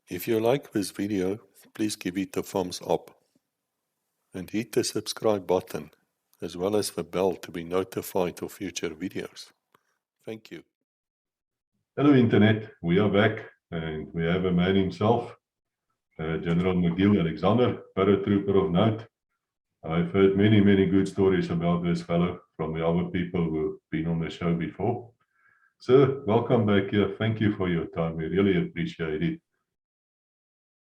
If you like this video, please give it a thumbs up and hit the subscribe button as well as the bell to be notified of future videos. Thank you. Hello Internet, we are back and we have a man himself, General McGill, Alexander, paratrooper of note. I've heard many good stories about this fellow from the other people who've been on the show before. Sir, welcome back here. Thank you for your time. We really appreciate it.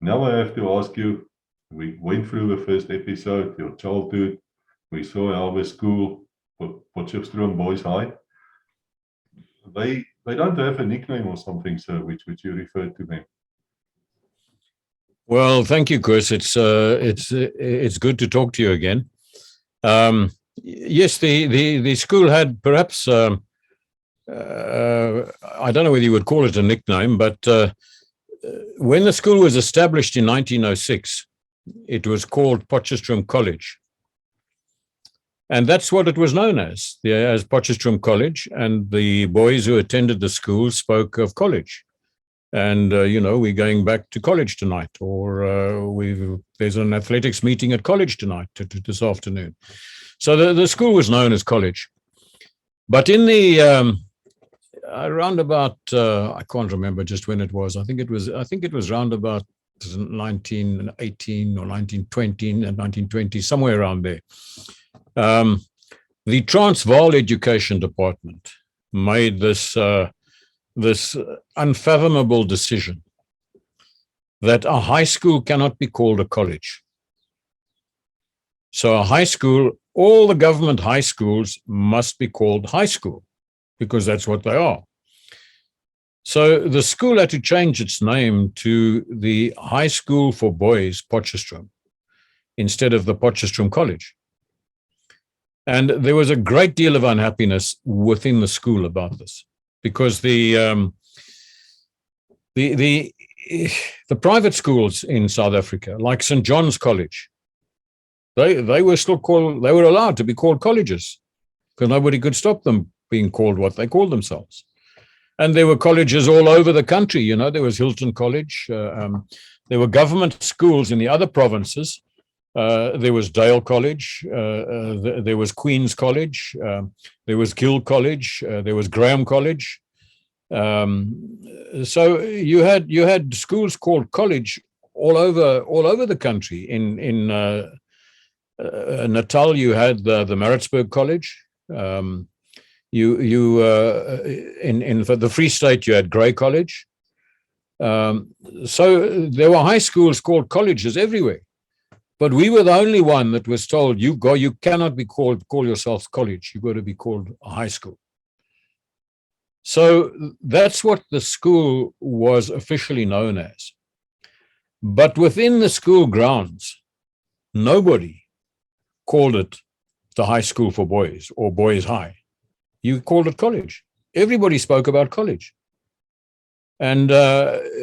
Now I have to ask you, we went through the first episode, your childhood. We saw our school, Potchefstroom Boys High. They don't have a nickname or something, sir, which you refer to them. Well, thank you, Chris. It's good to talk to you again. Yes, the school had perhaps I don't know whether you would call it a nickname, but when the school was established in 1906, it was called Potchefstroom College. And that's what it was known as Potchefstroom College. And the boys who attended the school spoke of college. And, we're going back to college tonight, or there's an athletics meeting at college tonight, this afternoon. So the school was known as college. But in the around about, I can't remember just when it was. I think it was around about 1918 or 1920 and 1920, somewhere around there. The Transvaal Education Department made this unfathomable decision that a high school cannot be called a college. So a high school, all the government high schools must be called high school because that's what they are. So the school had to change its name to the High School for Boys, Potchefstroom, instead of the Potchefstroom College. And there was a great deal of unhappiness within the school about this, because the private schools in South Africa, like St. John's College, they were still called, they were allowed to be called colleges because nobody could stop them being called what they called themselves. And there were colleges all over the country. There was Hilton College. There were government schools in the other provinces. There was Dale College. There was Queen's College. There was Gill College. There was Graham College. So you had schools called college all over the country. In Natal, you had the Maritzburg College. In the Free State, you had Grey College. So there were high schools called colleges everywhere. But we were the only one that was told, you cannot be call yourselves college. You've got to be called a high school. So that's what the school was officially known as. But within the school grounds, nobody called it the High School for Boys or Boys High. You called it college. Everybody spoke about college. And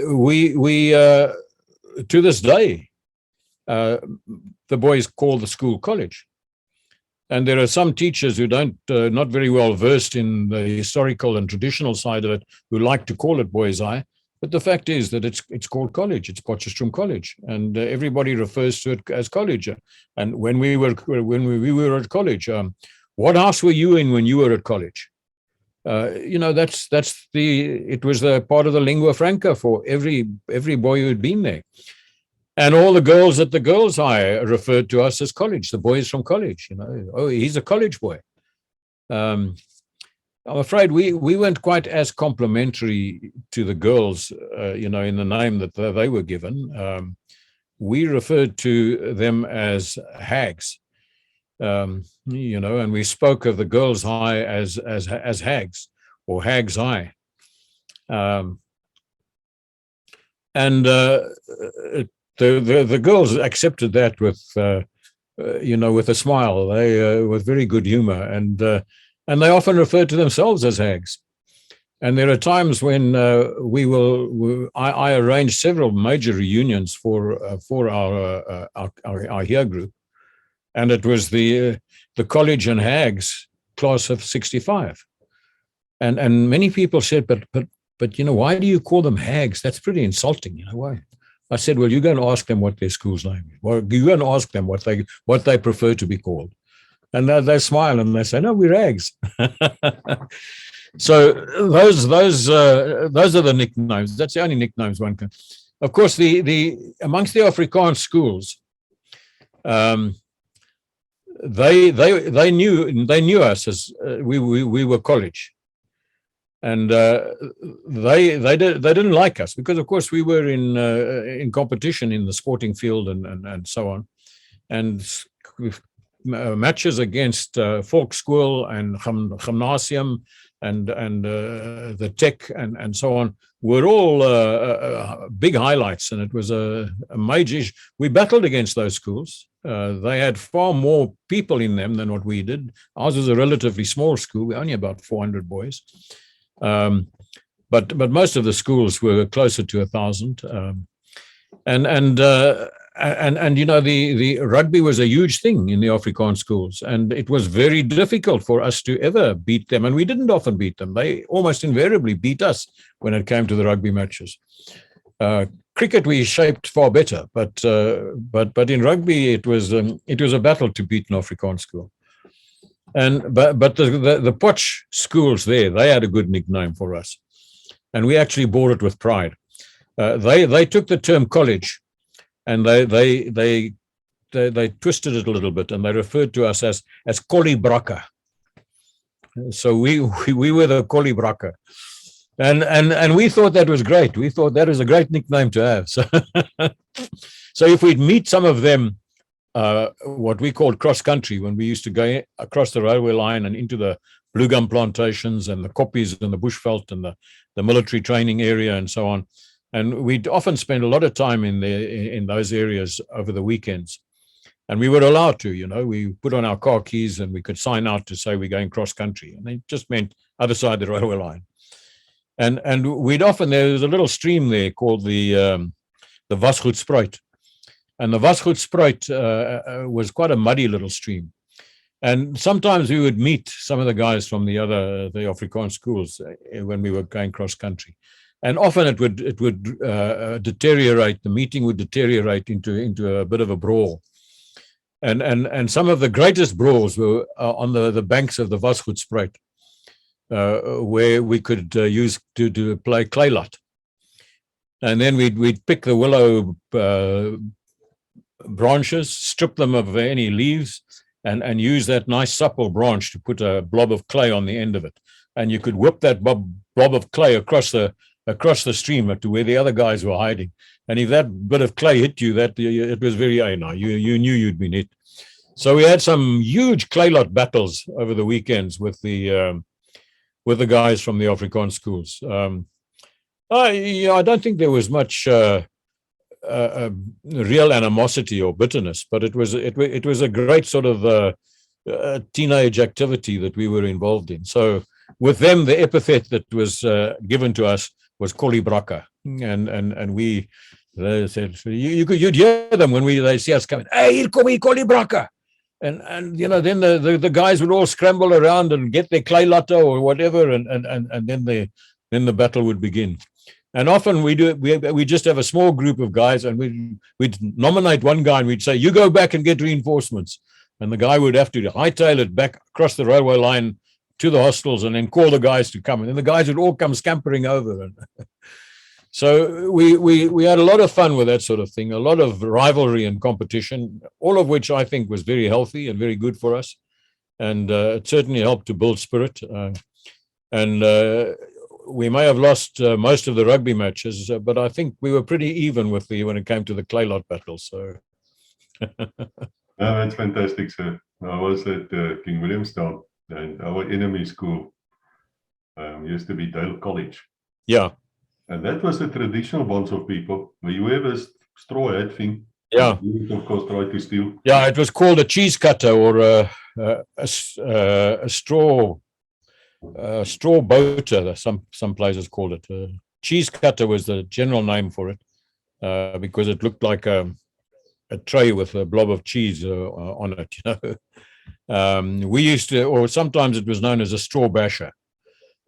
we to this day, the boys call the school college. And there are some teachers who not very well versed in the historical and traditional side of it, who like to call it Boys High. But the fact is that it's called college. It's Potchefstroom College, and everybody refers to it as college. And when we were at college, what house were you in when you were at college? It was the part of the lingua franca for every boy who had been there. And all the girls at the girls' high referred to us as college, the boys from college, oh, he's a college boy. I'm afraid we weren't quite as complimentary to the girls, in the name that they were given. We referred to them as hags, and we spoke of the girls' high as hags or hags high. The girls accepted that with a smile. They with very good humor, and they often referred to themselves as hags. And there are times when I arranged several major reunions for our year group, and it was the college and hags class of '65, and many people said, but why do you call them hags? That's pretty insulting, why? I said, well, you go and ask them what their school's name is. Well, you go and ask them what they prefer to be called. And they smile and they say, no, we're Rags. So those are the nicknames. That's the only nicknames one can. Of course, the amongst the Afrikaans schools, they knew us as we were college, and they didn't like us because, of course, we were in competition in the sporting field and so on, and matches against Volkschool and Gymnasium and the Tech and so on were all big highlights, and it was a major issue. We battled against those schools. They had far more people in them than what we did. Ours was a relatively small school. We only about 400 boys. But most of the schools were closer to 1,000. And you know, the rugby was a huge thing in the Afrikaans schools, and it was very difficult for us to ever beat them, and we didn't often beat them. They almost invariably beat us when it came to the rugby matches. Cricket we shaped far better, but in rugby it was a battle to beat an Afrikaans school. But the Potch schools there, they had a good nickname for us, and we actually bore it with pride. They took the term college, and they twisted it a little bit, and they referred to us as Collie Brakke. So we were the Collie Brakke. And we thought that was great. We thought that was a great nickname to have. So if we'd meet some of them, what we called cross country, when we used to go across the railway line and into the blue gum plantations and the koppies and the bushveld and the military training area and so on, and we'd often spend a lot of time in those areas over the weekends. And we were allowed to, you know, we put on our car keys and we could sign out to say we're going cross country. And it just meant other side of the railway line. And we'd often, there was a little stream there called the Wasgoedspruit. And the Wasgoedspruit was quite a muddy little stream. And sometimes we would meet some of the guys from the Afrikaans schools when we were going cross country. And often it would deteriorate, the meeting would deteriorate into a bit of a brawl. And some of the greatest brawls were on the banks of the Wasgoedspruit, where we could use to play clay lot. And then we'd pick the willow branches, strip them of any leaves, and use that nice supple branch to put a blob of clay on the end of it. And you could whip that blob of clay across the stream to where the other guys were hiding. And if that bit of clay hit you, it was very you knew you'd been hit. So we had some huge clay lot battles over the weekends with the guys from the Afrikaans schools. I don't think there was much real animosity or bitterness, but it was a great sort of teenage activity that we were involved in. So with them, the epithet that was given to us was Collie Brakke, and they said you'd hear them when they see us coming. Hey, here come Collie Brakke. And you know, then the guys would all scramble around and get their clay lotto or whatever, and then the battle would begin. And often we just have a small group of guys, and we'd nominate one guy and we'd say, you go back and get reinforcements. And the guy would have to hightail it back across the railway line to the hostels and then call the guys to come. And then the guys would all come scampering over. So we had a lot of fun with that sort of thing, a lot of rivalry and competition, all of which I think was very healthy and very good for us. And it certainly helped to build spirit. We may have lost most of the rugby matches, but I think we were pretty even when it came to the clay lot battles. So, that's fantastic, sir. I was at King Williamstown, and our enemy school used to be Dale College. Yeah. And that was a traditional bunch of people. You have a straw hat thing. Yeah. You, of course, try to steal. Yeah, it was called a cheese cutter or a straw boater. Some places called it. Cheese cutter was the general name for it, because it looked like a tray with a blob of cheese on it. You know, we used to, or sometimes it was known as a straw basher.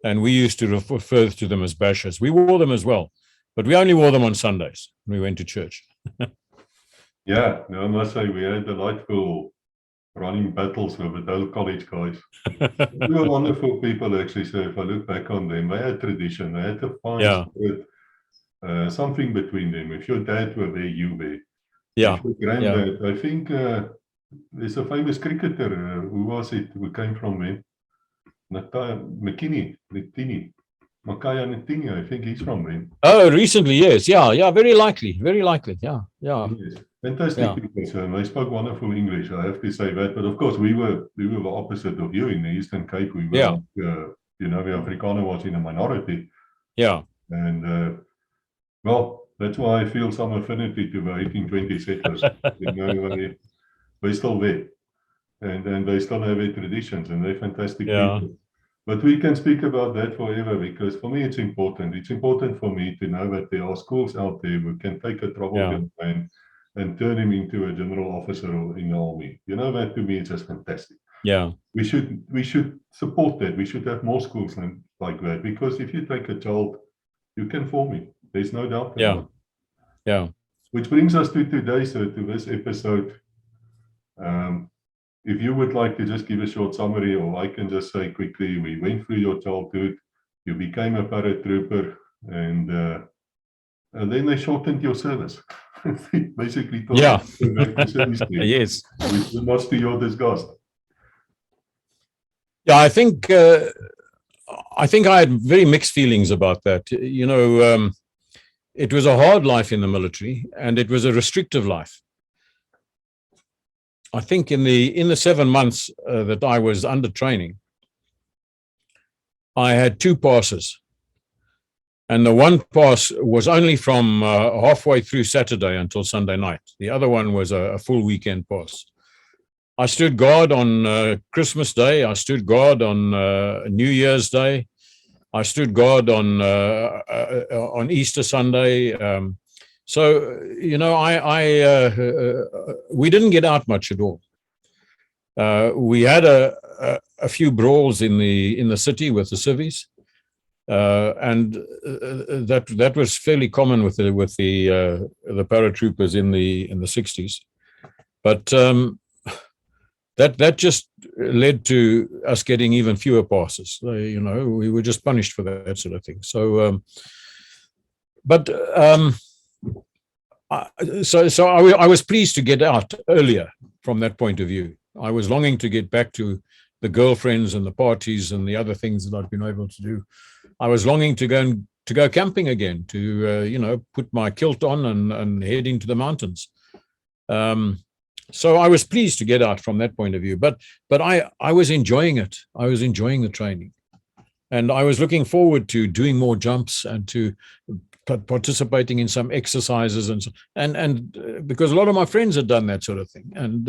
And we used to refer to them as bashers. We wore them as well, But we only wore them on Sundays when we went to church. Yeah, no, I must say we had delightful running battles with the old college guys. They were wonderful people, actually. So if I look back on them, they had tradition. They had a fine spirit, something between them. If your dad were there, you were. Yeah. If your granddad, I think there's a famous cricketer. Who was it? Who came from there? Makaya Ntini, I think he's from there. Oh, recently, yes. Yeah, very likely. Very likely. Yeah. Yes. Fantastic people. So they spoke wonderful English, I have to say that. But of course, we were the opposite of you in the Eastern Cape. We were, the Afrikaner was in a minority. Yeah. And, well, that's why I feel some affinity to the 1820 settlers. They're still there. And they still have their traditions, and they're fantastic people. But we can speak about that forever, because for me it's important. It's important for me to know that there are schools out there who can take a troubled man and turn him into a general officer in the army. That to me is just fantastic. Yeah. We should support that. We should have more schools like that, because if you take a child, you can form him. There's no doubt about it. Yeah. Which brings us to today, so to this episode. If you would like to just give a short summary, or I can just say quickly, we went through your childhood, you became a paratrooper, and then they shortened your service. Basically, back to service. Yes. Much to your disgust. Yeah, I think I had very mixed feelings about that. It was a hard life in the military, and it was a restrictive life. I think in the 7 months that I was under training, I had 2 passes. And the one pass was only from halfway through Saturday until Sunday night. The other one was a full weekend pass. I stood guard on Christmas Day. I stood guard on New Year's Day. I stood guard on Easter Sunday. So, we didn't get out much at all. We had a few brawls in the city with the civvies, and that was fairly common with the paratroopers in the 60s. But that just led to us getting even fewer passes. We were just punished for that sort of thing. So, So I was pleased to get out earlier from that point of view. I was longing to get back to the girlfriends and the parties and the other things that I'd been able to do. I was longing to go camping again, to put my kilt on and head into the mountains. So I was pleased to get out from that point of view. But I was enjoying it. I was enjoying the training, and I was looking forward to doing more jumps and to participating in some exercises and because a lot of my friends had done that sort of thing, and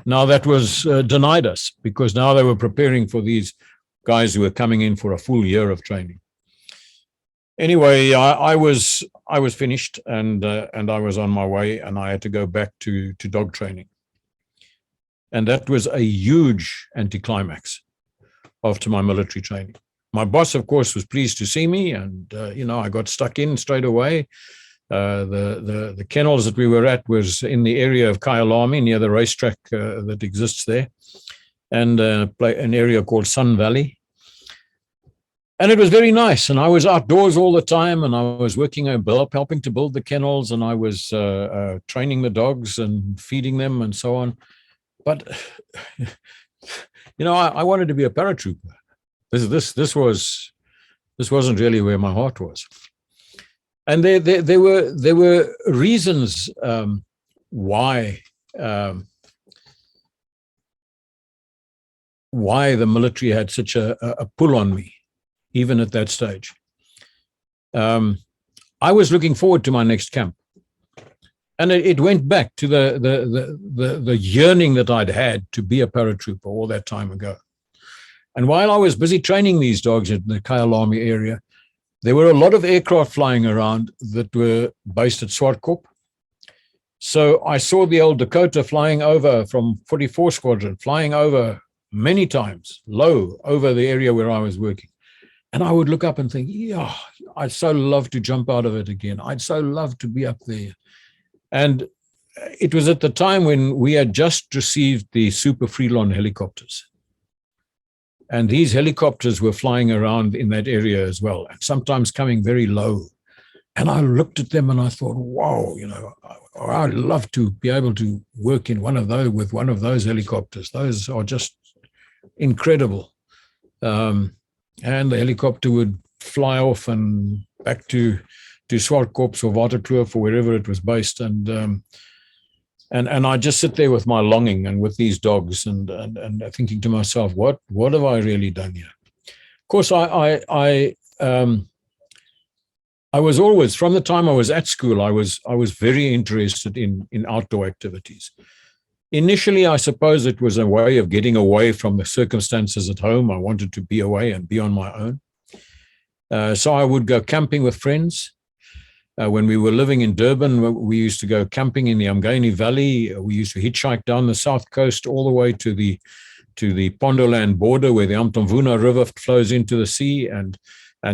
now that was denied us, because now they were preparing for these guys who were coming in for a full year of training. Anyway, I was finished, and I was on my way, and I had to go back to dog training, and that was a huge anticlimax after my military training. My boss, of course, was pleased to see me, and I got stuck in straight away. The kennels that we were at was in the area of Kyalami, near the racetrack that exists there, and an area called Sun Valley. And it was very nice, and I was outdoors all the time, and I was working, helping to build the kennels, and I was training the dogs and feeding them and so on. But I wanted to be a paratrooper. This wasn't really where my heart was, and there were reasons why the military had such a pull on me, even at that stage. I was looking forward to my next camp, and it went back to the yearning that I'd had to be a paratrooper all that time ago. And while I was busy training these dogs in the Kyalami area, there were a lot of aircraft flying around that were based at Swartkop. So I saw the old Dakota flying over from 44 Squadron, flying over many times, low over the area where I was working. And I would look up and think, yeah, I'd so love to jump out of it again. I'd so love to be up there. And it was at the time when we had just received the Super Freelon helicopters. And these helicopters were flying around in that area as well, and sometimes coming very low. And I looked at them and I thought, wow, I'd love to be able to work in with one of those helicopters. Those are just incredible. And the helicopter would fly off and back to Swartkorps or Waterkloof or wherever it was based. And I just sit there with my longing and with these dogs and thinking to myself, what have I really done here? Of course, I was always, from the time I was at school, I was very interested in outdoor activities. Initially, I suppose it was a way of getting away from the circumstances at home. I wanted to be away and be on my own. So I would go camping with friends. When we were living in Durban, we used to go camping in the Umgeni Valley. We used to hitchhike down the south coast all the way to the Pondoland border where the Amtomvuna River flows into the sea. And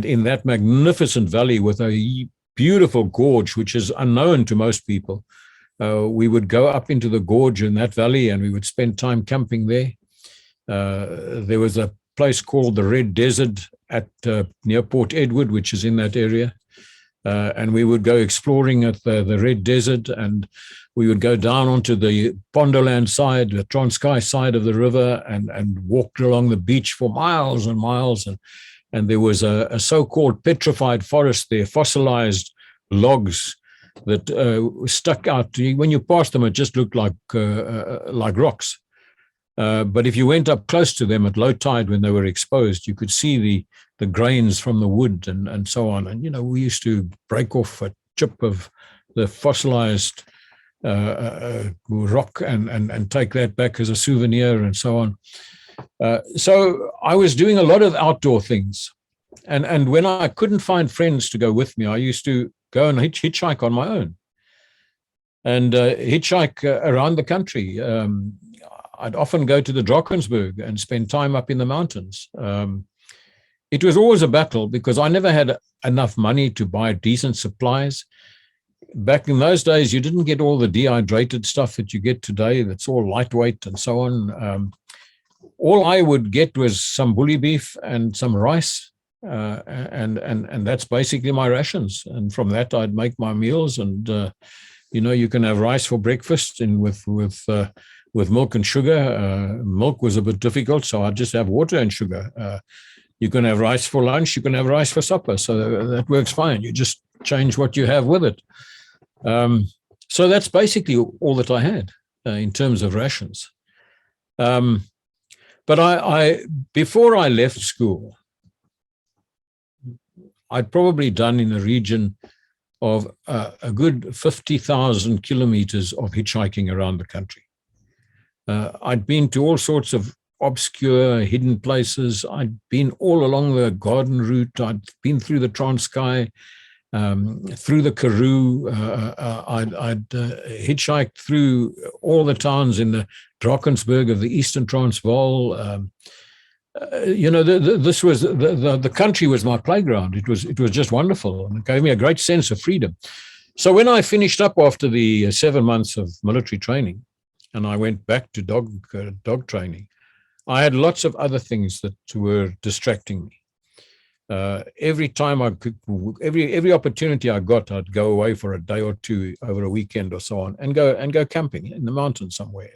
in that magnificent valley with a beautiful gorge, which is unknown to most people, we would go up into the gorge in that valley and we would spend time camping there. There was a place called the Red Desert at near Port Edward, which is in that area. And we would go exploring at the Red Desert, and we would go down onto the Pondoland side, the Transkei side of the river, and walk along the beach for miles and miles. And there was a so-called petrified forest there, fossilized logs that stuck out. When you passed them, it just looked like rocks. But if you went up close to them at low tide when they were exposed, you could see the grains from the wood and so on. And, we used to break off a chip of the fossilized rock and take that back as a souvenir and so on. So I was doing a lot of outdoor things. And when I couldn't find friends to go with me, I used to go and hitchhike on my own and hitchhike around the country. I'd often go to the Drakensberg and spend time up in the mountains. It was always a battle because I never had enough money to buy decent supplies. Back in those days, you didn't get all the dehydrated stuff that you get today. That's all lightweight and so on. All I would get was some bully beef and some rice, and that's basically my rations. And from that, I'd make my meals. And you can have rice for breakfast and with milk and sugar. Milk was a bit difficult, so I'd just have water and sugar. You can have rice for lunch, you can have rice for supper, so that works fine. You just change what you have with it. So that's basically all that I had in terms of rations. But I before I left school, I'd probably done in the region of a good 50,000 kilometers of hitchhiking around the country. I'd been to all sorts of obscure, hidden places. I'd been all along the Garden Route. I'd been through the Transkei, through the Karoo. I'd hitchhiked through all the towns in the Drakensberg of the Eastern Transvaal. This was the country was my playground. It was just wonderful, and it gave me a great sense of freedom. So when I finished up after the 7 months of military training, and I went back to dog training, I had lots of other things that were distracting me. Every time I could, every opportunity I got, I'd go away for a day or two over a weekend or so on, and go camping in the mountains somewhere.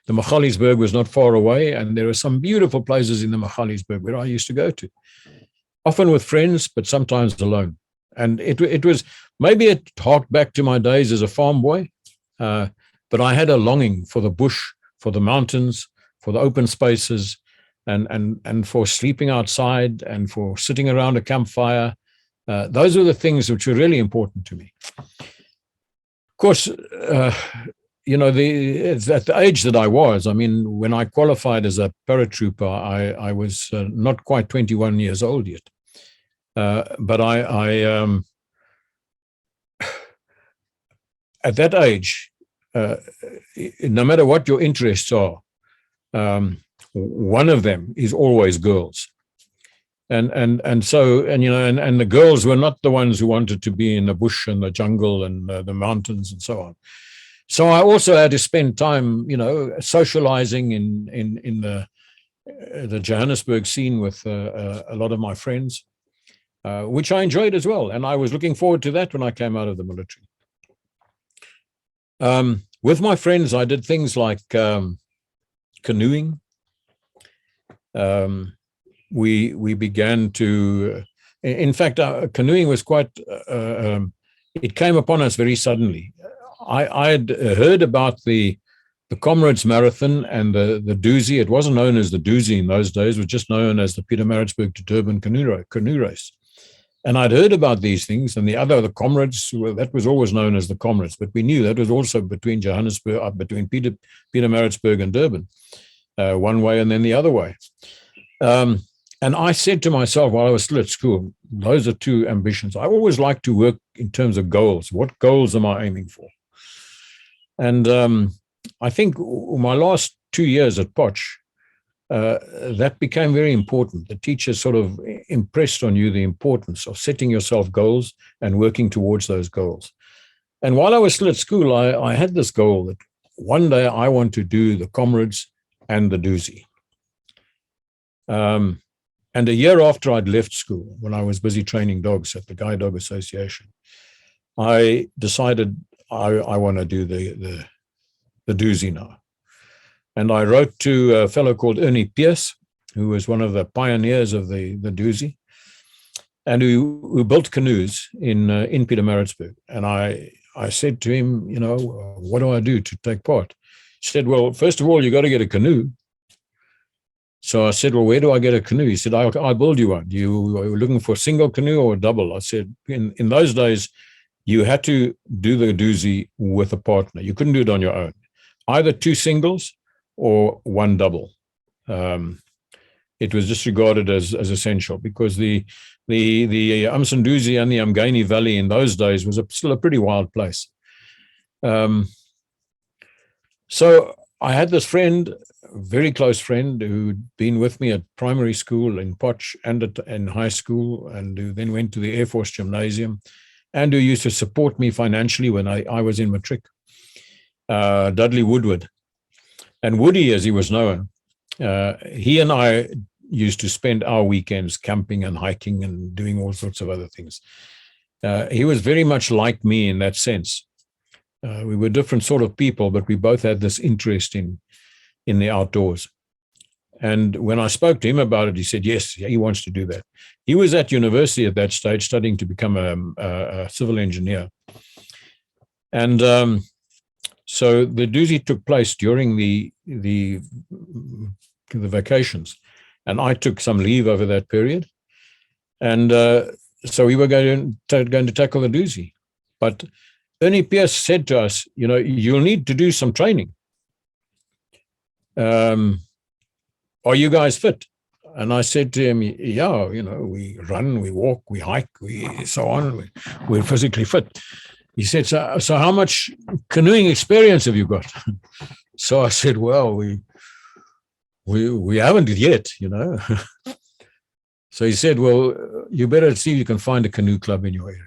The Magaliesberg was not far away, and there are some beautiful places in the Magaliesberg where I used to go to, often with friends, but sometimes alone. And it was, maybe it harked back to my days as a farm boy, but I had a longing for the bush, for the mountains, for the open spaces, and for sleeping outside and for sitting around a campfire. Those were the things which were really important to me. Of course, at the age that I was, I mean, when I qualified as a paratrooper, I was not quite 21 years old yet. But I at that age, no matter what your interests are, one of them is always girls. And so, and you know, and the girls were not the ones who wanted to be in the bush and the jungle and the mountains and so on. So I also had to spend time, you know, socializing in the Johannesburg scene with a lot of my friends, which I enjoyed as well. And I was looking forward to that when I came out of the military. With my friends, I did things like canoeing. We began to, in fact, canoeing was quite, it came upon us very suddenly. I had heard about the Comrades Marathon and the Dusi. It wasn't known as the Dusi in those days. It was just known as the Pietermaritzburg to Durban canoe race. And I'd heard about these things, and the Comrades, well, that was always known as the Comrades, but we knew that was also between Johannesburg, between Pietermaritzburg and Durban, one way and then the other way. And I said to myself while I was still at school, those are two ambitions. I always like to work in terms of goals. What goals am I aiming for? And I think my last 2 years at Potch, that became very important. The teachers sort of impressed on you the importance of setting yourself goals and working towards those goals. And while I was still at school, I had this goal that one day I want to do the Comrades and the Dusi. And a year after I'd left school, when I was busy training dogs at the Guide Dog Association, I decided I want to do the Dusi now. And I wrote to a fellow called Ernie Pierce, who was one of the pioneers of the Dusi, and who built canoes in Pietermaritzburg. And I said to him, you know, what do I do to take part? He said, well, first of all, you got to get a canoe. So I said, well, where do I get a canoe? He said, I'll build you one. You are looking for a single canoe or a double? I said, in those days, you had to do the Dusi with a partner. You couldn't do it on your own. Either two singles or one double. It was disregarded as essential because the Umsunduzi and the Umgeni Valley in those days was still a pretty wild place. So I had this friend, a very close friend, who'd been with me at primary school in Potch and in high school, and who then went to the Air Force Gymnasium, and who used to support me financially when I was in matric, Dudley Woodward. And Woody, as he was known, he and I used to spend our weekends camping and hiking and doing all sorts of other things. He was very much like me in that sense. We were different sort of people, but we both had this interest in the outdoors. And when I spoke to him about it, he said, yes, he wants to do that. He was at university at that stage studying to become a civil engineer. And so the Dusi took place during the vacations. And I took some leave over that period. And so we were going to tackle the Dusi. But Ernie Pierce said to us, you know, you'll need to do some training. Are you guys fit? And I said to him, yeah, you know, we run, we walk, we hike, so on. We're physically fit. He said, so how much canoeing experience have you got? So I said, well, we haven't yet, you know. So he said, well, you better see if you can find a canoe club in your area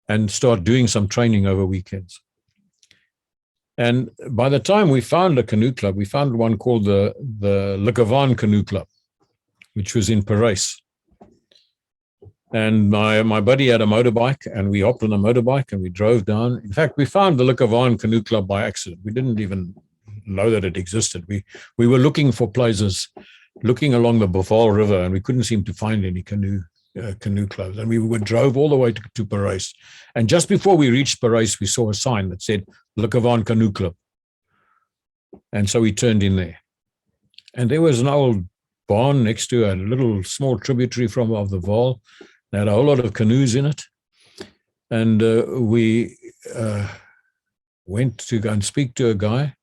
and start doing some training over weekends. And by the time we found a canoe club, we found one called the Likavan Canoe Club, which was in Parachute. And my buddy had a motorbike, and we hopped on a motorbike and we drove down. In fact, we found the Likavan Canoe Club by accident. We didn't even know that it existed. We were looking for places, looking along the Buffalo River, and we couldn't seem to find any canoe clubs. And we drove all the way to Parachute. And just before we reached Parachute, we saw a sign that said Likavan Canoe Club. And so we turned in there. And there was an old barn next to a little small tributary of the Vaal. They had a whole lot of canoes in it. And we went to go and speak to a guy.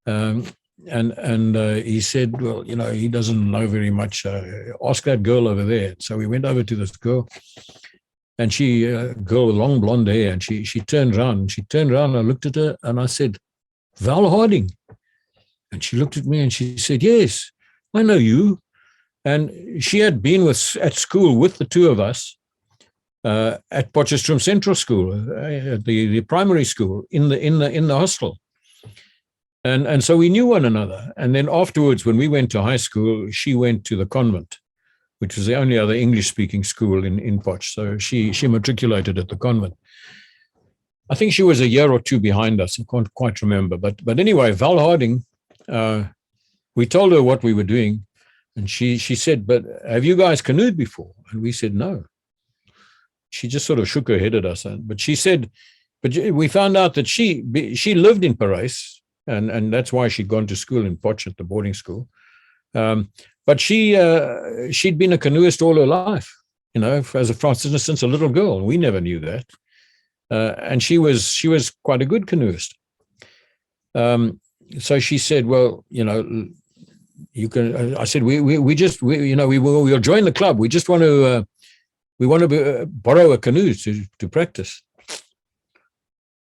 And he said, well, you know, he doesn't know very much. Ask that girl over there. So we went over to this girl, and she, girl with long blonde hair, and she turned around. And I looked at her, and I said, Val Harding. And she looked at me, and she said, yes, I know you. And she had been at school with the two of us at Potchefstroom Central School, the primary school in the hostel. And so we knew one another. And then afterwards, when we went to high school, she went to the convent, which was the only other English-speaking school in Potch. So she matriculated at the convent. I think she was a year or two behind us. I can't quite remember. But anyway, Val Harding, we told her what we were doing. And she said, but have you guys canoed before? And we said, no. She just sort of shook her head at us. But she said, but we found out that she lived in Paris, and that's why she'd gone to school in Potch at the boarding school. But she'd been a canoeist all her life, since a little girl. We never knew that. And she was quite a good canoeist. So she said, well, you can. I said, we'll join the club. We just want to borrow a canoe to practice.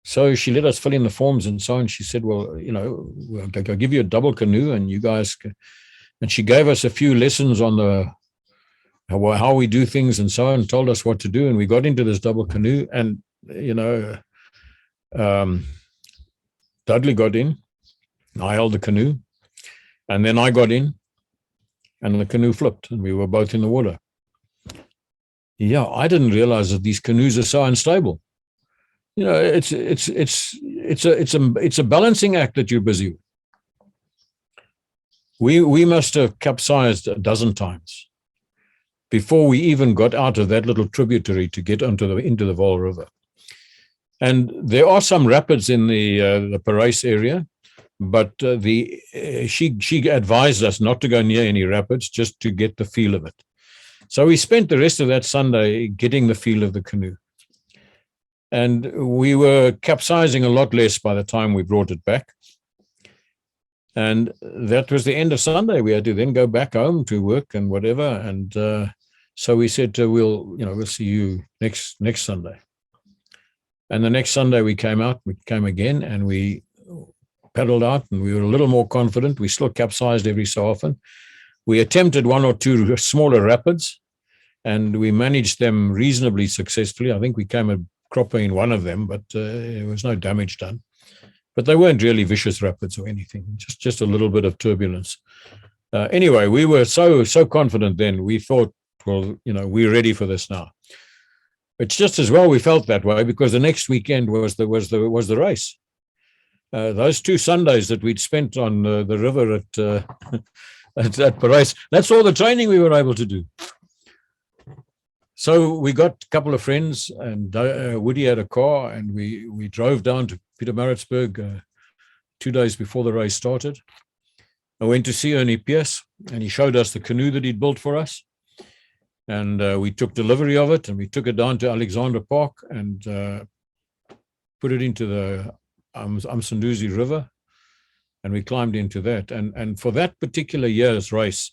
So she let us fill in the forms and so on. She said, well, I'll give you a double canoe and you guys can. And she gave us a few lessons on how we do things and so on, told us what to do. And we got into this double canoe and, Dudley got in. I held the canoe. And then I got in and the canoe flipped and we were both in the water. Yeah, I didn't realize that these canoes are so unstable. It's a balancing act that you're busy with. We must have capsized a dozen times before we even got out of that little tributary to get into the Vaal River. And there are some rapids in the Parachute area, but she advised us not to go near any rapids, just to get the feel of it. So we spent the rest of that Sunday getting the feel of the canoe. And we were capsizing a lot less by the time we brought it back. And that was the end of Sunday. We had to then go back home to work and whatever. And so we said, we'll see you next Sunday. And the next Sunday we came again and we paddled out and we were a little more confident. We still capsized every so often. We attempted one or two smaller rapids and we managed them reasonably successfully. I think we came a cropper in one of them, but there was no damage done. But they weren't really vicious rapids or anything, just a little bit of turbulence. Anyway, we were so confident then. We thought, well, we're ready for this now. It's just as well we felt that way because the next weekend was the race. Those 2 Sundays that we'd spent on the river at Parachute, that's all the training we were able to do. So we got a couple of friends and Woody had a car and we drove down to Pietermaritzburg 2 days before the race started. I went to see Ernie Pierce and he showed us the canoe that he'd built for us. And we took delivery of it and we took it down to Alexander Park and put it into the Dusi River and we climbed into that. And for that particular year's race,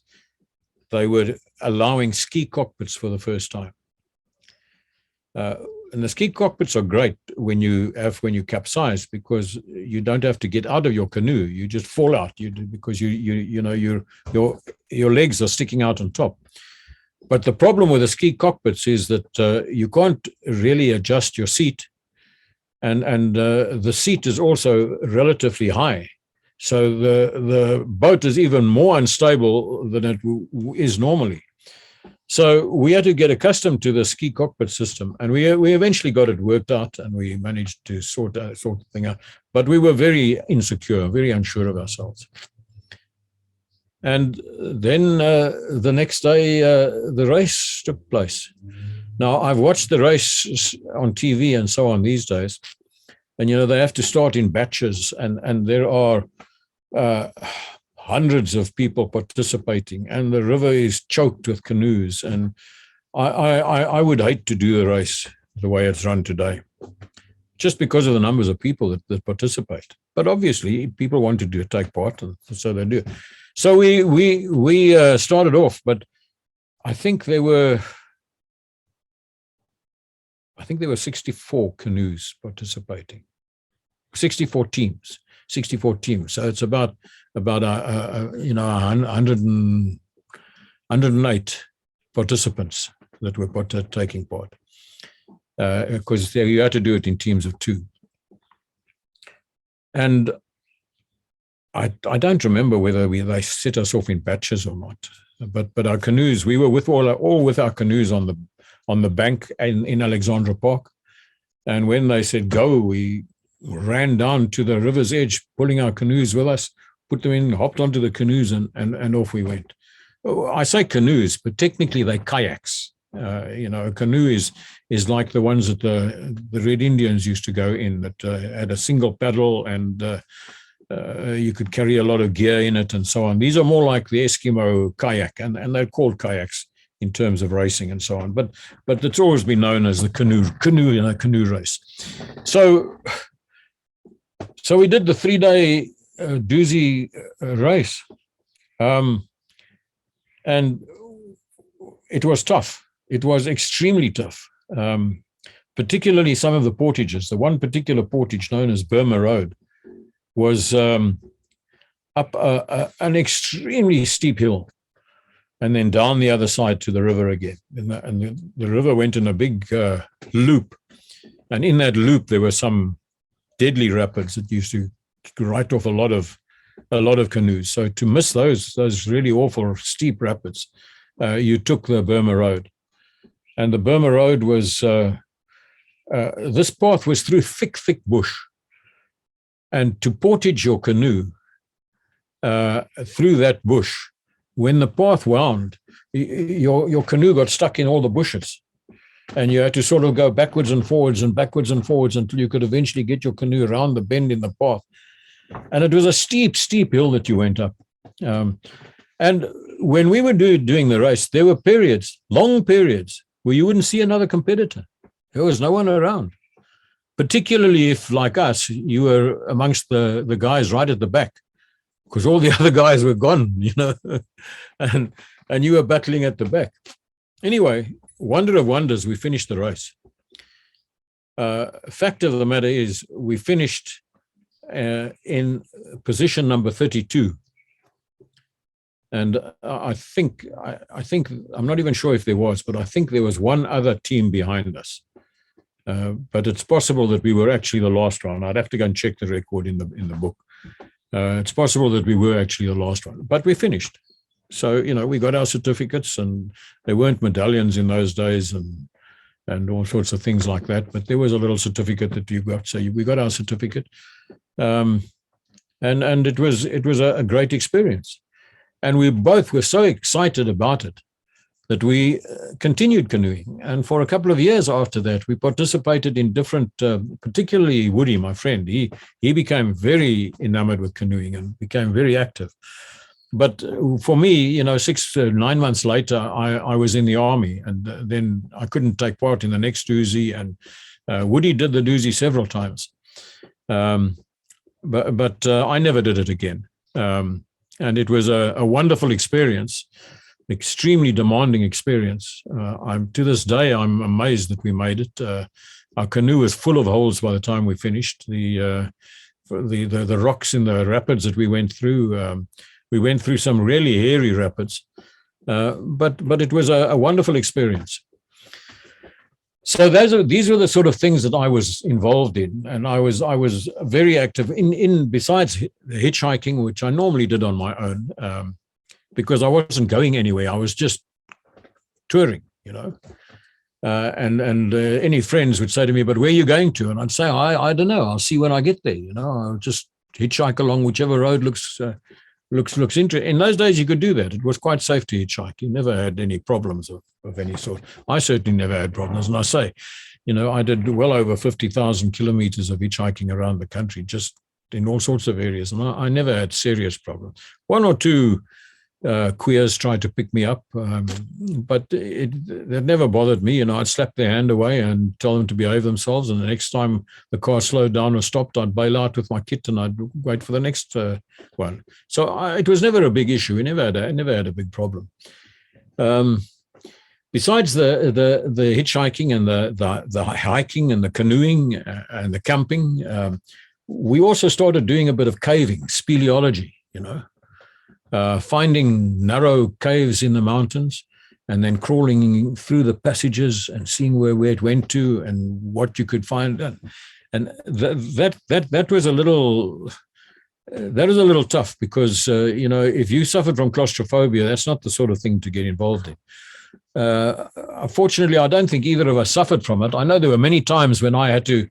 they were allowing ski cockpits for the first time. And the ski cockpits are great when you capsize because you don't have to get out of your canoe. You just fall out because your legs are sticking out on top. But the problem with the ski cockpits is that you can't really adjust your seat, and the seat is also relatively high. So the boat is even more unstable than it is normally. So we had to get accustomed to the ski cockpit system, and we eventually got it worked out, and we managed to sort the thing out. But we were very insecure, very unsure of ourselves. And then the next day, the race took place. Now, I've watched the race on TV and so on these days, and they have to start in batches, and there are hundreds of people participating, and the river is choked with canoes. And I would hate to do the race the way it's run today, just because of the numbers of people that participate. But obviously, people want to take part, and so they do. So we started off, but I think there were 64 canoes participating, 64 teams. So it's about 100 108 participants that were taking part, because you had to do it in teams of 2. And I don't remember whether they set us off in batches or not, but our canoes, we were with all with our canoes on the bank in Alexandra Park. And when they said go, we ran down to the river's edge, pulling our canoes with us, put them in, hopped onto the canoes, and off we went. I say canoes, but technically they're kayaks. A canoe is like the ones that the Red Indians used to go in, that had a single paddle, and you could carry a lot of gear in it and so on. These are more like the Eskimo kayak, and they're called kayaks in terms of racing and so on. But it's always been known as the canoe race. So we did the 3-day Dusi race, and it was tough. It was extremely tough, particularly some of the portages. The one particular portage known as Burma Road was up an extremely steep hill and then down the other side to the river again. And the river went in a big loop. And in that loop, there were some deadly rapids that used to write off a lot of canoes. So to miss those really awful steep rapids, you took the Burma Road. And the Burma Road was, this path was through thick bush. And to portage your canoe through that bush, when the path wound, your canoe got stuck in all the bushes. And you had to sort of go backwards and forwards until you could eventually get your canoe around the bend in the path. And it was a steep hill that you went up. And when we were doing the race, there were long periods, where you wouldn't see another competitor. There was no one around, particularly if, like us, you were amongst the guys right at the back, because all the other guys were gone, and you were battling at the back. Anyway, wonder of wonders, we finished the race. Fact of the matter is, we finished in position number 32. And I think, I'm not even sure if there was, but I think there was one other team behind us. But it's possible that we were actually the last one. I'd have to go and check the record in the book. It's possible that we were actually the last one, but we finished. So, we got our certificates, and there weren't medallions in those days and all sorts of things like that. But there was a little certificate that you got. So we got our certificate. And it was a great experience. And we both were so excited about it that we continued canoeing. And for a couple of years after that, we participated in different, particularly Woody, my friend, he became very enamored with canoeing and became very active. But for me, 9 months later, I was in the army, and then I couldn't take part in the next Dusi. And Woody did the Dusi several times. But I never did it again. And it was a wonderful experience, extremely demanding experience. To this day, I'm amazed that we made it. Our canoe was full of holes by the time we finished. The rocks in the rapids that we went through some really hairy rapids, but it was a wonderful experience. So these were the sort of things that I was involved in, and I was very active in besides hitchhiking, which I normally did on my own, because I wasn't going anywhere. I was just touring, and any friends would say to me, "But where are you going to?" And I'd say, "I don't know. I'll see when I get there. I'll just hitchhike along whichever road looks interesting." In those days, you could do that. It was quite safe to hitchhike. You never had any problems of any sort. I certainly never had problems. And I say, I did well over 50,000 kilometers of hitchhiking around the country, just in all sorts of areas. And I never had serious problems. One or two queers tried to pick me up, but that never bothered me. I'd slap their hand away and tell them to behave themselves. And the next time the car slowed down or stopped, I'd bail out with my kit and I'd wait for the next one. So it was never a big issue. I never had a big problem. Besides the hitchhiking and the hiking and the canoeing and the camping, we also started doing a bit of caving, speleology, finding narrow caves in the mountains, and then crawling through the passages and seeing where it went to and what you could find. And that was a little. That is a little tough because, if you suffered from claustrophobia, that's not the sort of thing to get involved in. Unfortunately, I don't think either of us suffered from it. I know there were many times when I had to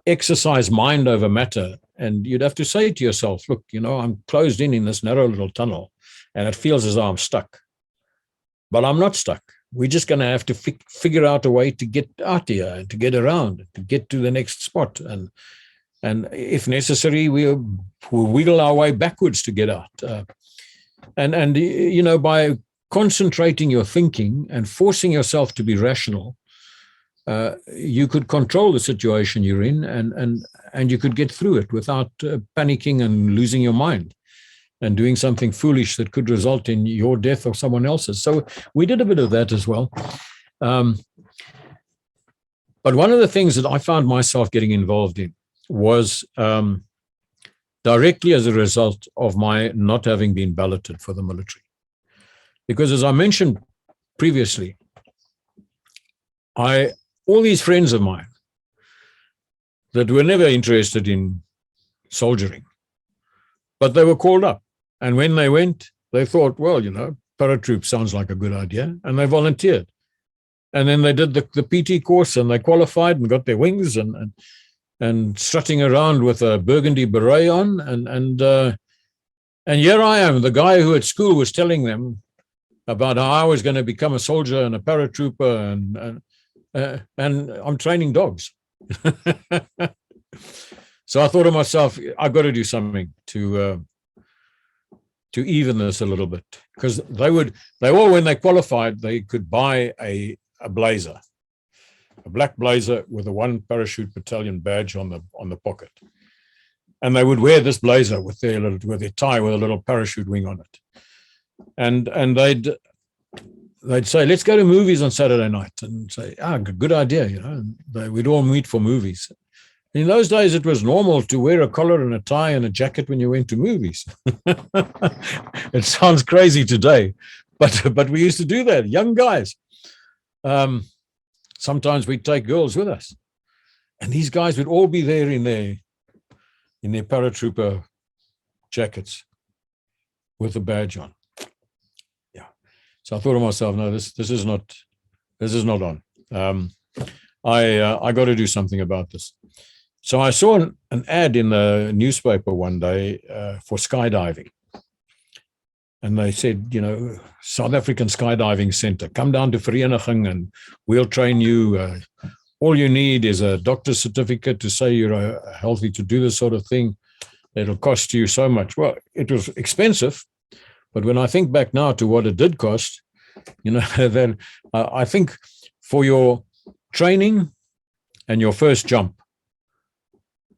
exercise mind over matter, and you'd have to say to yourself, look, I'm closed in this narrow little tunnel, and it feels as though I'm stuck. But I'm not stuck. We're just going to have to figure out a way to get out here and to get around, to get to the next spot. And if necessary, we'll wiggle our way backwards to get out. By concentrating your thinking and forcing yourself to be rational, you could control the situation you're in, and you could get through it without panicking and losing your mind and doing something foolish that could result in your death or someone else's. So we did a bit of that as well. But one of the things that I found myself getting involved in was directly as a result of my not having been balloted for the military. Because as I mentioned previously, all these friends of mine that were never interested in soldiering, but they were called up. And when they went, they thought, well, paratroop sounds like a good idea, and they volunteered. And then they did the PT course, and they qualified and got their wings and strutting around with a burgundy beret on. And here I am, the guy who at school was telling them about how I was going to become a soldier and a paratrooper, and I'm training dogs. So I thought to myself, I've got to do something to even this a little bit, because they all, when they qualified, they could buy a blazer, a black blazer with a 1 Parachute Battalion badge on the pocket, and they would wear this blazer with their tie with a little parachute wing on it, and they'd say, let's go to movies on Saturday night, and say, good idea, and we'd all meet for movies. In those days, it was normal to wear a collar and a tie and a jacket when you went to movies. It sounds crazy today, but we used to do that, young guys. Sometimes we'd take girls with us, and these guys would all be there in their paratrooper jackets with a badge on. Yeah. So I thought to myself, no, this is not on. I got to do something about this. So I saw an ad in the newspaper one day for skydiving. And they said, South African Skydiving Center, come down to Vereeniging and we'll train you. All you need is a doctor's certificate to say you're healthy to do this sort of thing. It'll cost you so much. Well, it was expensive, but when I think back now to what it did cost, then I think for your training and your first jump,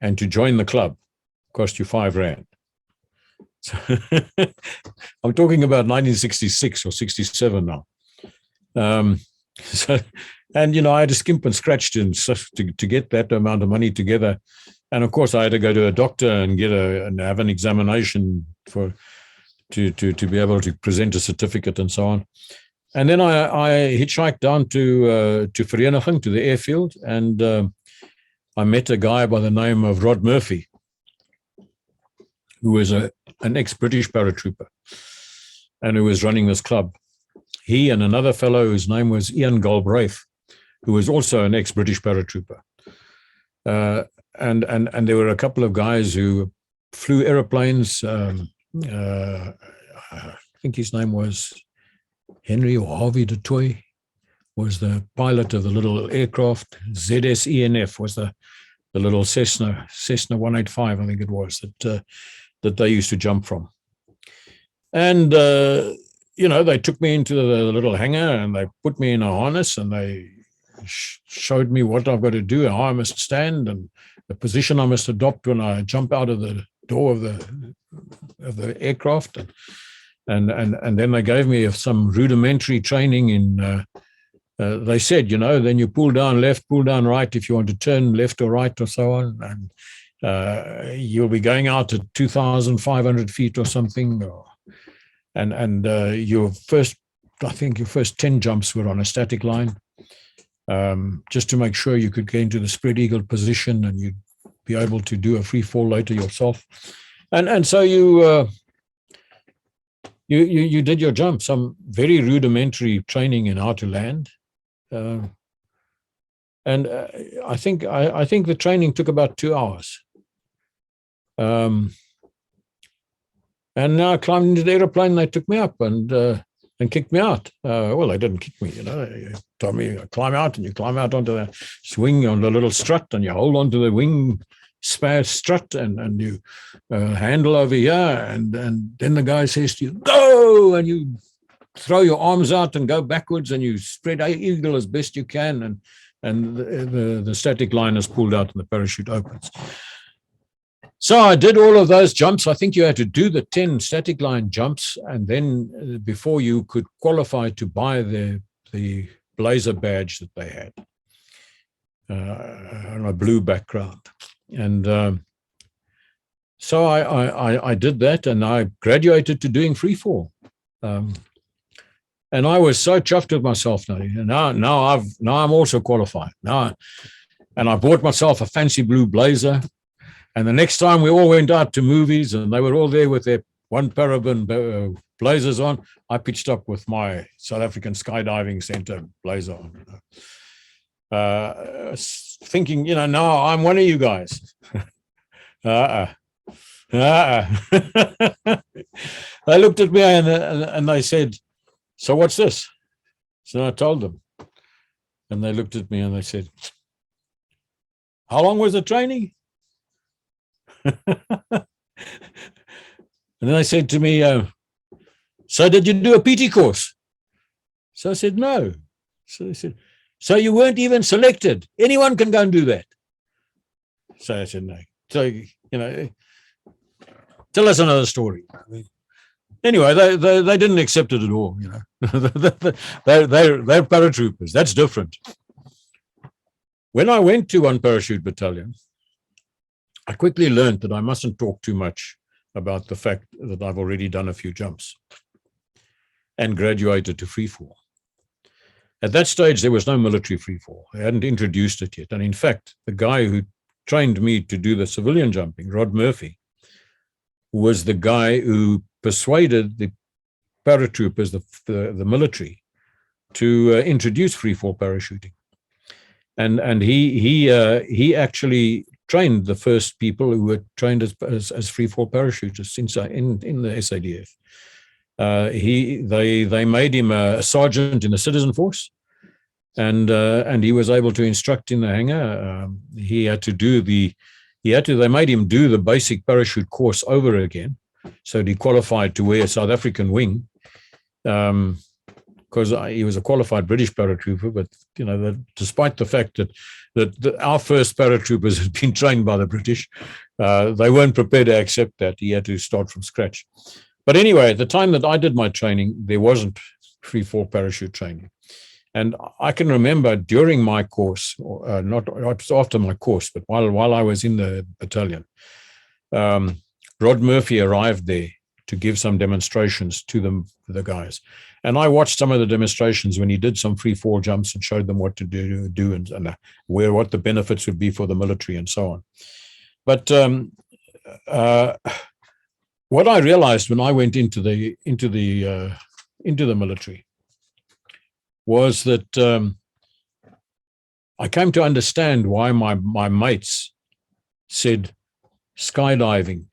and to join the club cost you R5. So I'm talking about 1966 or 67 now. I had to skimp and scratch to get that amount of money together. And of course, I had to go to a doctor and have an examination to be able to present a certificate and so on. And then I hitchhiked down to Vereeniging, to the airfield, and I met a guy by the name of Rod Murphy, who was an ex-British paratrooper and who was running this club. He and another fellow whose name was Ian Galbraith, who was also an ex-British paratrooper. And there were a couple of guys who flew aeroplanes. I think his name was Henry or Harvey de Toy, was the pilot of the little aircraft. ZSENF was the little Cessna 185, I think it was, that they used to jump from. And, they took me into the little hangar and they put me in a harness and they showed me what I've got to do, how I must stand and the position I must adopt when I jump out of the door of the aircraft. And then they gave me some rudimentary training in they said, then you pull down left, pull down right if you want to turn left or right or so on. And you'll be going out at 2,500 feet or something. And your first 10 jumps were on a static line, just to make sure you could get into the spread eagle position and you'd be able to do a free fall later yourself. And so you did your jump, some very rudimentary training in how to land. And I think the training took about 2 hours. And now I climbed into the aeroplane, they took me up and kicked me out. Well, they didn't kick me, They told me, climb out, and you climb out onto the swing on the little strut, and you hold onto the wing spare strut, and you handle over here, and then the guy says to you, go, and you throw your arms out and go backwards, and you spread eagle as best you can, and the static line is pulled out and the parachute opens. So I did all of those jumps. I think you had to do the 10 static line jumps, and then before you could qualify to buy the blazer badge that they had on a blue background. And so I did that, and I graduated to doing free fall. And I was so chuffed with myself now. Now I'm also qualified. And I bought myself a fancy blue blazer. And the next time we all went out to movies, and they were all there with their one paraben blazers on, I pitched up with my South African Skydiving Center blazer on. Thinking, now I'm one of you guys. They looked at me and they said, so what's this? So I told them. And they looked at me and they said, how long was the training? And then they said to me, so did you do a PT course? So I said, no. So they said, so you weren't even selected. Anyone can go and do that. So I said, no. So, tell us another story. Anyway, they didn't accept it at all. They're paratroopers. That's different. When I went to 1 Parachute Battalion, I quickly learned that I mustn't talk too much about the fact that I've already done a few jumps and graduated to freefall. At that stage, there was no military freefall. I hadn't introduced it yet. And in fact, the guy who trained me to do the civilian jumping, Rod Murphy, was the guy who persuaded the paratroopers, the military, to introduce freefall parachuting. And he actually trained the first people who were trained as freefall parachutists in the SADF. They made him a sergeant in the citizen force, and he was able to instruct in the hangar. They made him do the basic parachute course over again, so he qualified to wear a South African wing, because he was a qualified British paratrooper. But despite the fact that our first paratroopers had been trained by the British, they weren't prepared to accept that. He had to start from scratch. But anyway, at the time that I did my training, there wasn't free-fall parachute training. And I can remember during my course, not after my course, but while I was in the battalion, Rod Murphy arrived there to give some demonstrations to the guys. And I watched some of the demonstrations when he did some free fall jumps and showed them what to do and what the benefits would be for the military and so on. But what I realized when I went into the military was that I came to understand why my mates said skydiving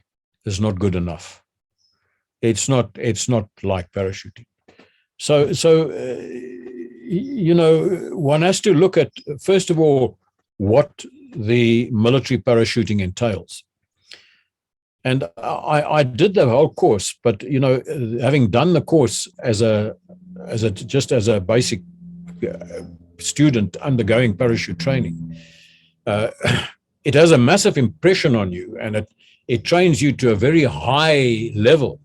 is not good enough. It's not like parachuting. So one has to look at, first of all, what the military parachuting entails. And I did the whole course, but having done the course as a basic student undergoing parachute training, it has a massive impression on you, and it trains you to a very high level.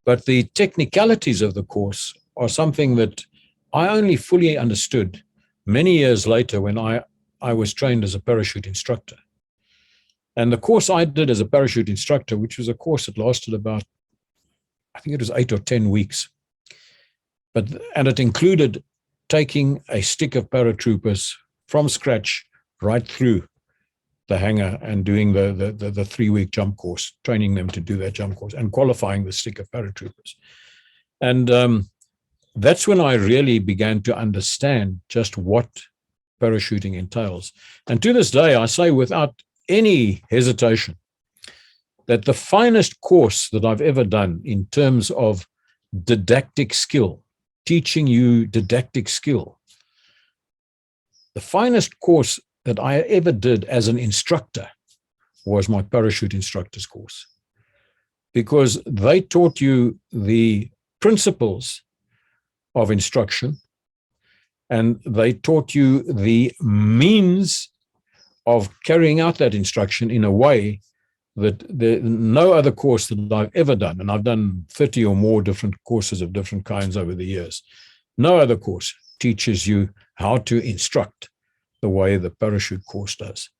But the technicalities of the course are something that I only fully understood many years later when I was trained as a parachute instructor. And the course I did as a parachute instructor, which was a course that lasted about I think it was 8 or 10 weeks. And it included taking a stick of paratroopers from scratch right through the hangar and doing the 3-week jump course, training them to do that jump course and qualifying the stick of paratroopers. And that's when I really began to understand just what parachuting entails. And to this day, I say without any hesitation that the finest course that I've ever done in terms of didactic skill, teaching you didactic skill, the finest course that I ever did as an instructor was my parachute instructor's course, because they taught you the principles of instruction and they taught you the means of carrying out that instruction in a way that no other course that I've ever done, and I've done 30 or more different courses of different kinds over the years, no other course teaches you how to instruct the way the parachute course does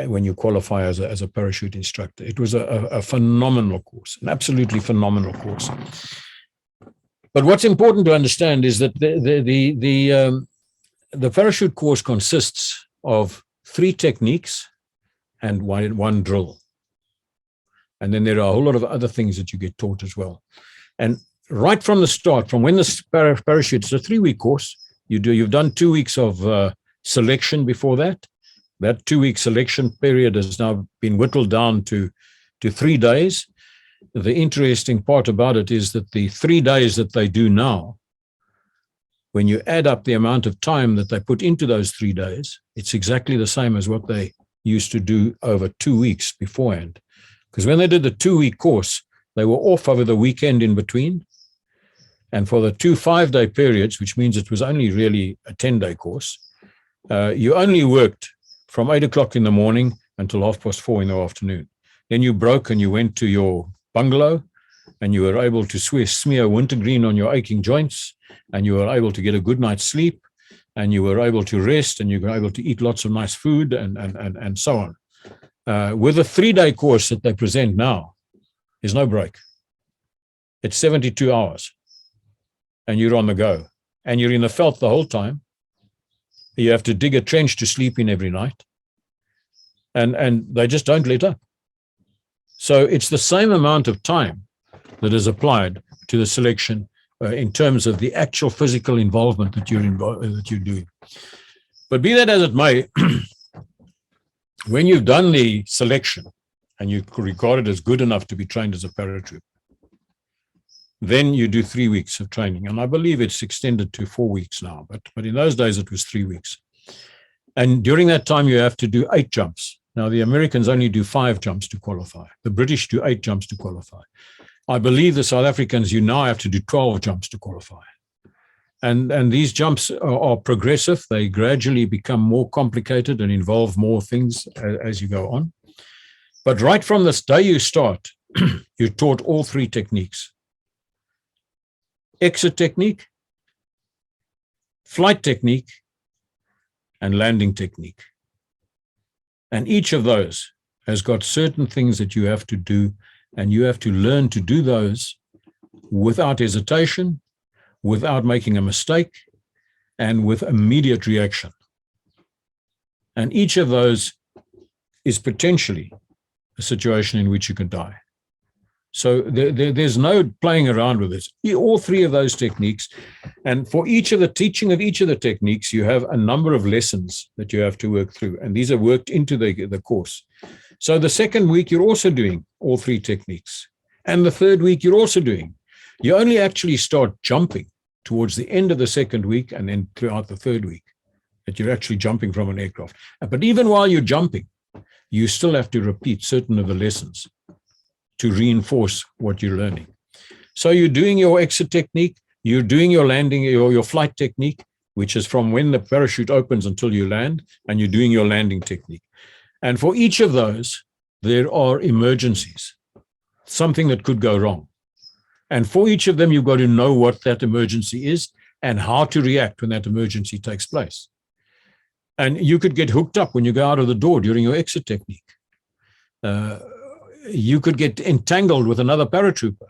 when you qualify as a parachute instructor. It was a phenomenal course, an absolutely phenomenal course. But what's important to understand is that the parachute course consists of 3 techniques and one drill. And then there are a whole lot of other things that you get taught as well. And right from the start, from when the parachute, it's a 3-week course, you've done 2 weeks of selection before that. That 2-week selection period has now been whittled down to 3 days. The interesting part about it is that the 3 days that they do now, when you add up the amount of time that they put into those 3 days, it's exactly the same as what they used to do over 2 weeks beforehand. Because when they did the 2-week course, they were off over the weekend in between. And for the 2 5-day periods, which means it was only really a 10-day course, you only worked from 8 o'clock in the morning until 4:30 in the afternoon. Then you broke and you went to your bungalow and you were able to smear wintergreen on your aching joints, and you were able to get a good night's sleep, and you were able to rest, and you were able to eat lots of nice food and so on. With a 3-day course that they present now, there's no break. It's 72 hours and you're on the go, and you're in the veld the whole time. You have to dig a trench to sleep in every night, and they just don't let up. So it's the same amount of time that is applied to the selection in terms of the actual physical involvement that you're doing. But be that as it may, when you've done the selection and you regard it as good enough to be trained as a paratrooper, then you do 3 weeks of training. And I believe it's extended to 4 weeks now, but in those days it was 3 weeks. And during that time, you have to do 8 jumps. Now, the Americans only do 5 jumps to qualify. The British do 8 jumps to qualify. I believe the South Africans, you now have to do 12 jumps to qualify. And these jumps are progressive. They gradually become more complicated and involve more things as you go on. But right from this day you start, you're taught all 3 techniques: exit technique, flight technique, and landing technique. And each of those has got certain things that you have to do, and you have to learn to do those without hesitation, without making a mistake, and with immediate reaction. And each of those is potentially a situation in which you can die. So there's no playing around with this. All 3 of those techniques, and for each of the teaching of each of the techniques, you have a number of lessons that you have to work through, and these are worked into the course. So the second week, you're also doing all 3 techniques, and the third week, you're also doing. You only actually start jumping towards the end of the second week and then throughout the third week that you're actually jumping from an aircraft. But even while you're jumping, you still have to repeat certain of the lessons to reinforce what you're learning. So you're doing your exit technique, you're doing your landing, your flight technique, which is from when the parachute opens until you land, and you're doing your landing technique. And for each of those, there are emergencies, something that could go wrong. And for each of them, you've got to know what that emergency is and how to react when that emergency takes place. And you could get hooked up when you go out of the door during your exit technique. You could get entangled with another paratrooper.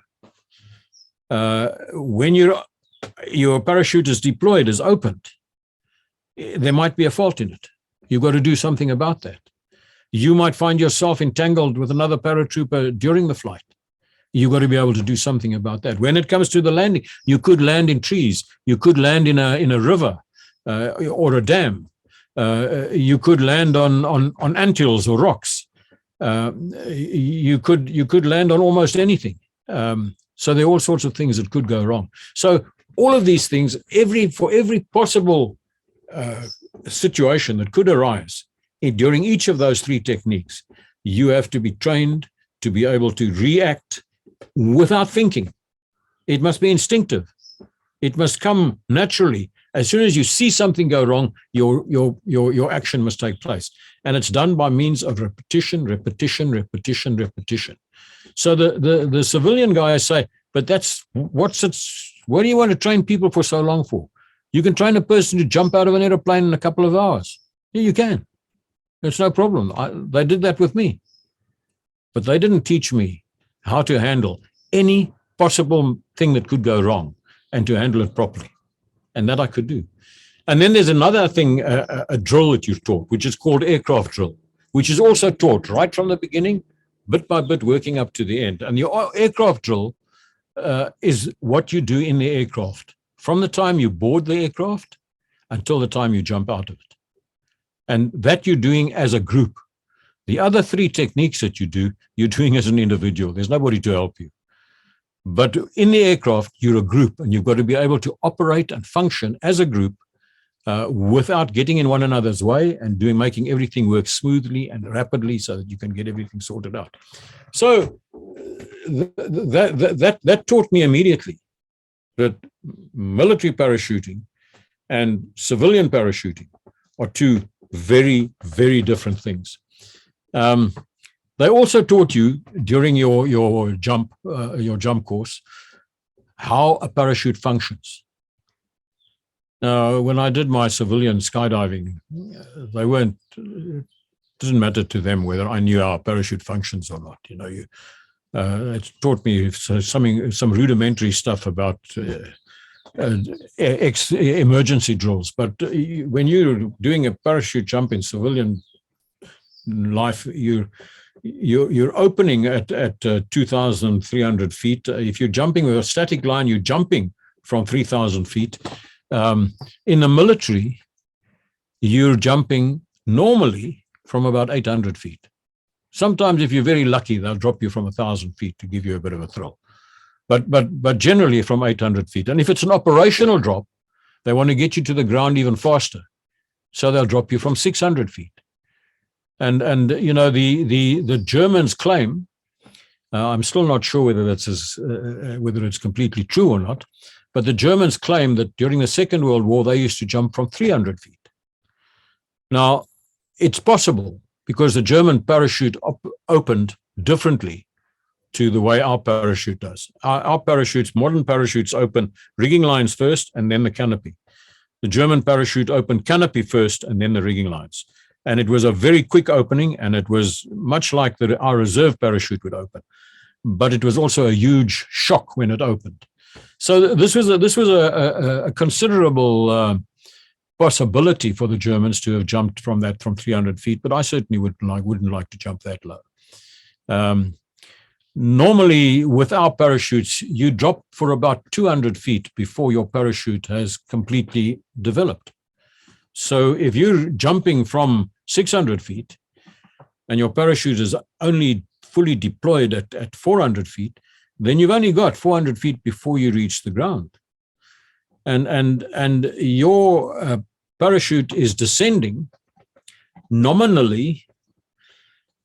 When your parachute is deployed, is opened, there might be a fault in it. You've got to do something about that. You might find yourself entangled with another paratrooper during the flight. You've got to be able to do something about that. When it comes to the landing, you could land in trees. You could land in a river or a dam. You could land on anthills or rocks. You could land on almost anything. So there are all sorts of things that could go wrong. So all of these things, for every possible situation that could arise during each of those three techniques, you have to be trained to be able to react without thinking. It must be instinctive. It must come naturally. As soon as you see something go wrong, your action must take place. And it's done by means of repetition, repetition, repetition, repetition. So the civilian guy, I say, but what do you want to train people for so long for? You can train a person to jump out of an aeroplane in a couple of hours. Yeah, you can. It's no problem. They did that with me. But they didn't teach me how to handle any possible thing that could go wrong and to handle it properly. And that I could do. And then there's another thing, a drill that you've taught, which is called aircraft drill, which is also taught right from the beginning, bit by bit, working up to the end. And your aircraft drill is what you do in the aircraft from the time you board the aircraft until the time you jump out of it. And that you're doing as a group. The other three techniques that you do, you're doing as an individual. There's nobody to help you. But in the aircraft, you're a group, and you've got to be able to operate and function as a group without getting in one another's way and making everything work smoothly and rapidly so that you can get everything sorted out. So that taught me immediately that military parachuting and civilian parachuting are two very, very different things. They also taught you during your jump course how a parachute functions. Now, when I did my civilian skydiving, it didn't matter to them whether I knew how a parachute functions or not. You know, it taught me some rudimentary stuff about emergency drills. But when you're doing a parachute jump in civilian life, you're opening at 2,300 feet. If you're jumping with a static line, you're jumping from 3,000 feet. In the military, you're jumping normally from about 800 feet. Sometimes, if you're very lucky, they'll drop you from 1,000 feet to give you a bit of a thrill. But generally from 800 feet. And if it's an operational drop, they want to get you to the ground even faster. So they'll drop you from 600 feet. And you know, the Germans claim, I'm still not sure whether it's completely true or not, but the Germans claim that during the Second World War, they used to jump from 300 feet. Now, it's possible because the German parachute opened differently to the way our parachute does. Our parachutes, modern parachutes, open rigging lines first and then the canopy. The German parachute opened canopy first and then the rigging lines. And it was a very quick opening, and it was much like our reserve parachute would open. But it was also a huge shock when it opened. So this was a considerable possibility for the Germans to have jumped from 300 feet, but I certainly wouldn't like to jump that low. Normally, with our parachutes, you drop for about 200 feet before your parachute has completely developed. So if you're jumping from 600 feet and your parachute is only fully deployed at 400 feet, then you've only got 400 feet before you reach the ground. And your parachute is descending nominally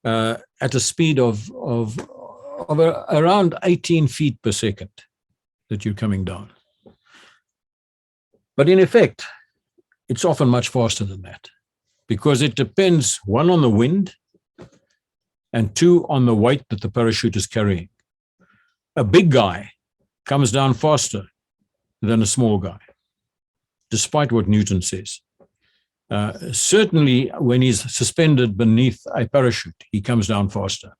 at a speed of around 18 feet per second that you're coming down. But in effect, it's often much faster than that because it depends, one, on the wind, and two, on the weight that the parachute is carrying. A big guy comes down faster than a small guy, despite what Newton says. Certainly, when he's suspended beneath a parachute, he comes down faster.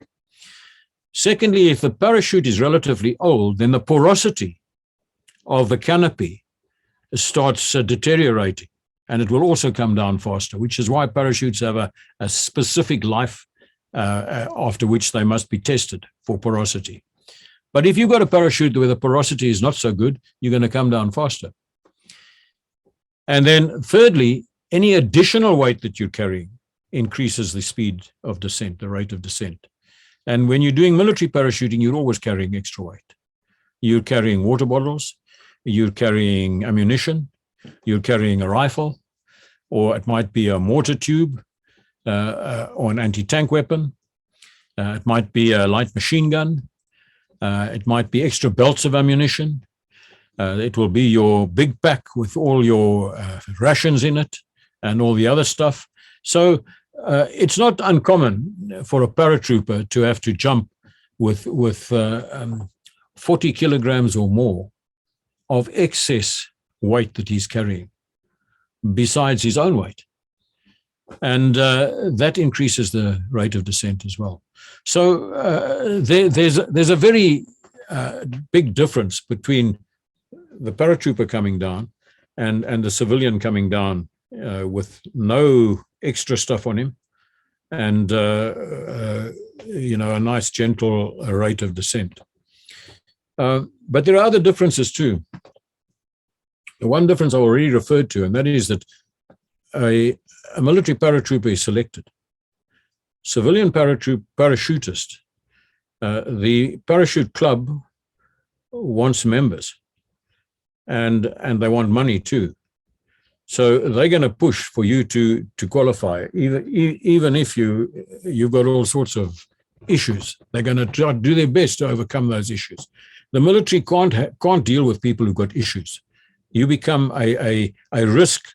Secondly, if the parachute is relatively old, then the porosity of the canopy starts deteriorating, and it will also come down faster, which is why parachutes have a specific life after which they must be tested for porosity. But if you've got a parachute where the porosity is not so good, you're going to come down faster. And then thirdly, any additional weight that you're carrying increases the speed of descent, the rate of descent. And when you're doing military parachuting, you're always carrying extra weight. You're carrying water bottles, you're carrying ammunition, you're carrying a rifle, or it might be a mortar tube or an anti-tank weapon. It might be a light machine gun. It might be extra belts of ammunition. It will be your big pack with all your rations in it and all the other stuff. So it's not uncommon for a paratrooper to have to jump with 40 kilograms or more of excess weight that he's carrying, besides his own weight. And that increases the rate of descent as well. So there's a very big difference between the paratrooper coming down and the civilian coming down with no extra stuff on him and a nice gentle rate of descent. But there are other differences too. The one difference I already referred to, and that is that a military paratrooper is selected. Civilian parachutist, the parachute club wants members, and they want money too. So they're going to push for you to qualify, even if you've got all sorts of issues. They're going to try to do their best to overcome those issues. The military can't deal with people who've got issues. You become a risk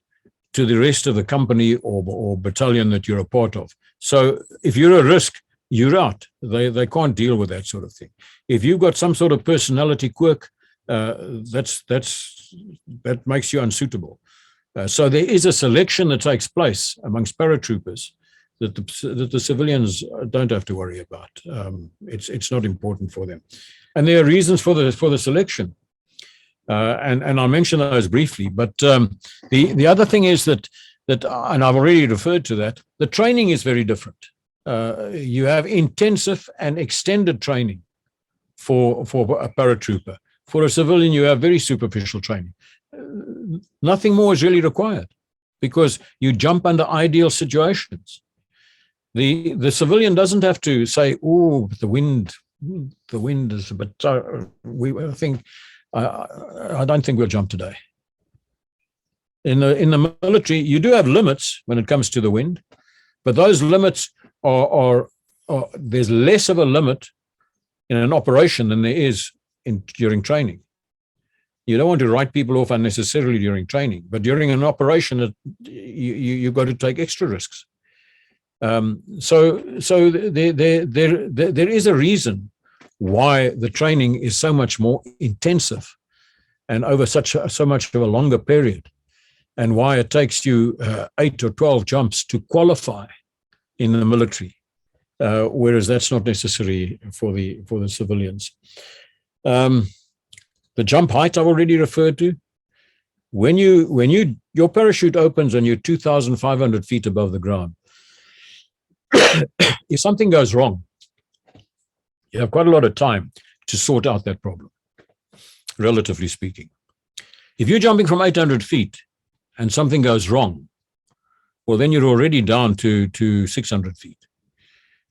to the rest of the company or battalion that you're a part of. So if you're a risk, you're out. They can't deal with that sort of thing. If you've got some sort of personality quirk, that makes you unsuitable. So there is a selection that takes place amongst paratroopers that the civilians don't have to worry about. It's not important for them, and there are reasons for the selection, and I'll mention those briefly. But the other thing is that and I've already referred to that. The training is very different. You have intensive and extended training for a paratrooper. For a civilian, you have very superficial training. Nothing more is really required because you jump under ideal situations. The civilian doesn't have to say, "Oh, the wind is a bit." I don't think we'll jump today. In the military, you do have limits when it comes to the wind, but those limits are there's less of a limit in an operation than there is during training. You don't want to write people off unnecessarily during training, but during an operation, you've got to take extra risks. So there is a reason why the training is so much more intensive and over so much of a longer period, and why it takes you 8 or 12 jumps to qualify in the military, whereas that's not necessary for the civilians. The jump height I've already referred to. When your parachute opens and you're 2,500 feet above the ground, if something goes wrong, you have quite a lot of time to sort out that problem, relatively speaking. If you're jumping from 800 feet and something goes wrong, well, then you're already down to 600 feet.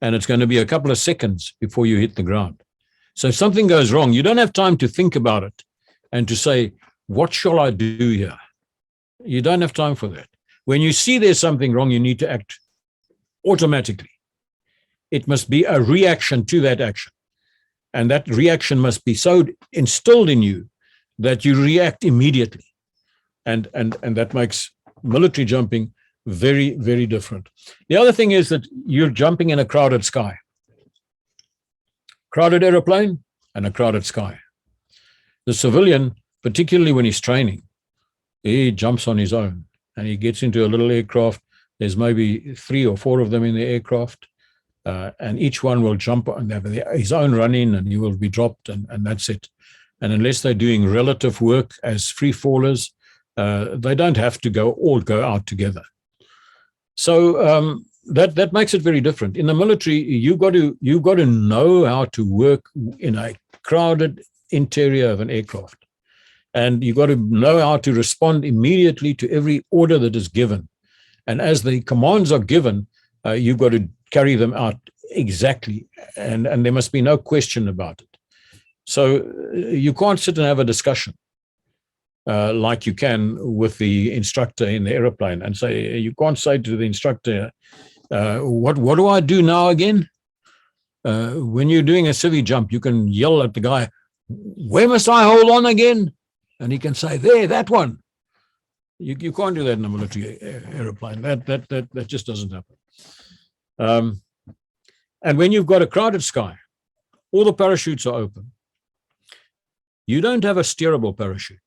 And it's going to be a couple of seconds before you hit the ground. So if something goes wrong, you don't have time to think about it and to say, what shall I do here? You don't have time for that. When you see there's something wrong, you need to act automatically. It must be a reaction to that action. And that reaction must be so instilled in you that you react immediately. And that makes military jumping very, very different. The other thing is that you're jumping in a crowded sky. Crowded aeroplane and a crowded sky. The civilian, particularly when he's training, he jumps on his own and he gets into a little aircraft. There's maybe 3 or 4 of them in the aircraft, and each one will jump and have his own run-in, and he will be dropped, and that's it. And unless they're doing relative work as free fallers, they don't have to all go out together. So that makes it very different. In the military, you've got to know how to work in a crowded interior of an aircraft. And you've got to know how to respond immediately to every order that is given. And as the commands are given, you've got to carry them out exactly. And there must be no question about it. So you can't sit and have a discussion like you can with the instructor in the aeroplane and say, you can't say to the instructor, what do I do now again? When you're doing a civvy jump, you can yell at the guy, where must I hold on again? And he can say, there, that one. You can't do that in a military aeroplane. That just doesn't happen. And when you've got a crowded sky, all the parachutes are open. You don't have a steerable parachute.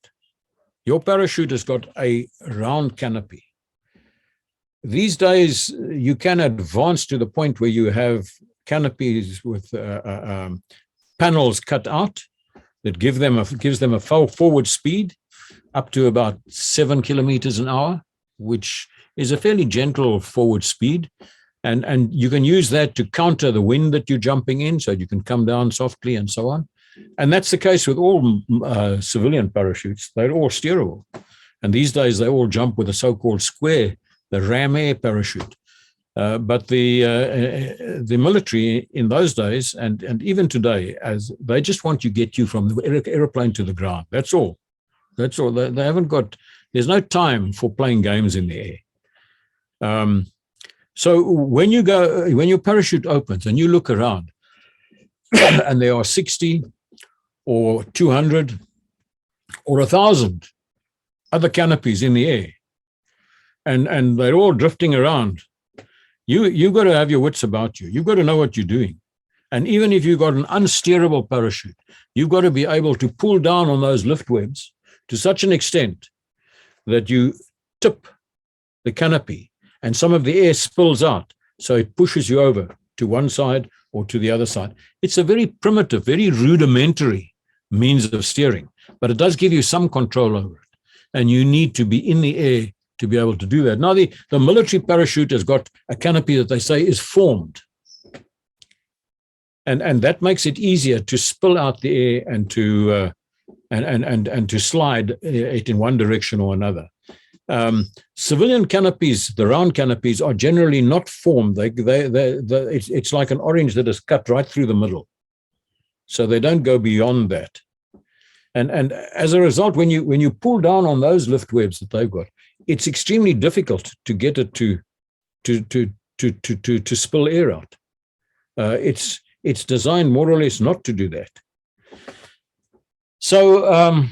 Your parachute has got a round canopy. These days, you can advance to the point where you have canopies with panels cut out that gives them a forward speed up to about 7 kilometers an hour, which is a fairly gentle forward speed. And you can use that to counter the wind that you're jumping in, so you can come down softly and so on. And that's the case with all civilian parachutes. They're all steerable. And these days, they all jump with a so-called square, the ram air parachute. But the military in those days, and even today, as they just want to get you from the aeroplane to the ground. That's all. That's all. They haven't got, there's no time for playing games in the air. So when your parachute opens and you look around and there are 60 or 200 or 1,000 other canopies in the air, and they're all drifting around, you've got to have your wits about you. You've got to know what you're doing. And even if you've got an unsteerable parachute, you've got to be able to pull down on those lift webs to such an extent that you tip the canopy and some of the air spills out, so it pushes you over to one side or to the other side. It's a very primitive, very rudimentary means of steering, but it does give you some control over it. And you need to be in the air to be able to do that. Now, the military parachute has got a canopy that they say is formed. And that makes it easier to spill out the air and to slide it in one direction or another. Civilian canopies, the round canopies, are generally not formed. It's like an orange that is cut right through the middle. So they don't go beyond that. And as a result, when you pull down on those lift webs that they've got, it's extremely difficult to get it to spill air out. It's designed more or less not to do that. So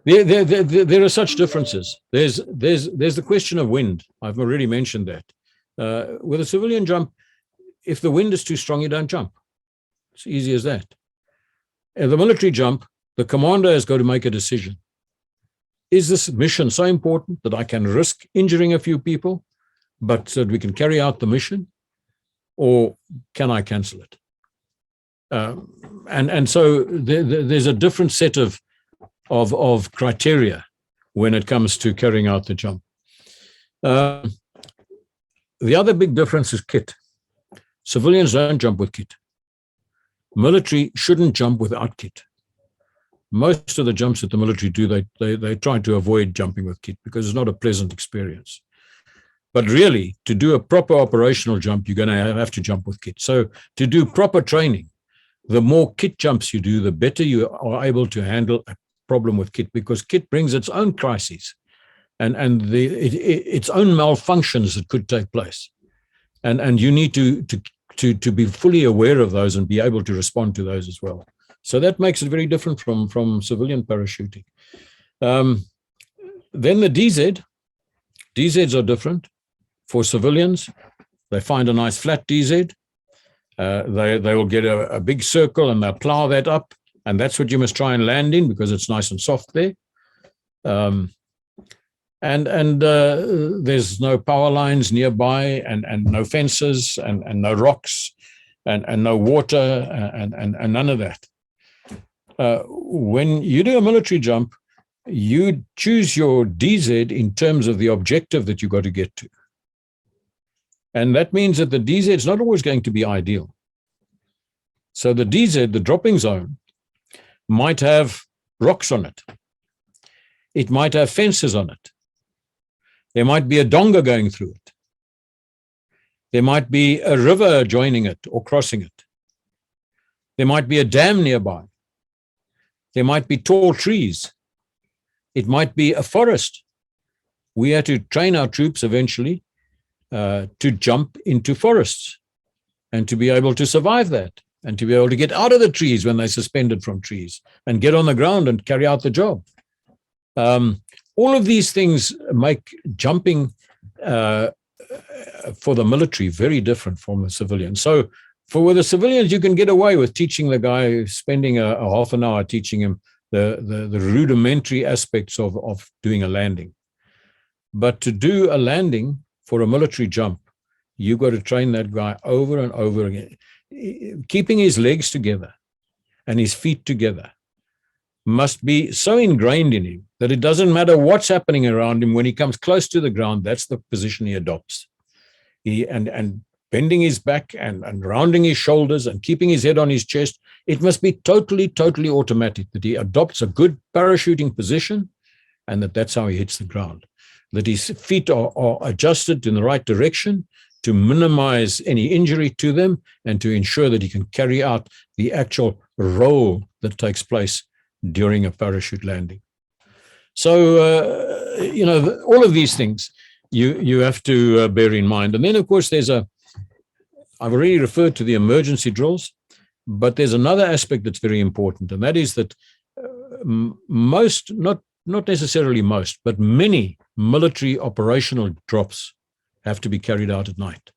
there are such differences. There's the question of wind. I've already mentioned that. With a civilian jump, if the wind is too strong, you don't jump. It's easy as that. In the military jump, the commander has got to make a decision. Is this mission so important that I can risk injuring a few people, but so that we can carry out the mission, or can I cancel it? And so there's a different set of criteria when it comes to carrying out the jump. The other big difference is kit. Civilians don't jump with kit. Military shouldn't jump without kit. Most of the jumps that the military do, they try to avoid jumping with kit because it's not a pleasant experience. But really, to do a proper operational jump, you're going to have to jump with kit. So to do proper training, the more kit jumps you do, the better you are able to handle a problem with kit, because kit brings its own crises and its own malfunctions that could take place. And you need to be fully aware of those and be able to respond to those as well. So that makes it very different from civilian parachuting. Then the DZs are different. For civilians, they find a nice flat DZ. They will get a big circle and they'll plow that up, and that's what you must try and land in because it's nice and soft there. And there's no power lines nearby, and no fences, and no rocks, and no water, and none of that. when you do a military jump, you choose your DZ in terms of the objective that you got to get to. And that means that the DZ is not always going to be ideal. So the DZ, the dropping zone, might have rocks on it. It might have fences on it. There might be a donga going through it. There might be a river joining it or crossing it. There might be a dam nearby. There might be tall trees. It might be a forest. We had to train our troops eventually to jump into forests and to be able to survive that and to be able to get out of the trees when they're suspended from trees and get on the ground and carry out the job. All of these things make jumping for the military very different from the civilian. So for the civilians, you can get away with teaching the guy, spending a half an hour teaching him the rudimentary aspects of doing a landing. But to do a landing for a military jump, you got to train that guy over and over again. Keeping his legs together and his feet together must be so ingrained in him that it doesn't matter what's happening around him. When he comes close to the ground, that's the position he adopts. And bending his back and rounding his shoulders and keeping his head on his chest, it must be totally automatic that he adopts a good parachuting position and that's how he hits the ground. That his feet are adjusted in the right direction to minimize any injury to them and to ensure that he can carry out the actual role that takes place during a parachute landing. So, all of these things you have to bear in mind. And then, of course, I've already referred to the emergency drills, but there's another aspect that's very important, and that is that most, not necessarily most, but many military operational drops have to be carried out at night.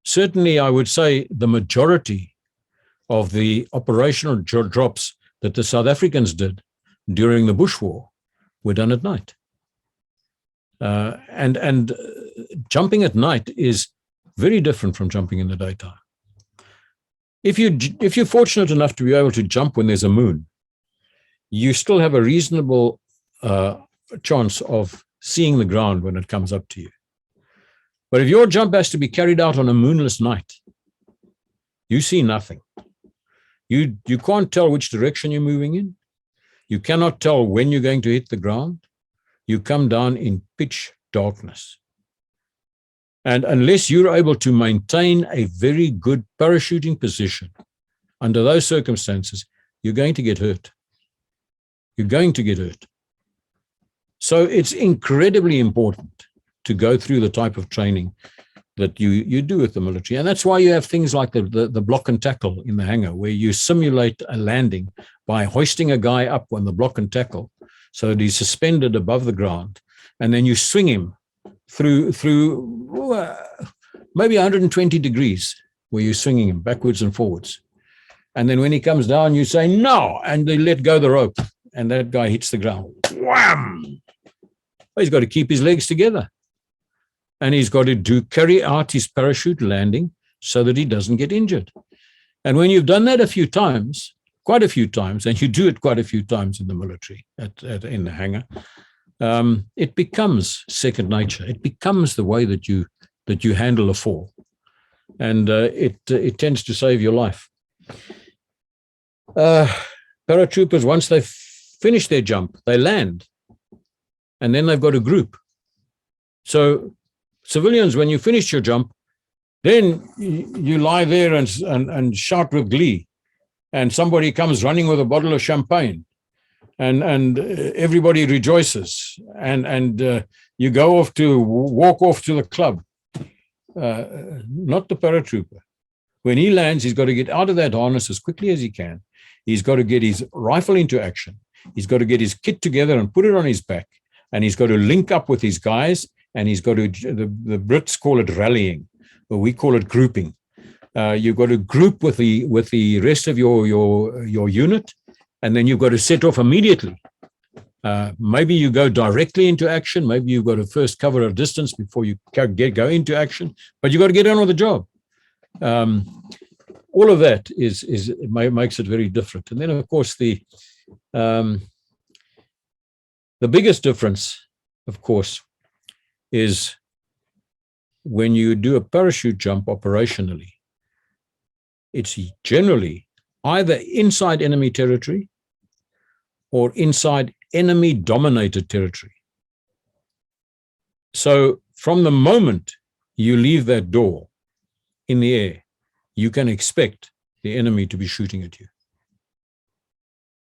Certainly, I would say the majority of the operational drops that the South Africans did during the Bush War were done at night. And jumping at night is very different from jumping in the daytime. If you're fortunate enough to be able to jump when there's a moon, you still have a reasonable chance of seeing the ground when it comes up to you. But if your jump has to be carried out on a moonless night, you see nothing. You can't tell which direction you're moving in. You cannot tell when you're going to hit the ground. You come down in pitch darkness. And unless you're able to maintain a very good parachuting position under those circumstances, you're going to get hurt. You're going to get hurt. So it's incredibly important to go through the type of training that you do with the military. And that's why you have things like the block and tackle in the hangar, where you simulate a landing by hoisting a guy up on the block and tackle so that he's suspended above the ground. And then you swing him through maybe 120 degrees, where you're swinging him backwards and forwards. And then when he comes down, you say, no, and they let go the rope. And that guy hits the ground. Wham! He's got to keep his legs together. And he's got to carry out his parachute landing so that he doesn't get injured. And when you've done that a few times, quite a few times, and you do it quite a few times in the military, in the hangar, it becomes second nature. It becomes the way that you handle a fall. And it tends to save your life. Paratroopers, once they've finished their jump, they land. And then they've got a group. So civilians, when you finish your jump, then you lie there and shout with glee. And somebody comes running with a bottle of champagne. And everybody rejoices. And you walk off to the club. Not the paratrooper. When he lands, he's got to get out of that harness as quickly as he can. He's got to get his rifle into action. He's got to get his kit together and put it on his back. And he's got to link up with his guys. And he's got to, the Brits call it rallying, but we call it grouping. You've got to group with the rest of your unit, and then you've got to set off immediately. Maybe you go directly into action. Maybe you've got to first cover a distance before you go into action, but you've got to get on with the job. all of that makes it very different. And then, of course, the biggest difference, of course, is when you do a parachute jump operationally, it's generally either inside enemy territory or inside enemy-dominated territory. So from the moment you leave that door in the air, you can expect the enemy to be shooting at you.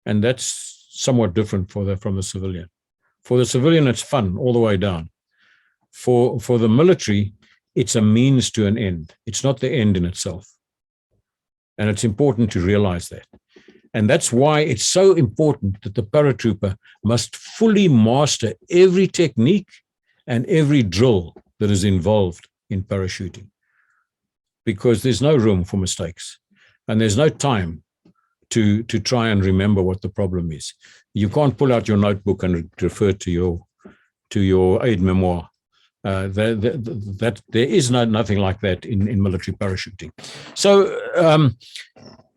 And that's somewhat different from the civilian. For the civilian, it's fun all the way down. For the military, it's a means to an end. It's not the end in itself. And it's important to realize that. And that's why it's so important that the paratrooper must fully master every technique and every drill that is involved in parachuting, because there's no room for mistakes and there's no time to try and remember what the problem is. You can't pull out your notebook and refer to your aide memoire. There is nothing like that in military parachuting. So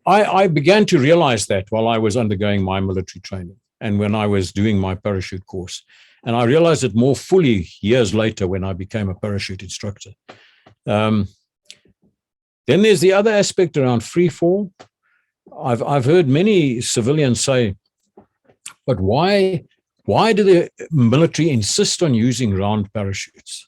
I began to realize that while I was undergoing my military training and when I was doing my parachute course. And I realized it more fully years later when I became a parachute instructor. Then there's the other aspect around free fall. I've heard many civilians say, but why do the military insist on using round parachutes?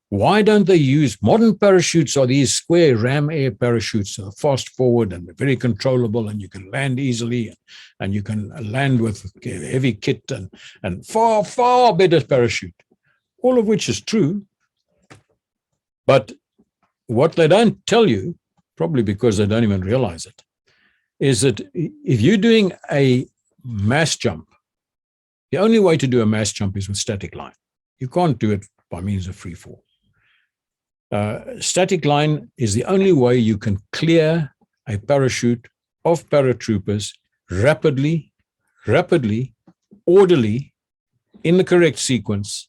Why don't they use modern parachutes? Are these square ram air parachutes that are fast forward and very controllable, and you can land easily, and you can land with heavy kit and far, far better parachute, all of which is true. But what they don't tell you, probably because they don't even realize it, is that if you're doing a mass jump, the only way to do a mass jump is with static line. You can't do it by means of free fall. Static line is the only way you can clear a parachute of paratroopers rapidly, orderly, in the correct sequence,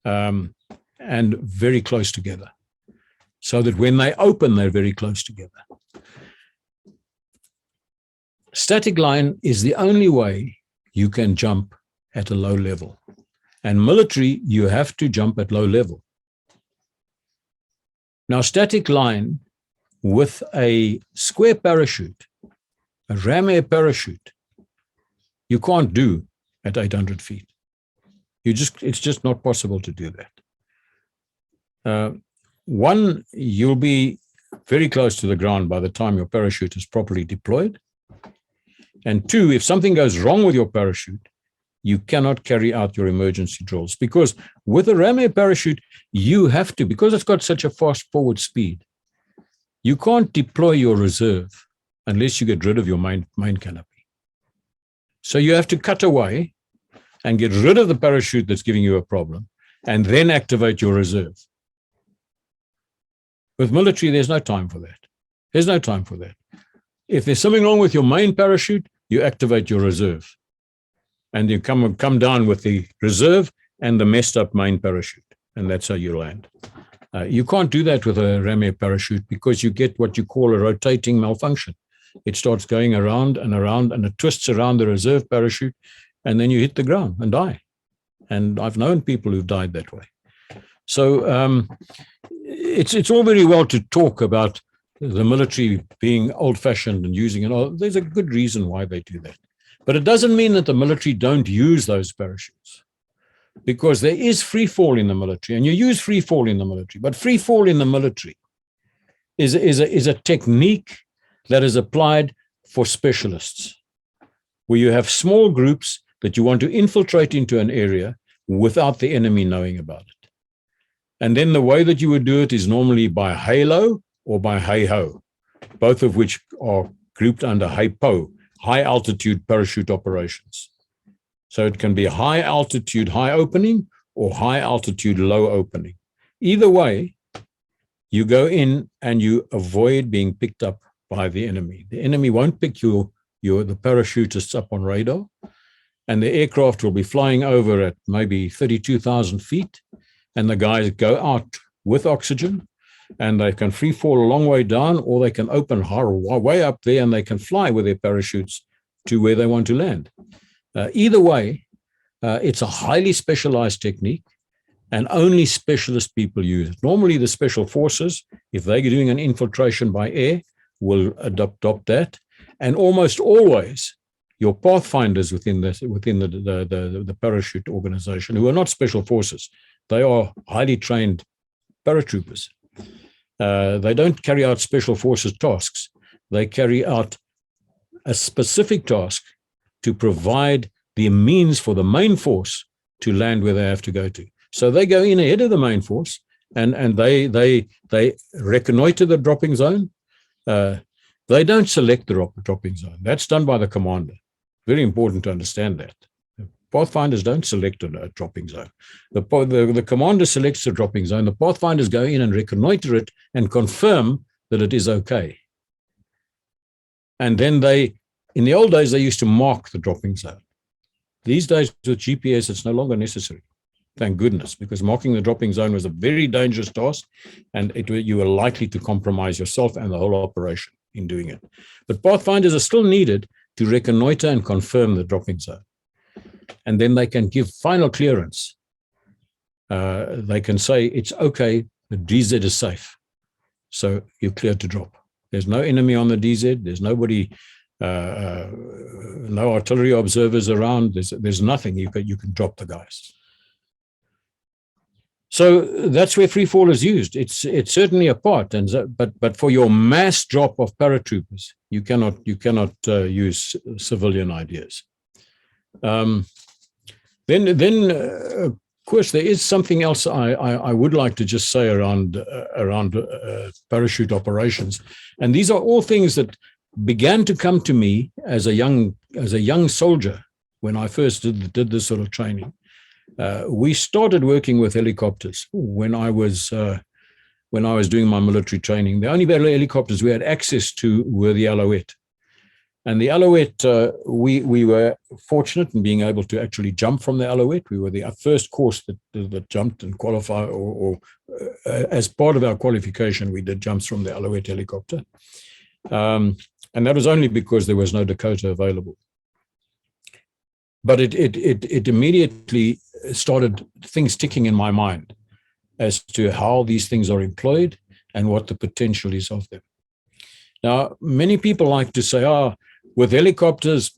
and very close together, so that when they open, they're very close together. Static line is the only way you can jump at a low level. And military, you have to jump at low level. Now, static line with a square parachute, a ram air parachute, you can't do at 800 feet. It's just not possible to do that. One, you'll be very close to the ground by the time your parachute is properly deployed. And two, if something goes wrong with your parachute, you cannot carry out your emergency drills, because with a ram air parachute, you have to, because it's got such a fast forward speed, you can't deploy your reserve unless you get rid of your main canopy. So you have to cut away and get rid of the parachute that's giving you a problem, and then activate your reserve. With military, there's no time for that. There's no time for that. If there's something wrong with your main parachute, you activate your reserve. And you come down with the reserve and the messed up main parachute. And that's how you land. You can't do that with a ram air parachute, because you get what you call a rotating malfunction. It starts going around and around, and it twists around the reserve parachute, and then you hit the ground and die. And I've known people who've died that way. So it's all very well to talk about the military being old-fashioned and using it all. There's a good reason why they do that. But it doesn't mean that the military don't use those parachutes, because there is free fall in the military, and you use free fall in the military. But free fall in the military is a technique that is applied for specialists, where you have small groups that you want to infiltrate into an area without the enemy knowing about it. And then the way that you would do it is normally by halo or by hey-ho, both of which are grouped under HAPO, high altitude parachute operations. So it can be high altitude, high opening, or high altitude, low opening. Either way, you go in and you avoid being picked up by the enemy. The enemy won't pick the parachutists up on radar, and the aircraft will be flying over at maybe 32,000 feet, and the guys go out with oxygen, and they can free fall a long way down, or they can open way up there and they can fly with their parachutes to where they want to land. Either way, it's a highly specialized technique, and only specialist people use it. Normally, the special forces, if they're doing an infiltration by air, will adopt that. And almost always, your pathfinders within the parachute organization, who are not special forces, they are highly trained paratroopers. They don't carry out special forces tasks. They carry out a specific task to provide the means for the main force to land where they have to go to. So they go in ahead of the main force, and they reconnoiter the dropping zone. They don't select the dropping zone. That's done by the commander. Very important to understand that. Pathfinders don't select a dropping zone. The commander selects the dropping zone. The pathfinders go in and reconnoiter it and confirm that it is okay. And then in the old days, they used to mark the dropping zone. These days, with GPS, it's no longer necessary. Thank goodness, because marking the dropping zone was a very dangerous task, and you were likely to compromise yourself and the whole operation in doing it. But pathfinders are still needed to reconnoiter and confirm the dropping zone. And then they can give final clearance. They can say, it's okay, the DZ is safe. So you're cleared to drop. There's no enemy on the DZ. There's nobody, no artillery observers around. There's nothing. You can drop the guys. So that's where free fall is used. It's certainly a part, but for your mass drop of paratroopers, you cannot use civilian ideas. Then of course, there is something else I would like to just say around parachute operations, and these are all things that began to come to me as a young soldier when I first did this sort of training. We started working with helicopters when I was doing my military training. The only helicopters we had access to were the Alouette. And the Alouette, we were fortunate in being able to actually jump from the Alouette. We were the first course that jumped and qualified, or as part of our qualification, we did jumps from the Alouette helicopter. And that was only because there was no Dakota available. But it immediately started things ticking in my mind as to how these things are employed and what the potential is of them. Now, many people like to say, with helicopters,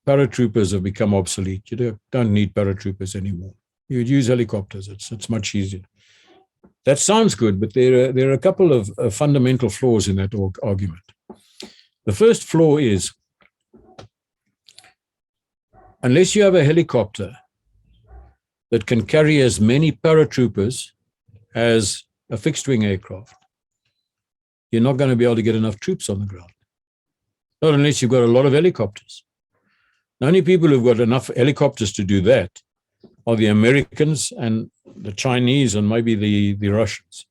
paratroopers have become obsolete. You don't need paratroopers anymore. You would use helicopters. It's much easier. That sounds good, but there are a couple of fundamental flaws in that argument. The first flaw is, unless you have a helicopter that can carry as many paratroopers as a fixed-wing aircraft, you're not going to be able to get enough troops on the ground. Not unless you've got a lot of helicopters. The only people who've got enough helicopters to do that are the Americans and the Chinese and maybe the Russians.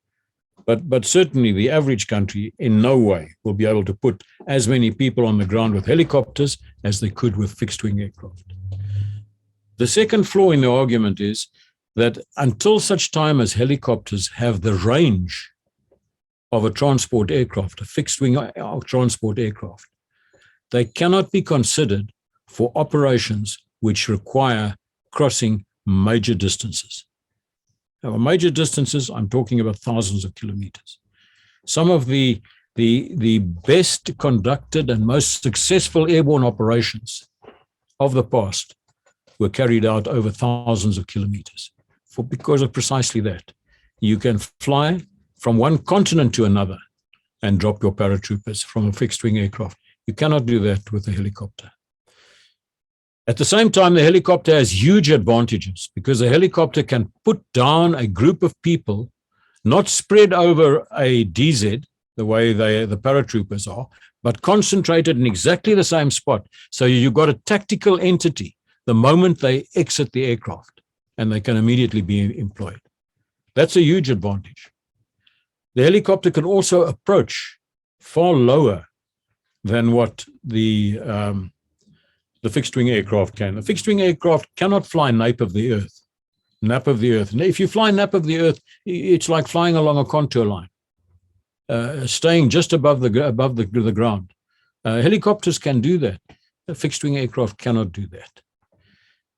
But certainly the average country in no way will be able to put as many people on the ground with helicopters as they could with fixed-wing aircraft. The second flaw in the argument is that until such time as helicopters have the range of a transport aircraft, a fixed-wing transport aircraft, they cannot be considered for operations which require crossing major distances. Now, major distances, I'm talking about thousands of kilometers. Some of the best conducted and most successful airborne operations of the past were carried out over thousands of kilometers because of precisely that. You can fly from one continent to another and drop your paratroopers from a fixed-wing aircraft. You cannot do that with a helicopter. At the same time, the helicopter has huge advantages because a helicopter can put down a group of people, not spread over a DZ, the way the paratroopers are, but concentrated in exactly the same spot. So you've got a tactical entity the moment they exit the aircraft, and they can immediately be employed. That's a huge advantage. The helicopter can also approach far lower than what the fixed-wing aircraft can. The fixed-wing aircraft cannot fly nape of the earth. And if you fly nape of the earth, it's like flying along a contour line. staying just above the ground. Helicopters can do that. A fixed-wing aircraft cannot do that.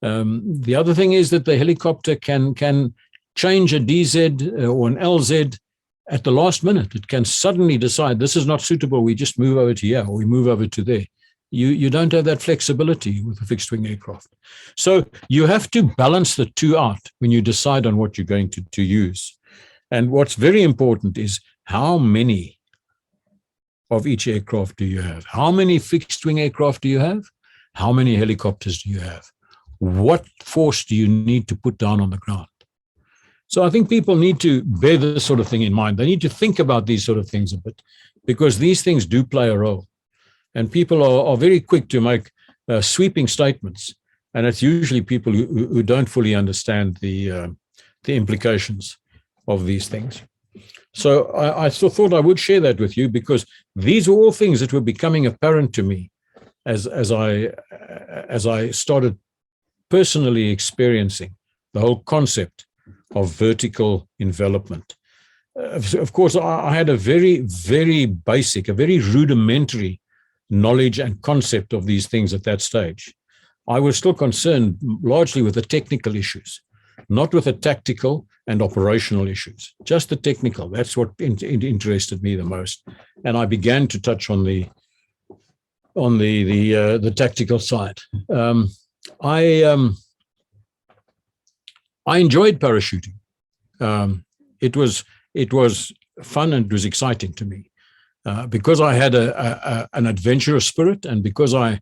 The other thing is that the helicopter can change a DZ or an LZ at the last minute. It can suddenly decide this is not suitable. We just move over to here or we move over to there. You don't have that flexibility with a fixed-wing aircraft. So you have to balance the two out when you decide on what you're going to use. And what's very important is how many of each aircraft do you have? How many fixed-wing aircraft do you have? How many helicopters do you have? What force do you need to put down on the ground? So I think people need to bear this sort of thing in mind. They need to think about these sort of things a bit, because these things do play a role. And people are very quick to make sweeping statements. And it's usually people who don't fully understand the implications of these things. So I thought I would share that with you, because these are all things that were becoming apparent to me as I started personally experiencing the whole concept of vertical envelopment. Of course, I had a very, very basic, a very rudimentary knowledge and concept of these things at that stage. I was still concerned largely with the technical issues, not with the tactical and operational issues, just the technical. That's what interested me the most. And I began to touch on the tactical side. I enjoyed parachuting. It was fun and it was exciting to me because I had an adventurous spirit, and because I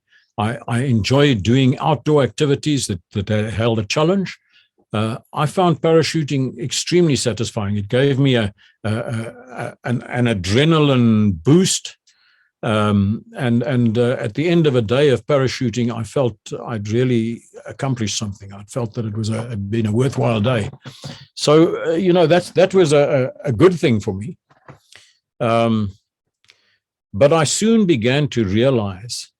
enjoyed doing outdoor activities that held a challenge. I found parachuting extremely satisfying. It gave me an adrenaline boost. And at the end of a day of parachuting, I felt I'd really accomplished something. I felt that it was been a worthwhile day. So, that was a good thing for me. But I soon began to realize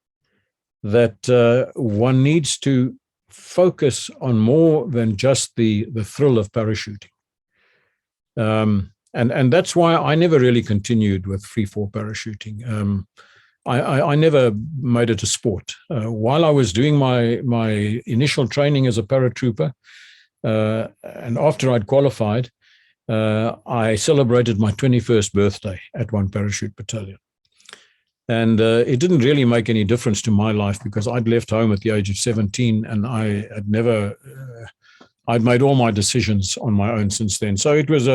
that one needs to focus on more than just the thrill of parachuting. And that's why I never really continued with free-fall parachuting. I never made it a sport. While I was doing my initial training as a paratrooper, and after I'd qualified, I celebrated my 21st birthday at one Parachute Battalion. And it didn't really make any difference to my life, because I'd left home at the age of 17, and I'd made all my decisions on my own since then. So it was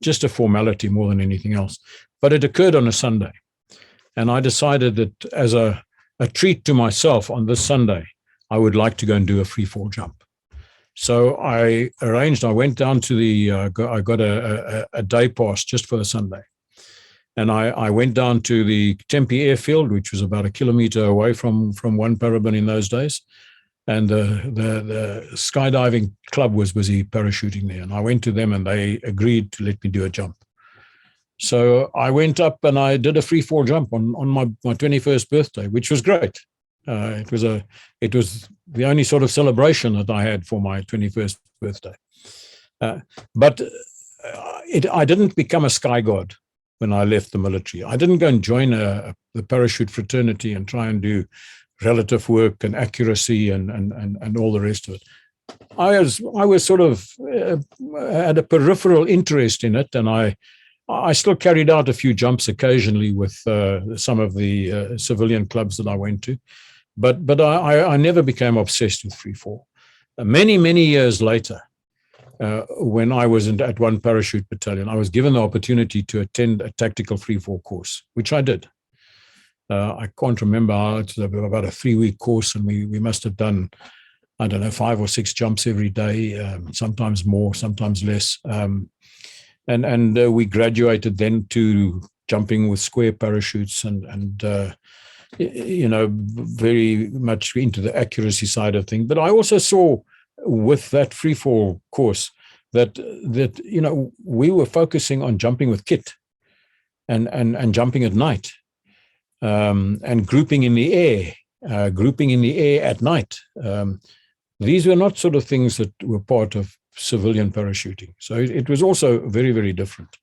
just a formality more than anything else. But it occurred on a Sunday. And I decided that as a treat to myself on this Sunday, I would like to go and do a free fall jump. So I went down to I got a day pass just for the Sunday. And I went down to the Tempe airfield, which was about 1 kilometer away from one Parabon in those days. And the skydiving club was busy parachuting there. And I went to them and they agreed to let me do a jump. So I went up and I did a free fall jump on my 21st birthday, which was great. It was the only sort of celebration that I had for my 21st birthday. But I didn't become a sky god when I left the military. I didn't go and join the parachute fraternity and try and do relative work and accuracy and all the rest of it. I was sort of had a peripheral interest in it, and I still carried out a few jumps occasionally with some of the civilian clubs that I went to, but I never became obsessed with free fall. Many years later, when I was at one Parachute Battalion, I was given the opportunity to attend a tactical free fall course, which I did. I can't remember, it's about a 3-week course, and we must have done, 5 or 6 jumps every day, sometimes more, sometimes less. And we graduated then to jumping with square parachutes and very much into the accuracy side of things. But I also saw with that free fall course that we were focusing on jumping with kit and jumping at night, and grouping in the air at night. These were not sort of things that were part of civilian parachuting. So it was also very, very different.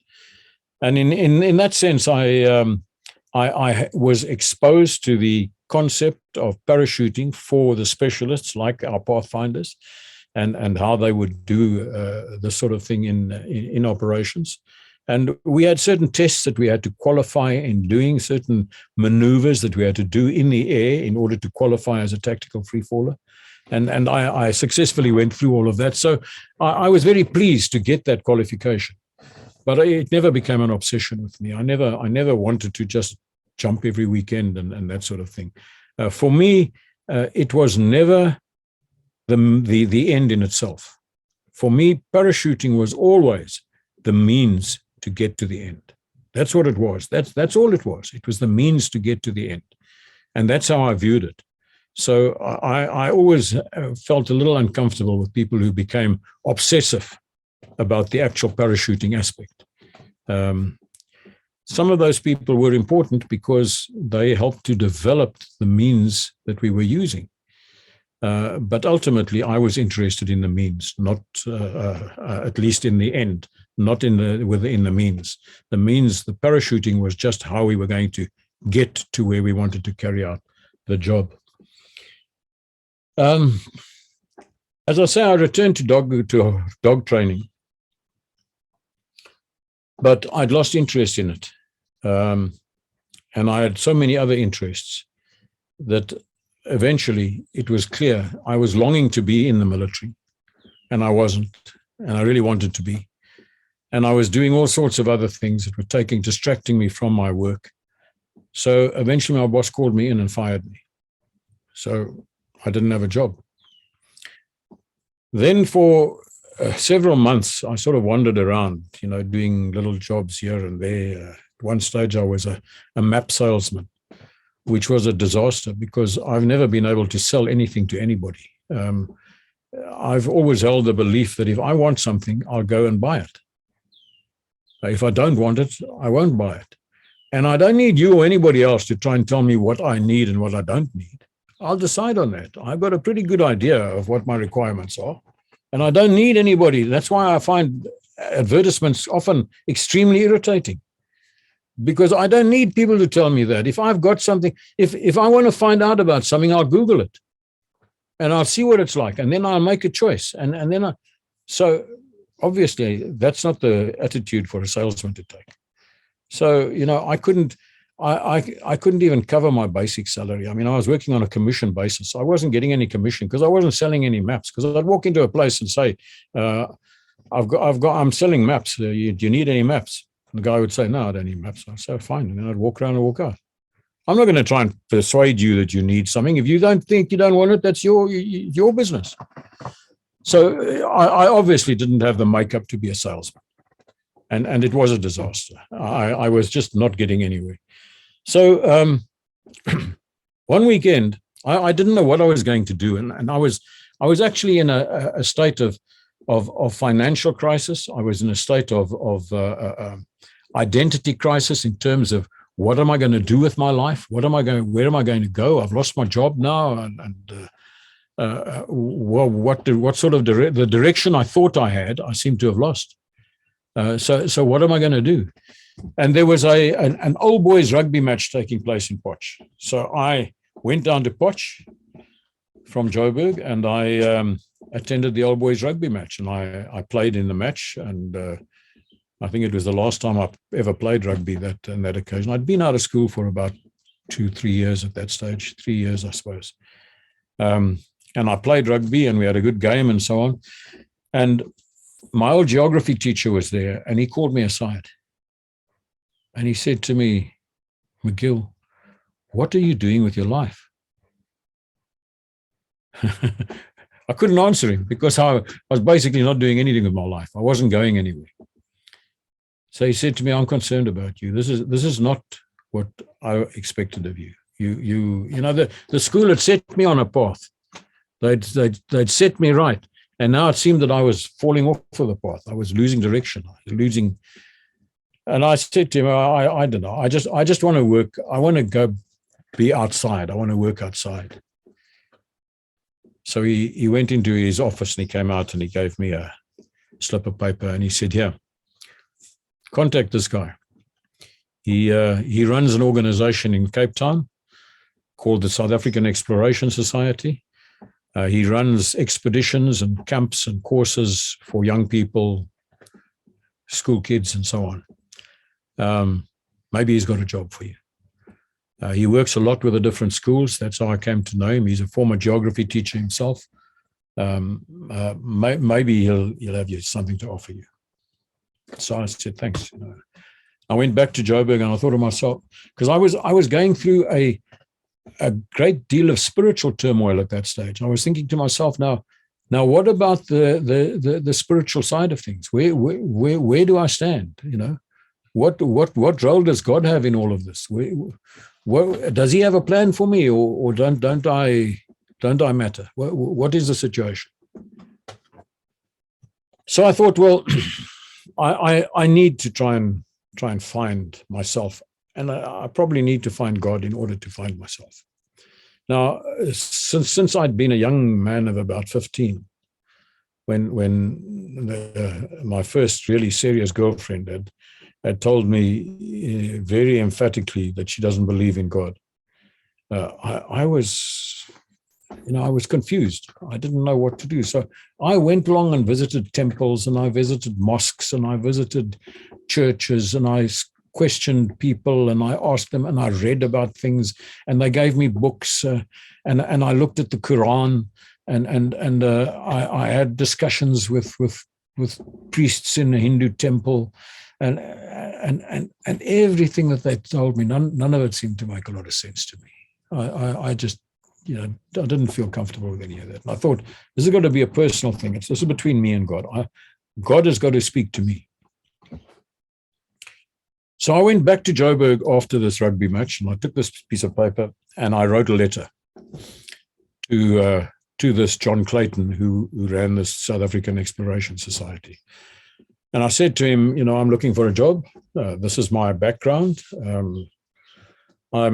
And in that sense, I was exposed to the concept of parachuting for the specialists, like our pathfinders, and how they would do this sort of thing in operations. And we had certain tests that we had to qualify in doing, certain maneuvers that we had to do in the air in order to qualify as a tactical freefaller. And I successfully went through all of that. So I was very pleased to get that qualification. But it never became an obsession with me. I never wanted to just jump every weekend and that sort of thing. For me, it was never the end in itself. For me, parachuting was always the means to get to the end. That's what it was. That's all it was. It was the means to get to the end. And that's how I viewed it. So I always felt a little uncomfortable with people who became obsessive about the actual parachuting aspect. Some of those people were important because they helped to develop the means that we were using. But ultimately, I was interested in the means, not at least in the end, not in the means. The means, the parachuting was just how we were going to get to where we wanted to carry out the job. As I say, I returned to dog training, but I'd lost interest in it. And I had so many other interests that eventually it was clear I was longing to be in the military, and I wasn't, and I really wanted to be. And I was doing all sorts of other things that were distracting me from my work. So eventually my boss called me in and fired me. So I didn't have a job. Then for several months, I sort of wandered around, doing little jobs here and there. At one stage, I was a map salesman, which was a disaster because I've never been able to sell anything to anybody. I've always held the belief that if I want something, I'll go and buy it. If I don't want it, I won't buy it. And I don't need you or anybody else to try and tell me what I need and what I don't need. I'll decide on that. I've got a pretty good idea of what my requirements are, and I don't need anybody. That's why I find advertisements often extremely irritating, because I don't need people to tell me that. If I've got something, if I want to find out about something, I'll Google it, and I'll see what it's like, and then I'll make a choice. And then so obviously that's not the attitude for a salesman to take. So I couldn't even cover my basic salary. I mean, I was working on a commission basis. I wasn't getting any commission because I wasn't selling any maps. Because I'd walk into a place and say, I'm selling maps. Do you need any maps? And the guy would say, no, I don't need maps. I'd say, fine. And then I'd walk around and walk out. I'm not going to try and persuade you that you need something. If you don't think you don't want it, that's your business. So I obviously didn't have the makeup to be a salesman. And it was a disaster. I was just not getting anywhere. So one weekend, I didn't know what I was going to do, and I was actually in a state of financial crisis. I was in a state of identity crisis in terms of what am I going to do with my life? Where am I going to go? I've lost my job now, and what sort of the direction I thought I had, I seem to have lost. So what am I going to do? And there was an old boys rugby match taking place in Potch. So I went down to Potch from Joburg, and I attended the old boys rugby match, and I played in the match. And I think it was the last time I ever played rugby on that occasion. I'd been out of school for about 2-3 years at that stage, 3 years, I suppose. And I played rugby, and we had a good game and so on. And my old geography teacher was there, and he called me aside. And he said to me, McGill, what are you doing with your life? I couldn't answer him because I was basically not doing anything with my life. I wasn't going anywhere. So he said to me, I'm concerned about you. This is not what I expected of you. The school had set me on a path. They'd set me right. And now it seemed that I was falling off of the path. I was losing direction. And I said to him, I don't know. I just want to work. I want to go be outside. I want to work outside. So he went into his office, and he came out and he gave me a slip of paper, and he said, here, contact this guy. He runs an organization in Cape Town called the South African Exploration Society. He runs expeditions and camps and courses for young people, school kids, and so on. Maybe he's got a job for you. He works a lot with the different schools. That's how I came to know him. He's a former geography teacher himself. Maybe he'll have you something to offer you. So I said, thanks. I went back to Joburg and I thought to myself, because I was going through a great deal of spiritual turmoil at that stage. I was thinking to myself, now what about the spiritual side of things? Where do I stand? What role does God have in all of this? Does he have a plan for me, or don't I matter? What is the situation? So I thought, well, I need to try and find myself, and I probably need to find God in order to find myself. Now, since I'd been a young man of about 15, when my first really serious girlfriend had told me very emphatically that she doesn't believe in God, I was confused. I didn't know what to do. So I went along and visited temples, and I visited mosques, and I visited churches, and I questioned people, and I asked them, and I read about things, and they gave me books, and I looked at the Quran, and I had discussions with priests in a Hindu temple, and everything that they told me, none of it seemed to make a lot of sense to me. I just, I didn't feel comfortable with any of that. And I thought, this has got to be a personal thing. This is between me and God. God has got to speak to me. So I went back to Joburg after this rugby match, and I took this piece of paper and I wrote a letter to this John Clayton, who ran the South African Exploration Society. And I said to him, I'm looking for a job. This is my background. I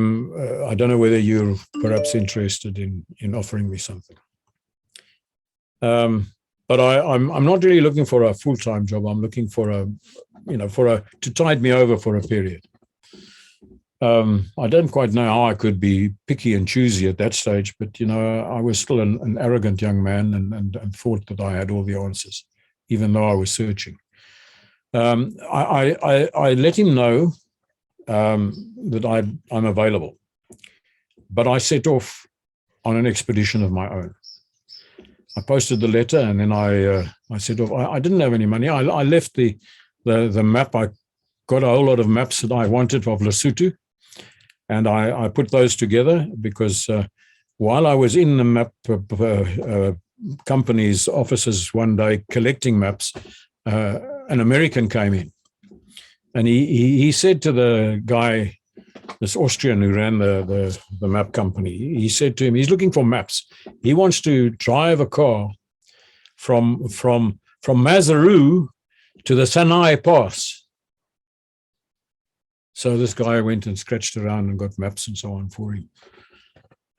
don't know whether you're perhaps interested in offering me something. But I'm not really looking for a full-time job. I'm looking for to tide me over for a period. I don't quite know how I could be picky and choosy at that stage, but I was still an arrogant young man and thought that I had all the answers, even though I was searching. I let him know that I'm available, but I set off on an expedition of my own. I posted the letter, and then I set off. I didn't have any money. I left the map. I got a whole lot of maps that I wanted of Lesotho, and I put those together because while I was in the map company's offices one day collecting maps, an American came in, and he said to the guy, this Austrian who ran the map company, he said to him, he's looking for maps. He wants to drive a car from Maseru to the Sinai Pass. So this guy went and scratched around and got maps and so on for him.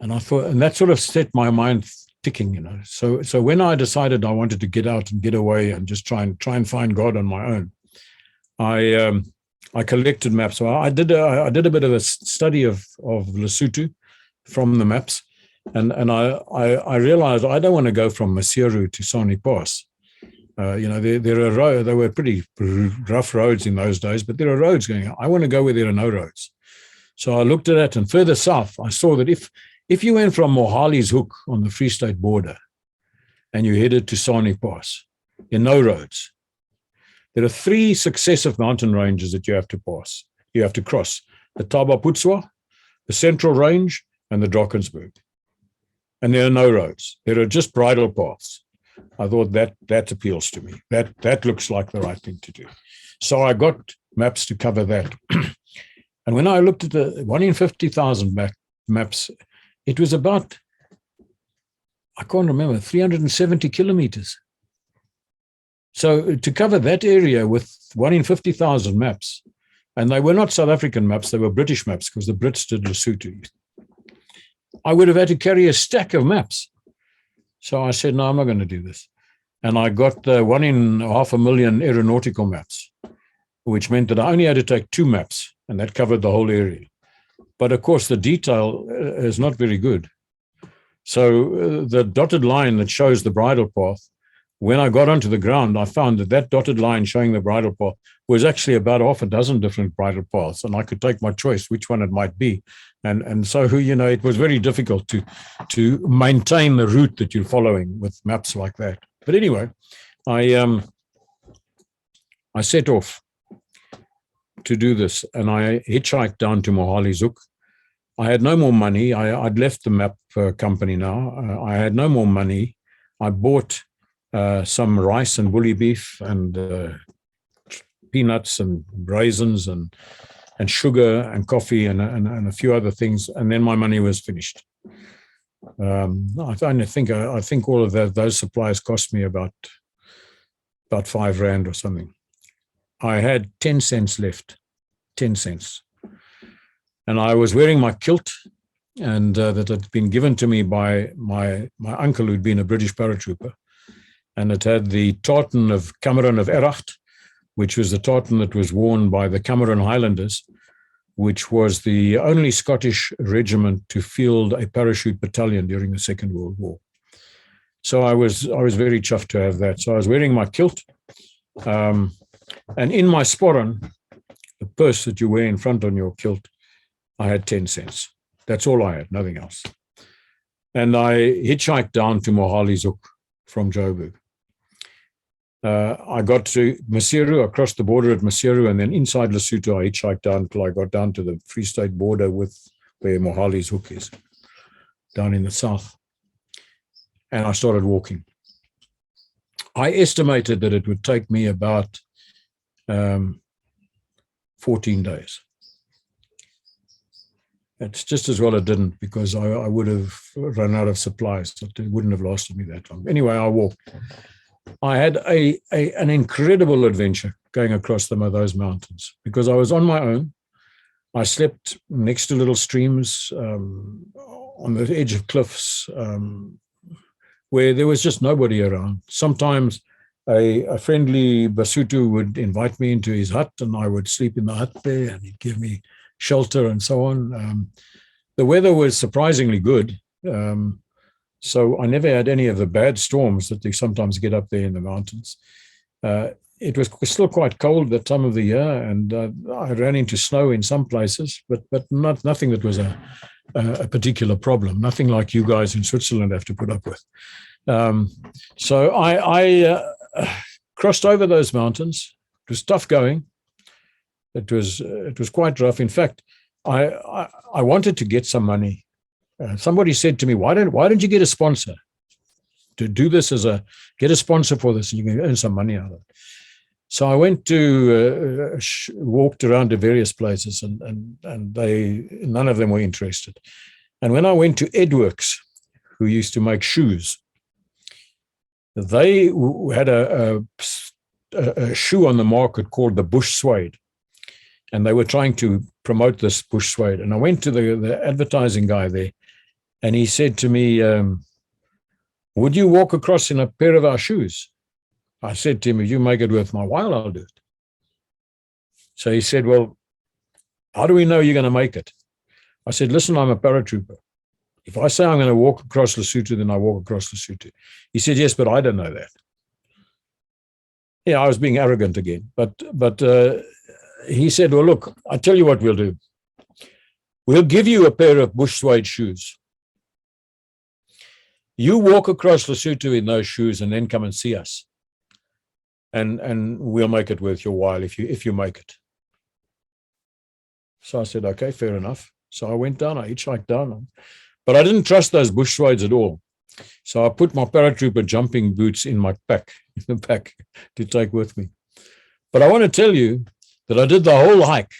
And I thought, and that sort of set my mind ticking, So when I decided I wanted to get out and get away and just try and find God on my own, I collected maps. So I did a bit of a study of Lesotho from the maps, and I realized I don't want to go from Maseru to Sani Pass. There were pretty rough roads in those days, but there are roads going on. I want to go where there are no roads. So I looked at it, and further south, I saw that if you went from Mohali's Hoek on the Free State border and you headed to Sani Pass, there are no roads. There are 3 successive mountain ranges that you have to pass. You have to cross the Tabaputswa, the Central Range, and the Drakensberg. And there are no roads. There are just bridle paths. I thought that appeals to me. That looks like the right thing to do. So I got maps to cover that. And when I looked at the 1 in 50,000 maps, it was about, I can't remember, 370 kilometers. So to cover that area with 1 in 50,000 maps, and they were not South African maps, they were British maps because the Brits did Lesotho. I would have had to carry a stack of maps. So I said, no, I'm not going to do this. And I got 1 in 500,000 aeronautical maps, which meant that I only had to take 2 maps. and that covered the whole area. But of course, the detail is not very good. So the dotted line that shows the bridle path, when I got onto the ground, I found that that dotted line showing the bridle path was actually about half a dozen different bridle paths, and I could take my choice which one it might be. And so, you know, it was very difficult to maintain the route that you're following with maps like that. But anyway, I set off to do this, and I hitchhiked down to Mohali-Zoek. I had no more money. I'd left the map company now. I had no more money. I bought some rice and woolly beef and peanuts and raisins and sugar and coffee and a few other things, and then my money was finished. I think all of those supplies cost me about 5 rand or something. I had 10 cents left, 10 cents. And I was wearing my kilt, and that had been given to me by my uncle, who'd been a British paratrooper. And it had the tartan of Cameron of Eracht, which was the tartan that was worn by the Cameron Highlanders, which was the only Scottish regiment to field a parachute battalion during the Second World War. So I was very chuffed to have that. So I was wearing my kilt, and in my sporran, the purse that you wear in front on your kilt, I had 10 cents. That's all I had, nothing else. And I hitchhiked down to Mohali-Zoek from Joburg. I got to Maseru, across the border at Maseru, and then inside Lesotho, I hitchhiked down until I got down to the Free State border with where Mohali-Zoek is, down in the south. And I started walking. I estimated that it would take me about 14 days. It's just as well it didn't, because I would have run out of supplies. It wouldn't have lasted me that long. Anyway, I walked. I had an incredible adventure going across those mountains, because I was on my own. I slept next to little streams, on the edge of cliffs, where there was just nobody around. Sometimes a friendly Basotho would invite me into his hut, and I would sleep in the hut there, and he'd give me shelter and so on. The weather was surprisingly good. So I never had any of the bad storms that they sometimes get up there in the mountains. It was still quite cold that time of the year, and I ran into snow in some places, but nothing that was a particular problem, nothing like you guys in Switzerland have to put up with. So I crossed over those mountains. It was tough going. It was quite rough. In fact, I wanted to get some money. Somebody said to me, why don't you get a sponsor to do this get a sponsor for this, and you can earn some money out of it. So I went to walked around to various places, and none of them were interested. And when I went to Edworks, who used to make shoes, they had a shoe on the market called the Bush Suede, and they were trying to promote this Bush Suede. And I went to the advertising guy there, and he said to me, would you walk across in a pair of our shoes? I said to him, if you make it worth my while, I'll do it. So he said, well, how do we know you're going to make it? I said, listen, I'm a paratrooper. If I say I'm going to walk across Lesotho, then I walk across Lesotho. He said, yes, but I don't know that. Yeah, I was being arrogant again. But he said, well, look, I'll tell you what we'll do. We'll give you a pair of bush suede shoes. You walk across Lesotho in those shoes and then come and see us. And we'll make it worth your while if you make it. So I said, okay, fair enough. So I went down, I hitchhiked down. But I didn't trust those bush suedes at all. So I put my paratrooper jumping boots in my pack, in the pack to take with me. But I want to tell you that I did the whole hike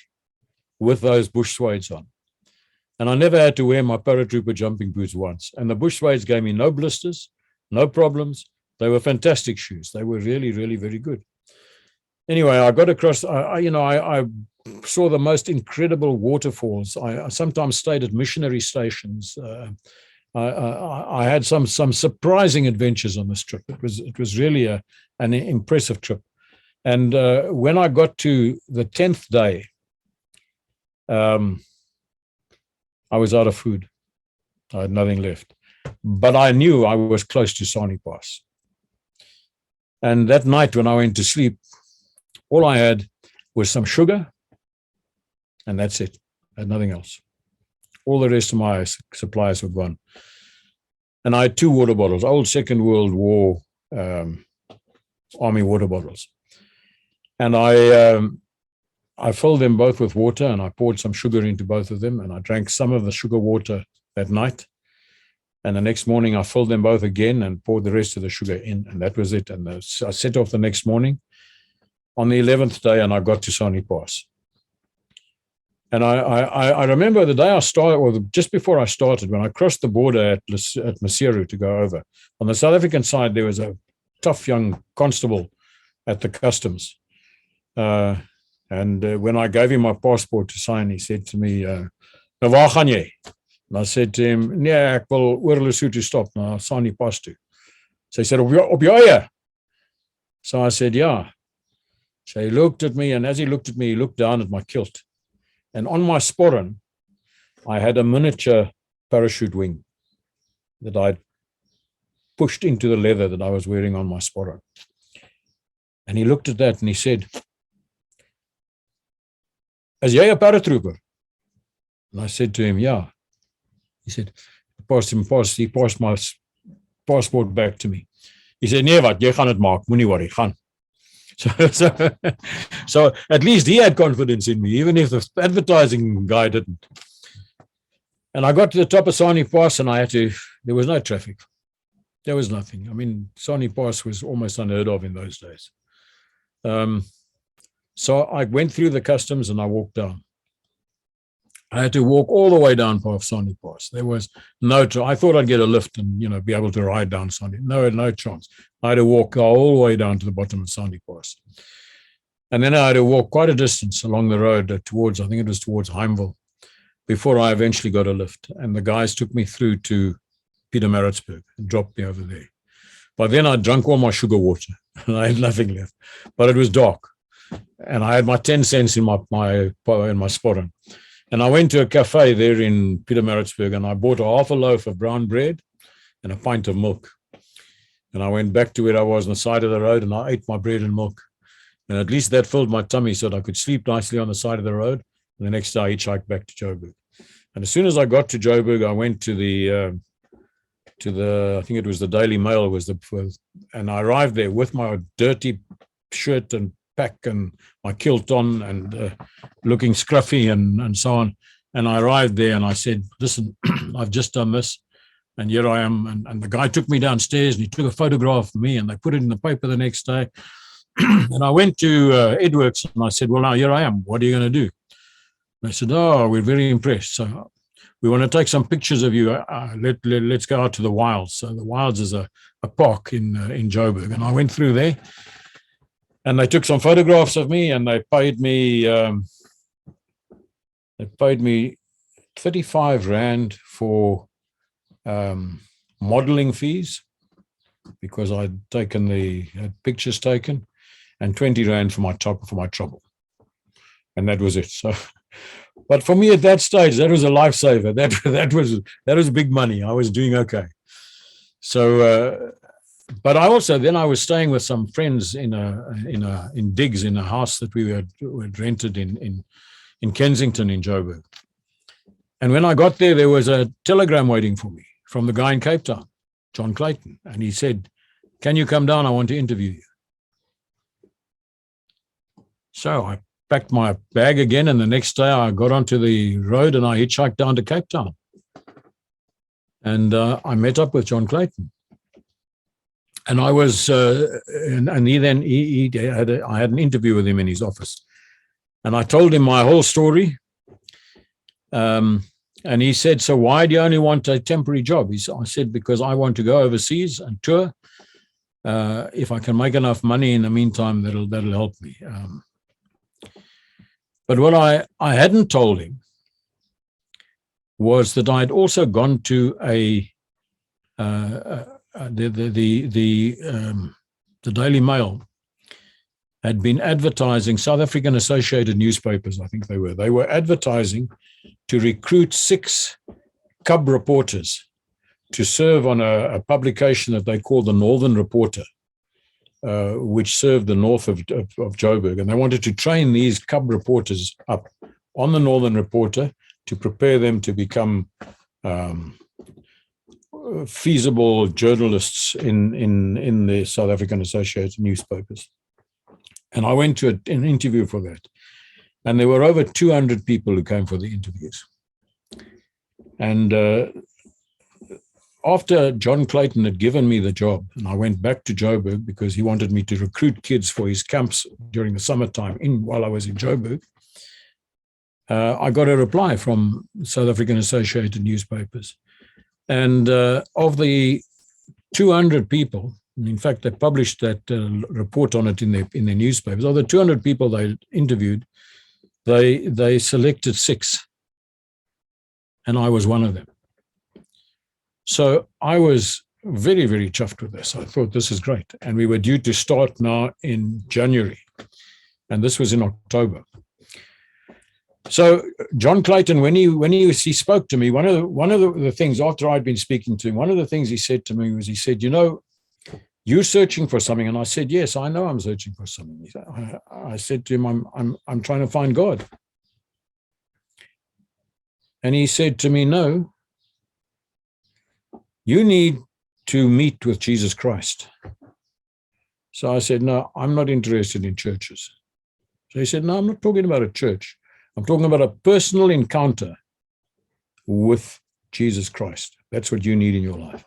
with those bush suedes on. And I never had to wear my paratrooper jumping boots once. And the bush suedes gave me no blisters, no problems. They were fantastic shoes. They were really, really very good. Anyway, I got across, I saw the most incredible waterfalls. I sometimes stayed at missionary stations. I had some surprising adventures on this trip. It was really an impressive trip. And when I got to the 10th day, I was out of food. I had nothing left. But I knew I was close to Sani Pass. And that night when I went to sleep, all I had was some sugar, and that's it. I had nothing else. All the rest of my supplies were gone. And I had 2 water bottles, old Second World War Army water bottles. And I filled them both with water, and I poured some sugar into both of them, and I drank some of the sugar water that night. And the next morning, I filled them both again and poured the rest of the sugar in, and that was it. And I set off the next morning on the 11th day, and I got to Sani Pass. And I remember the day I started, or just before I started, when I crossed the border at Maseru to go over. On the South African side, there was a tough young constable at the customs. And when I gave him my passport to sign, he said to me, "Nou waar gaan jy?" And I said to him, "Nee, ek wil oor Lesotho stop, na Sani Pass toe." So he said, op jou eie? So I said, yeah. So he looked at me, and as he looked at me, he looked down at my kilt. And on my sporran, I had a miniature parachute wing that I'd pushed into the leather that I was wearing on my sporran. And he looked at that and he said, "Is jy a paratrooper?" And I said to him, yeah. He said, he passed my passport back to me. He said, "Nee, wat, jy gaan dit maak, moenie worry, gaan." So at least he had confidence in me, even if the advertising guy didn't. And I got to the top of Sani Pass, and there was no traffic. There was nothing. I mean, Sani Pass was almost unheard of in those days. So I went through the customs and I walked down. I had to walk all the way down past Sani Pass. There was no I thought I'd get a lift and, be able to ride down Sani. No chance. I had to walk all the way down to the bottom of Sani Pass. And then I had to walk quite a distance along the road towards, I think it was towards Heimville, before I eventually got a lift. And the guys took me through to Pietermaritzburg and dropped me over there. By then I'd drunk all my sugar water and I had nothing left. But it was dark. And I had my 10 cents in my sporran. And I went to a cafe there in Pietermaritzburg, and I bought half a loaf of brown bread and a pint of milk. And I went back to where I was on the side of the road, and I ate my bread and milk. And at least that filled my tummy so that I could sleep nicely on the side of the road. And the next day I hitchhiked back to Joburg. And as soon as I got to Joburg, I went to the I think it was the Daily Mail, and I arrived there with my dirty shirt and pack and my kilt on and looking scruffy and so on. And I arrived there and I said, "Listen, I've just done this, and here I am." And the guy took me downstairs and he took a photograph of me and they put it in the paper the next day. And I went to Edwards and I said, "Well, now here I am. What are you going to do?" And they said, "Oh, we're very impressed. So we want to take some pictures of you. Let's go out to the Wilds." So the Wilds is a park in Joburg. And I went through there. And they took some photographs of me, and they paid me 35 Rand for modeling fees, because I'd had pictures taken, and 20 Rand for my trouble. And that was it. So, but for me at that stage, that was a lifesaver. That was big money. I was doing okay. So, but I was staying with some friends in digs in a house that we had rented in Kensington in Joburg. And when I got there, there was a telegram waiting for me from the guy in Cape Town, John Clayton. And he said, "Can you come down? I want to interview you." So I packed my bag again, and the next day I got onto the road and I hitchhiked down to Cape Town. And I met up with John Clayton. And I was, and he had I had an interview with him in his office, and I told him my whole story. And he said, "So why do you only want a temporary job?" I said, "Because I want to go overseas and tour. If I can make enough money in the meantime, that'll help me." But what I hadn't told him was that I'd also gone to the Daily Mail had been advertising, South African Associated Newspapers, I think they were advertising to recruit 6 cub reporters to serve on a publication that they call the Northern Reporter, which served the north of Joburg. And they wanted to train these cub reporters up on the Northern Reporter to prepare them to become feasible journalists in the South African Associated Newspapers. And I went to an interview for that. And there were over 200 people who came for the interviews. And after John Clayton had given me the job, and I went back to Joburg because he wanted me to recruit kids for his camps during the summertime while I was in Joburg, I got a reply from South African Associated Newspapers. And of the 200 people, in fact, they published that report on it in their newspapers. Of the 200 people they interviewed, they selected 6, and I was one of them. So I was very, very chuffed with this. I thought, this is great. And we were due to start now in January, and this was in October. So John Clayton, when he spoke to me, one of the things after I'd been speaking to him, one of the things he said to me was, he said, you know, you're searching for something. And I said, yes, I know I'm searching for something. I said to him, I'm trying to find God. And he said to me, no, you need to meet with Jesus Christ. So I said, no, I'm not interested in churches. So he said, no, I'm not talking about a church. I'm talking about a personal encounter with Jesus Christ. That's what you need in your life.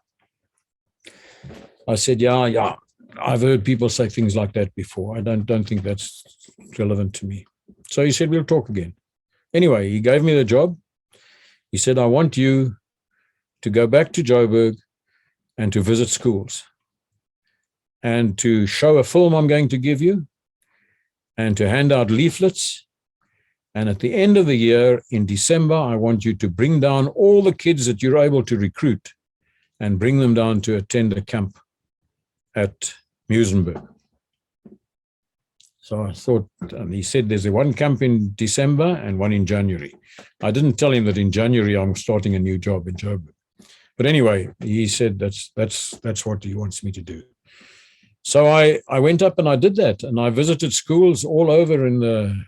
I said, yeah, I've heard people say things like that before. I don't think that's relevant to me. So he said, we'll talk again. Anyway, he gave me the job. He said, I want you to go back to Joburg and to visit schools and to show a film I'm going to give you and to hand out leaflets. And at the end of the year, in December, I want you to bring down all the kids that you're able to recruit and bring them down to attend a camp at Muizenberg. So I thought, and he said there's one camp in December and one in January. I didn't tell him that in January I'm starting a new job in Joburg. But anyway, he said that's what he wants me to do. So I went up and I did that. And I visited schools all over in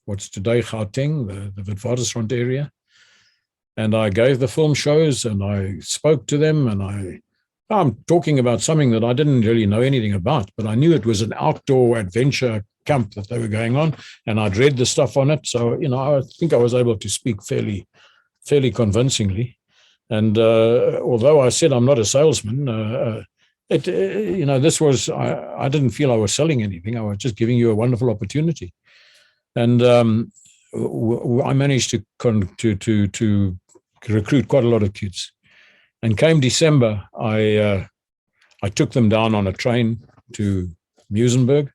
what's today Gauteng, the Witwatersrand area. And I gave the film shows and I spoke to them, and I'm talking about something that I didn't really know anything about, but I knew it was an outdoor adventure camp that they were going on, and I'd read the stuff on it. So, I think I was able to speak fairly convincingly. And although I said I'm not a salesman, this was, I didn't feel I was selling anything. I was just giving you a wonderful opportunity. And I managed to recruit quite a lot of kids. And came December, I took them down on a train to Muizenberg,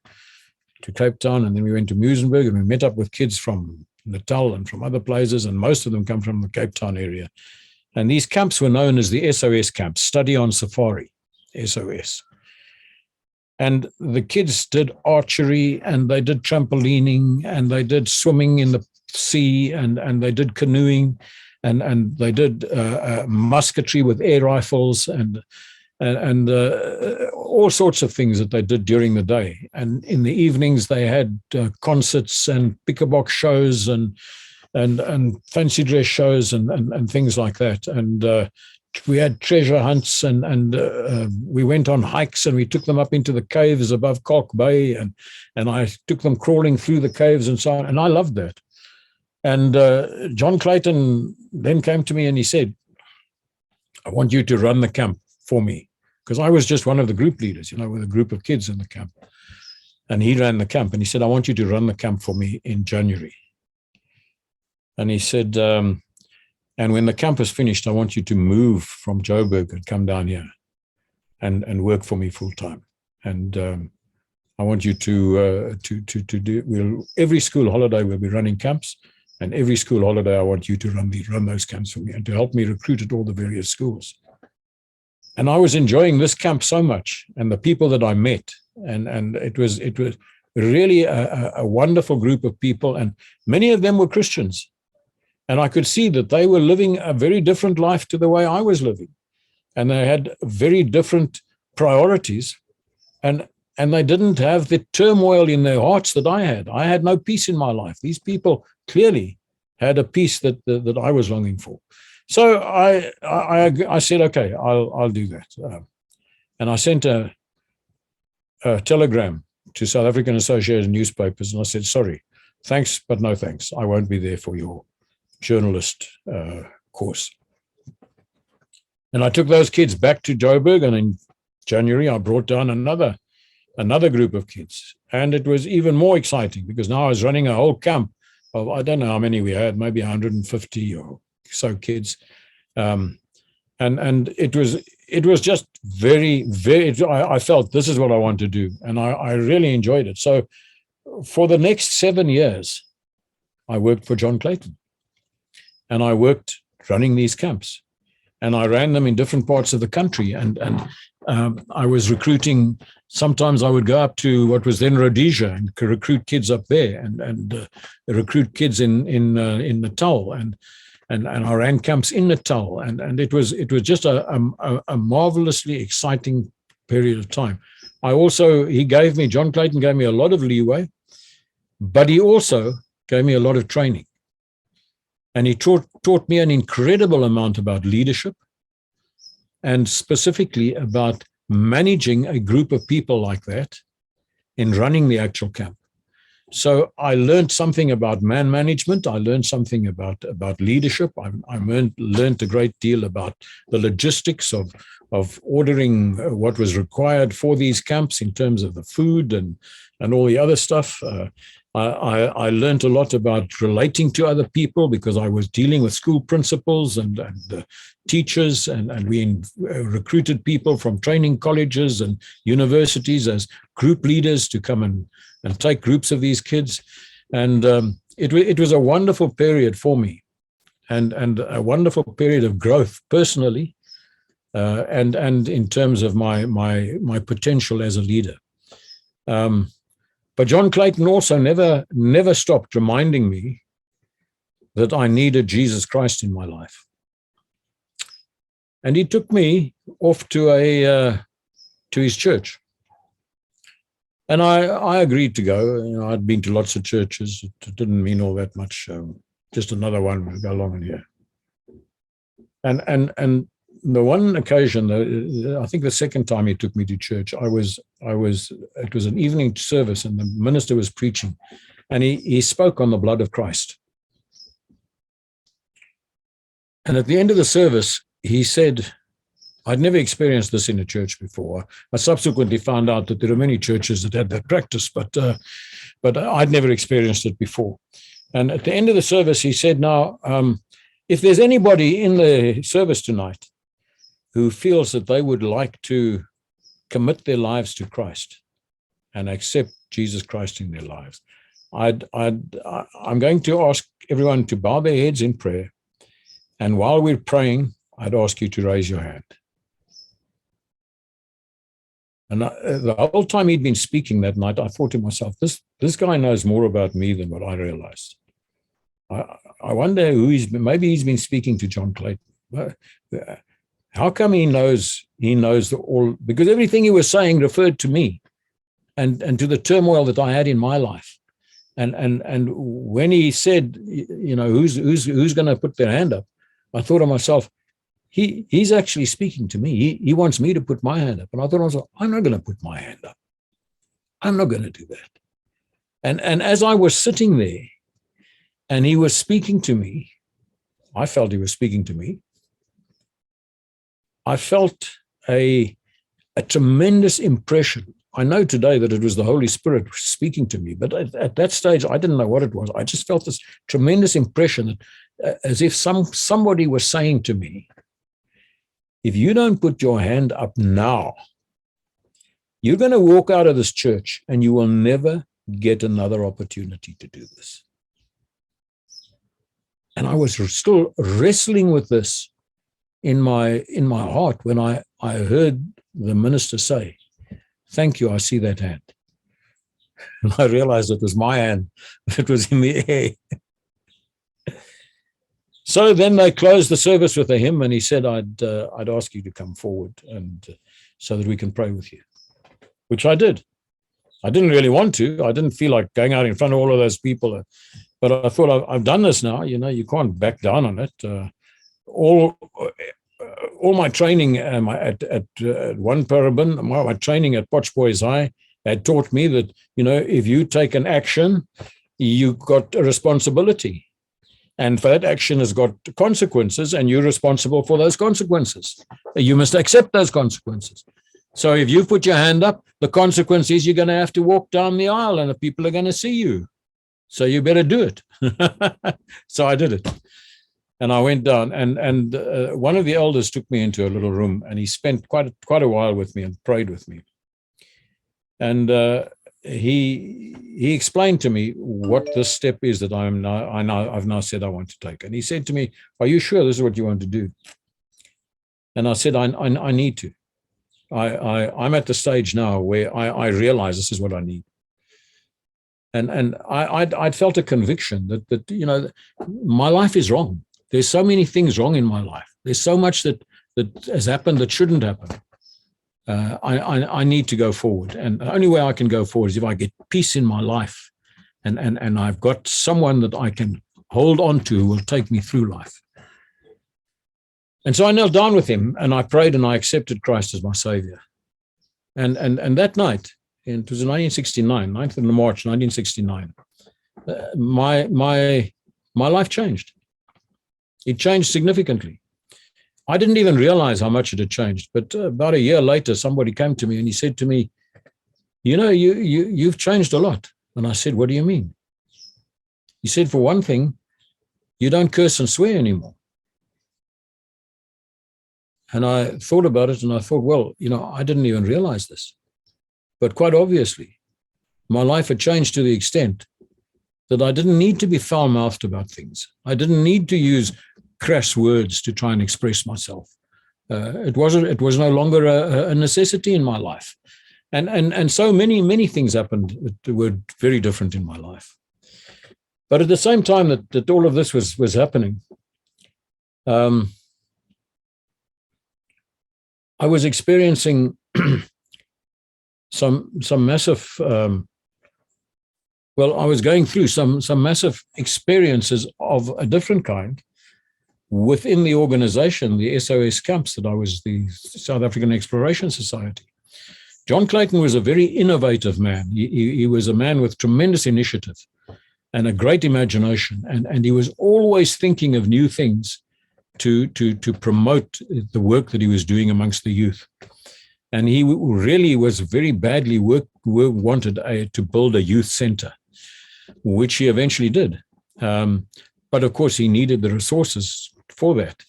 to Cape Town, and then we went to Muizenberg and we met up with kids from Natal and from other places, and most of them come from the Cape Town area. And these camps were known as the SOS camps, Study on Safari, SOS. And the kids did archery, and they did trampolining, and they did swimming in the sea, and they did canoeing, and they did musketry with air rifles, and all sorts of things that they did during the day. And in the evenings, they had concerts and pick-a-box shows and fancy dress shows and things like that. And we had treasure hunts, and we went on hikes, and we took them up into the caves above Kalk Bay, and I took them crawling through the caves and so on. And I loved that. And John Clayton then came to me and he said, I want you to run the camp for me. Because I was just one of the group leaders, with a group of kids in the camp. And he ran the camp, and he said, I want you to run the camp for me in January. And he said, and when the camp is finished, I want you to move from Joburg and come down here and work for me full time. And I want you to do, every school holiday we'll be running camps, and every school holiday I want you to run those camps for me and to help me recruit at all the various schools. And I was enjoying this camp so much, and the people that I met, and it was really a wonderful group of people, and many of them were Christians. And I could see that they were living a very different life to the way I was living. And they had very different priorities. And they didn't have the turmoil in their hearts that I had. I had no peace in my life. These people clearly had a peace that I was longing for. So I said, okay, I'll do that. And I sent a telegram to South African Associated Newspapers, and I said, sorry, thanks, but no thanks. I won't be there for your journalist course. And I took those kids back to Joburg, and in January I brought down another group of kids. And it was even more exciting because now I was running a whole camp of, I don't know how many we had, maybe 150 or so kids. And it was just very, very, I felt this is what I want to do. And I really enjoyed it. So for the next 7 years, I worked for John Clayton. And I worked running these camps. And I ran them in different parts of the country. And I was recruiting. Sometimes I would go up to what was then Rhodesia and recruit kids up there, and recruit kids in Natal, and I ran camps in Natal, and it was just a marvelously exciting period of time. John Clayton gave me a lot of leeway, but he also gave me a lot of training. And he taught me an incredible amount about leadership, and specifically about managing a group of people like that in running the actual camp. So I learned something about man management. I learned something about leadership. I learned a great deal about the logistics of ordering what was required for these camps in terms of the food and all the other stuff. I learned a lot about relating to other people because I was dealing with school principals and teachers, and we recruited people from training colleges and universities as group leaders to come and take groups of these kids. And it was a wonderful period for me, and a wonderful period of growth personally, and in terms of my potential as a leader. But John Clayton also never stopped reminding me that I needed Jesus Christ in my life. And he took me off to his church. And I agreed to go. I'd been to lots of churches. It didn't mean all that much. Just another one to go along in here. And the one occasion, I think the second time he took me to church, it was an evening service, and the minister was preaching, and he spoke on the blood of Christ. And at the end of the service, he said, I'd never experienced this in a church before. I subsequently found out that there are many churches that had that practice, but I'd never experienced it before. And at the end of the service, he said, now, if there's anybody in the service tonight who feels that they would like to commit their lives to Christ and accept Jesus Christ in their lives, I'm going to ask everyone to bow their heads in prayer. And while we're praying, I'd ask you to raise your hand. And the whole time he'd been speaking that night, I thought to myself, this guy knows more about me than what I realized. I wonder maybe he's been speaking to John Clayton. How come he knows all? Because everything he was saying referred to me and to the turmoil that I had in my life. And when he said, who's going to put their hand up, I thought to myself, he's actually speaking to me. He wants me to put my hand up. And I thought to myself, I'm not going to put my hand up. I'm not going to do that. And as I was sitting there and he was speaking to me, I felt he was speaking to me. I felt a tremendous impression. I know today that it was the Holy Spirit speaking to me, but at that stage, I didn't know what it was. I just felt this tremendous impression that, as if somebody was saying to me, if you don't put your hand up now, you're going to walk out of this church and you will never get another opportunity to do this. And I was still wrestling with this in my heart when I heard the minister say, thank you, I see that hand. And I realized it was my hand. It was in the air. So then they closed the service with a hymn, and he said, I'd ask you to come forward and so that we can pray with you, which I did. I didn't really want to. I didn't feel like going out in front of all of those people. But I thought, I've done this now. You know, you can't back down on it. All my training at one Parabin, my training at Potchefstroom High had taught me that, you know, if you take an action, you got a responsibility. And for that action has got consequences, and you're responsible for those consequences. You must accept those consequences. So if you put your hand up, the consequence is you're going to have to walk down the aisle, and the people are going to see you. So you better do it. So I did it. And I went down, and one of the elders took me into a little room, and he spent quite a while with me and prayed with me. And he explained to me what this step is that I've now said I want to take. And he said to me, "Are you sure this is what you want to do?" And I said, I need to. I'm at the stage now where I realize this is what I need. And I'd felt a conviction that you know, my life is wrong. There's so many things wrong in my life. There's so much that has happened that shouldn't happen. I need to go forward, and the only way I can go forward is if I get peace in my life, and I've got someone that I can hold on to who will take me through life. And so I knelt down with him, and I prayed, and I accepted Christ as my Savior. And that night, it was in 1969, 9th of March, 1969, my life changed. It changed significantly. I didn't even realize how much it had changed. But about a year later, somebody came to me and he said to me, "You know, you've changed a lot." And I said, "What do you mean?" He said, "For one thing, you don't curse and swear anymore." And I thought about it, and I thought, well, you know, I didn't even realize this. But quite obviously, my life had changed to the extent that I didn't need to be foul-mouthed about things. I didn't need to use crass words to try and express myself. It was no longer a necessity in my life. And so many things happened that were very different in my life. But at the same time that all of this was happening, I was experiencing some massive, I was going through some massive experiences of a different kind within the organization, the SOS camps that I was, the South African Exploration Society. John Clayton was a very innovative man. He was a man with tremendous initiative and a great imagination, and he was always thinking of new things to promote the work that he was doing amongst the youth. And he really was very badly wanted to build a youth center, which he eventually did. But of course, he needed the resources for that,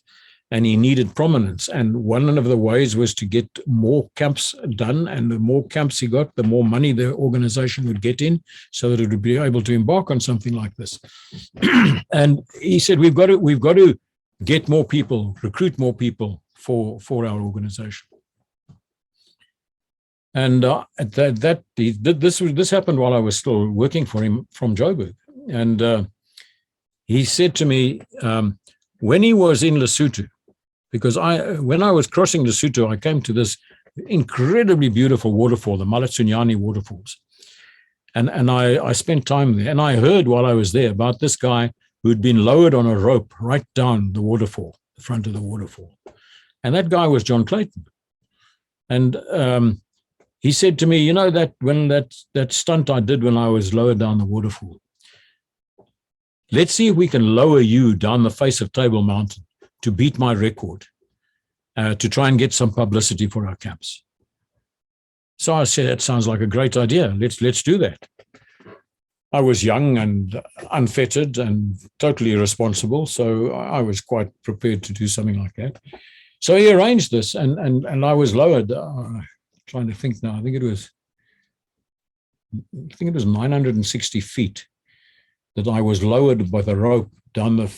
and he needed prominence. And one of the ways was to get more camps done, and the more camps he got, the more money the organization would get in, so that it would be able to embark on something like this. And he said, we've got to get more people, recruit more people for our organization. And this happened while I was still working for him from Joburg. And he said to me, when he was in Lesotho, because when I was crossing Lesotho, I came to this incredibly beautiful waterfall, the Malatsunyani waterfalls. And I spent time there. And I heard while I was there about this guy who'd been lowered on a rope right down the waterfall, the front of the waterfall. And that guy was John Clayton. And he said to me, you know, that when that stunt I did when I was lowered down the waterfall, let's see if we can lower you down the face of Table Mountain to beat my record, to try and get some publicity for our camps. So I said, that sounds like a great idea. Let's do that. I was young and unfettered and totally irresponsible, so I was quite prepared to do something like that. So he arranged this, and I was lowered. Trying to think now. I think it was 960 feet that I was lowered by the rope down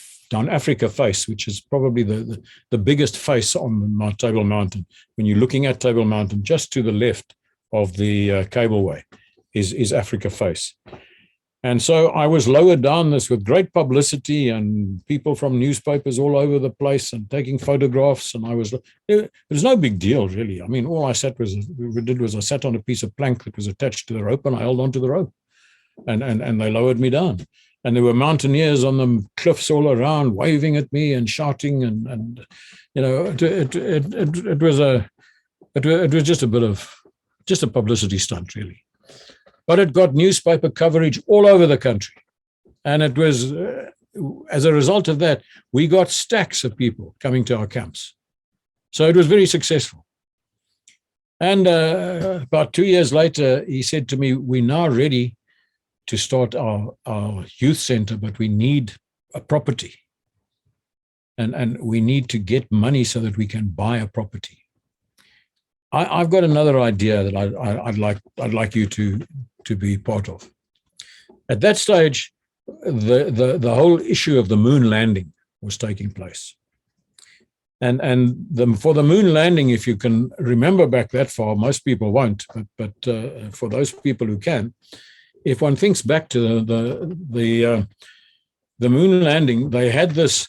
Africa Face, which is probably the biggest face on my Table Mountain. When you're looking at Table Mountain, just to the left of the cableway his Africa face. And so I was lowered down this with great publicity and people from newspapers all over the place and taking photographs. And it was no big deal, really. I mean, all I did was I sat on a piece of plank that was attached to the rope, and I held onto the rope, and they lowered me down. And there were mountaineers on the cliffs all around waving at me and shouting. And you know, it was just a publicity stunt, really. But it got newspaper coverage all over the country. And it was, as a result of that, we got stacks of people coming to our camps. So it was very successful. And about 2 years later, he said to me, we're now ready to start our youth center, but we need a property. And we need to get money so that we can buy a property. I've got another idea that I'd like you to be part of. At that stage, the whole issue of the moon landing was taking place. And for the moon landing, if you can remember back that far, most people won't, but for those people who can, if one thinks back to the moon landing, they had this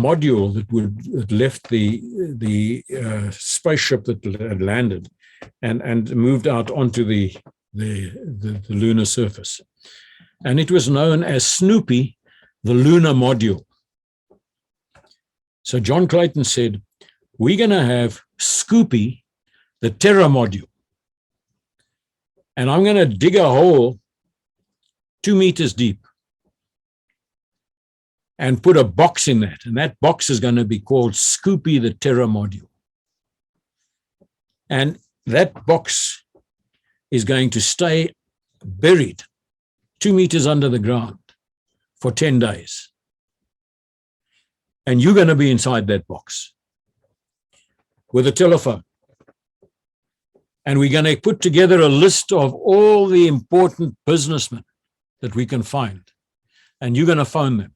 module that left the spaceship that had landed and moved out onto the lunar surface. And it was known as Snoopy, the lunar module. So John Clayton said, we're going to have Scoopy, the terror module. And I'm going to dig a hole 2 meters deep and put a box in that. And that box is going to be called Scoopy, the terror module. And that box is going to stay buried 2 meters under the ground for 10 days. And you're going to be inside that box with a telephone. And we're going to put together a list of all the important businessmen that we can find. And you're going to phone them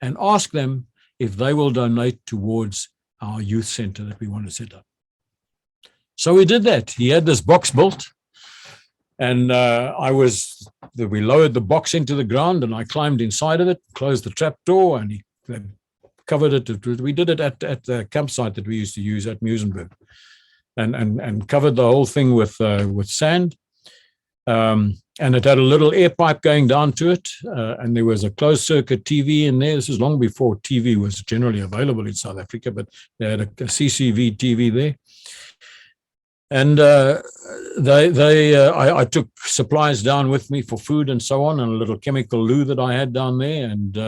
and ask them if they will donate towards our youth center that we want to set up. So we did that. He had this box built, and we lowered the box into the ground, and I climbed inside of it, closed the trap door, and he covered it. We did it at the campsite that we used to use at Musenberg, and covered the whole thing with sand. And it had a little air pipe going down to it, and there was a closed circuit TV in there. This is long before TV was generally available in South Africa, but they had a CCV TV there. And I took supplies down with me for food and so on, and a little chemical loo that I had down there, and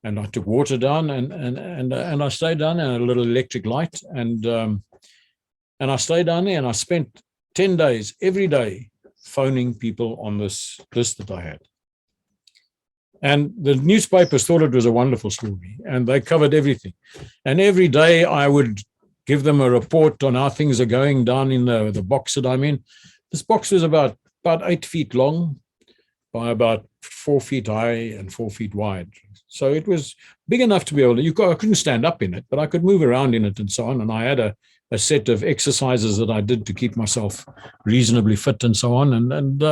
I took water down, and I stayed down there, and a little electric light, and I stayed down there, and I spent 10 days every day phoning people on this list that I had. And the newspapers thought it was a wonderful story, and they covered everything. And every day I would give them a report on how things are going down in the box that I'm in. This box was about 8 feet long by about 4 feet high and 4 feet wide. So it was big enough to be able to, I couldn't stand up in it, but I could move around in it and so on. And I had a set of exercises that I did to keep myself reasonably fit and so on. And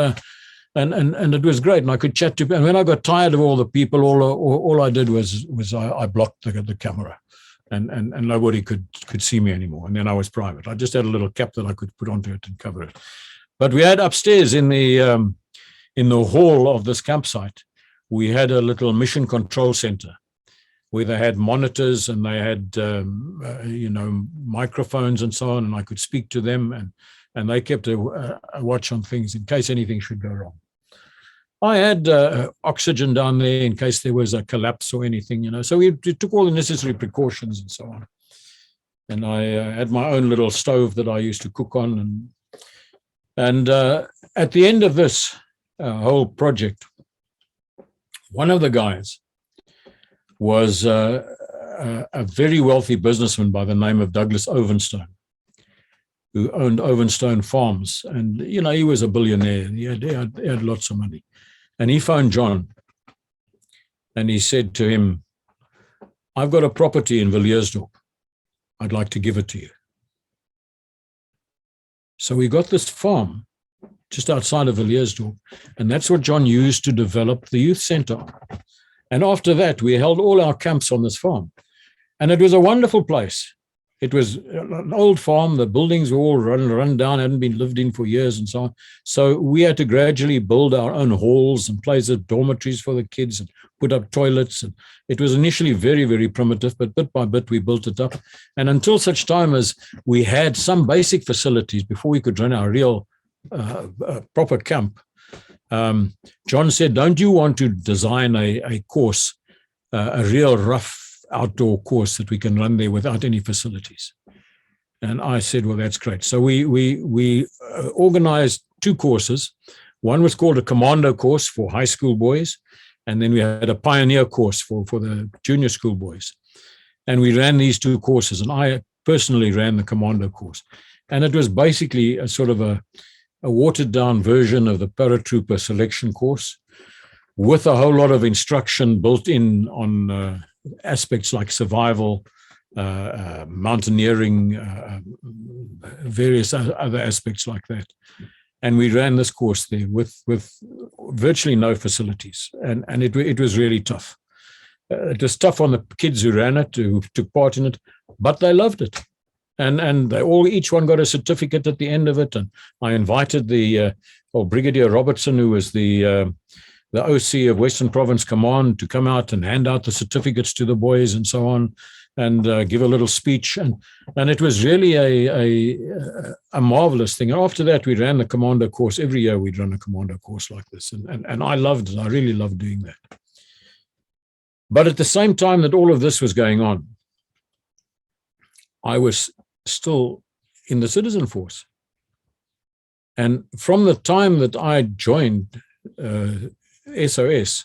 it was great. And I could chat to, and when I got tired of all the people, all I did was I blocked the camera. And nobody could see me anymore. And then I was private. I just had a little cap that I could put onto it and cover it. But we had upstairs in the hall of this campsite, we had a little mission control center where they had monitors and they had microphones and so on, and I could speak to them, and they kept a watch on things in case anything should go wrong. I had oxygen down there in case there was a collapse or anything, So we took all the necessary precautions and so on. And I had my own little stove that I used to cook on. And at the end of this whole project, one of the guys was a very wealthy businessman by the name of Douglas Ovenstone, who owned Ovenstone Farms. And, he was a billionaire. He had lots of money. And he phoned John, and he said to him, I've got a property in Villiersdorp. I'd like to give it to you. So we got this farm just outside of Villiersdorp. And that's what John used to develop the youth center. And after that, we held all our camps on this farm. And it was a wonderful place. It was an old farm. The buildings were all run down, hadn't been lived in for years and so on. So we had to gradually build our own halls and place of dormitories for the kids and put up toilets. And it was initially very, very primitive, but bit by bit we built it up. And until such time as we had some basic facilities before we could run our real proper camp, John said, don't you want to design a course, a real rough outdoor course that we can run there without any facilities? And I said, well, that's great. So we organized two courses. One was called a commando course for high school boys, and then we had a pioneer course for the junior school boys. And we ran these two courses, and I personally ran the commando course. And it was basically a sort of a watered down version of the paratrooper selection course with a whole lot of instruction built in on aspects like survival, mountaineering, various other aspects like that. And we ran this course there with virtually no facilities. And it was really tough. It was tough on the kids who ran it, who took part in it, but they loved it. And they each one got a certificate at the end of it. And I invited the Brigadier Robertson, who was the OC of Western Province Command, to come out and hand out the certificates to the boys and so on, and give a little speech. And it was really a marvelous thing. And after that, we ran the commando course. Every year we'd run a commando course like this. And I loved it. I really loved doing that. But at the same time that all of this was going on, I was still in the citizen force. And from the time that I joined SOS,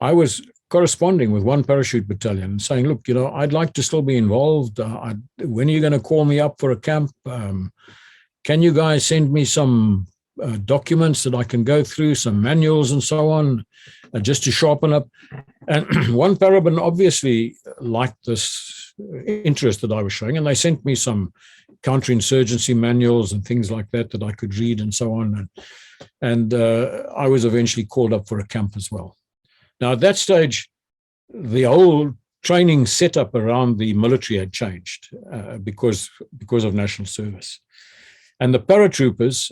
I was corresponding with one parachute battalion and saying, look, I'd like to still be involved. When are you going to call me up for a camp? Can you guys send me some documents that I can go through, some manuals and so on, just to sharpen up? And one paraban obviously liked this interest that I was showing, and they sent me some counterinsurgency manuals and things like that I could read and so on. And I was eventually called up for a camp as well. Now, at that stage, the whole training setup around the military had changed because of national service. And the paratroopers,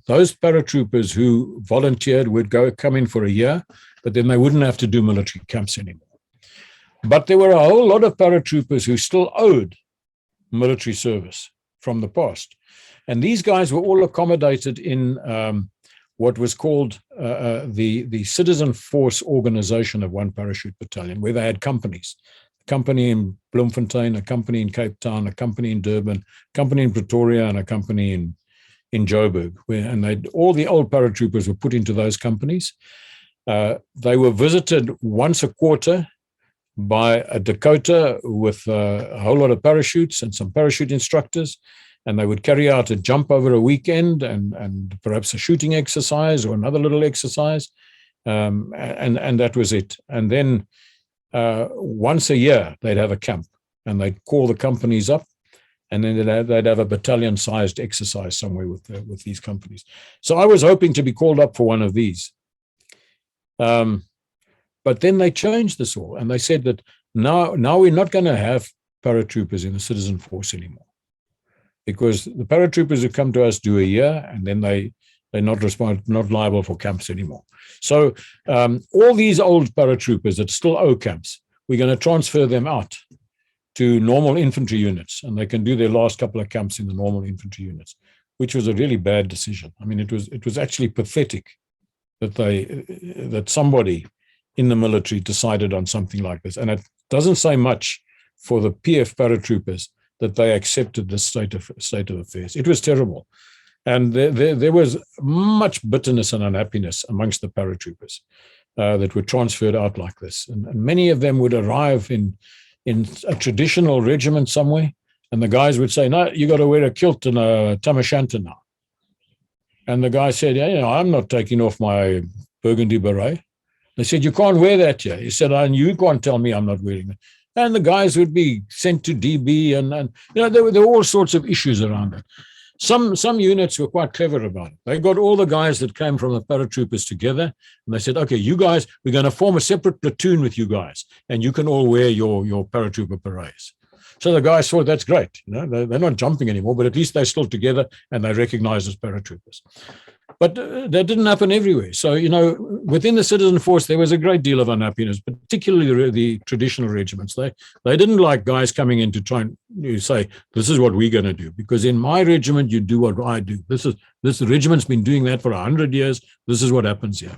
those paratroopers who volunteered would come in for a year, but then they wouldn't have to do military camps anymore. But there were a whole lot of paratroopers who still owed military service from the past. And these guys were all accommodated in what was called the Citizen Force Organization of one parachute battalion, where they had companies. A company in Bloemfontein, a company in Cape Town, a company in Durban, a company in Pretoria, and a company in Joburg. And all the old paratroopers were put into those companies. They were visited once a quarter by a Dakota with a whole lot of parachutes and some parachute instructors, and they would carry out a jump over a weekend and perhaps a shooting exercise or another little exercise, and that was it. And then once a year they'd have a camp, and they'd call the companies up, and then they'd have a battalion-sized exercise somewhere with these companies. So I was hoping to be called up for one of these. But then they changed this all, and they said that now we're not going to have paratroopers in the citizen force anymore, because the paratroopers who come to us do a year, and then they're not liable for camps anymore. So all these old paratroopers that still owe camps, we're going to transfer them out to normal infantry units, and they can do their last couple of camps in the normal infantry units, which was a really bad decision. I mean, it was actually pathetic that somebody in the military decided on something like this. And it doesn't say much for the PF paratroopers that they accepted this state of affairs. It was terrible. And there was much bitterness and unhappiness amongst the paratroopers that were transferred out like this. And many of them would arrive in a traditional regiment somewhere, and the guys would say, no, you got to wear a kilt and a tam o' shanter now. And the guy said, yeah, I'm not taking off my burgundy beret. They said, you can't wear that here. He said, and you can't tell me I'm not wearing it. And the guys would be sent to DB, and there were all sorts of issues around it. Some units were quite clever about it. They got all the guys that came from the paratroopers together, and they said, okay, you guys, we're going to form a separate platoon with you guys, and you can all wear your paratrooper berets. So the guys thought, that's great. They're not jumping anymore, but at least they're still together and they're recognized as paratroopers. But that didn't happen everywhere. So, within the citizen force, there was a great deal of unhappiness, particularly the traditional regiments. They didn't like guys coming in to try and say, this is what we're going to do. Because in my regiment, you do what I do. This regiment's been doing that for 100 years. This is what happens here.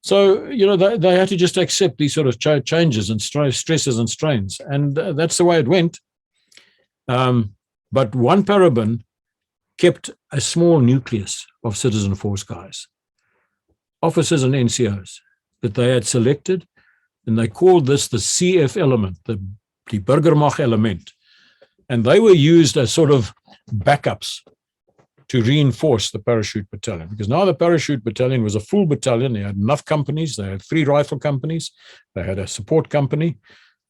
So, they had to just accept these sort of changes and stresses and strains. And that's the way it went. But one paraban kept a small nucleus of citizen force guys, officers and NCOs that they had selected, and they called this the CF element, the Burgermacht element. And they were used as sort of backups to reinforce the Parachute Battalion, because now the Parachute Battalion was a full battalion. They had enough companies. They had 3 rifle companies. They had a support company.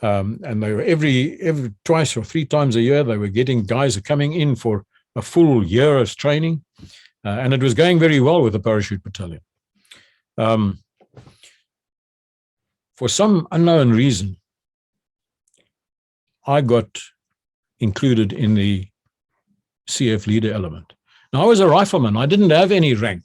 And they were every twice or 3 times a year, they were getting guys coming in for a full year of training. And it was going very well with the Parachute Battalion. For some unknown reason, I got included in the CF leader element. Now, I was a rifleman. I didn't have any rank,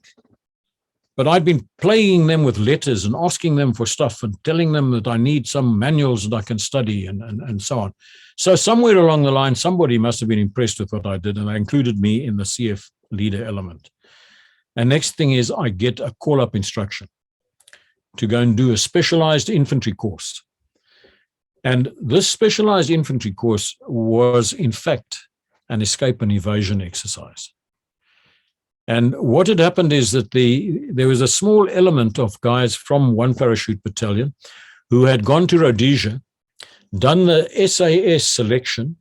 but I'd been playing them with letters and asking them for stuff and telling them that I need some manuals that I can study and so on. So somewhere along the line, somebody must have been impressed with what I did, and they included me in the CF leader element. And next thing is I get a call-up instruction to go and do a specialized infantry course. And this specialized infantry course was, in fact, an escape and evasion exercise. And what had happened is that there was a small element of guys from one parachute battalion who had gone to Rhodesia, done the SAS selection,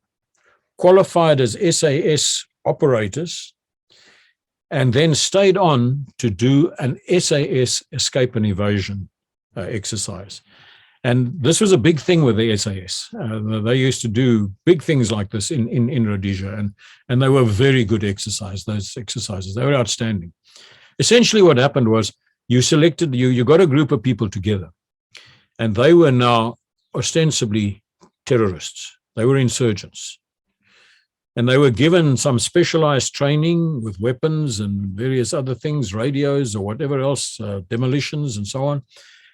qualified as SAS operators, and then stayed on to do an SAS escape and evasion exercise. And this was a big thing with the SAS. They used to do big things like this in Rhodesia, and they were very good those exercises. They were outstanding. Essentially what happened was you got a group of people together, and they were now ostensibly terrorists. They were insurgents. And they were given some specialized training with weapons and various other things, radios or whatever else, demolitions and so on.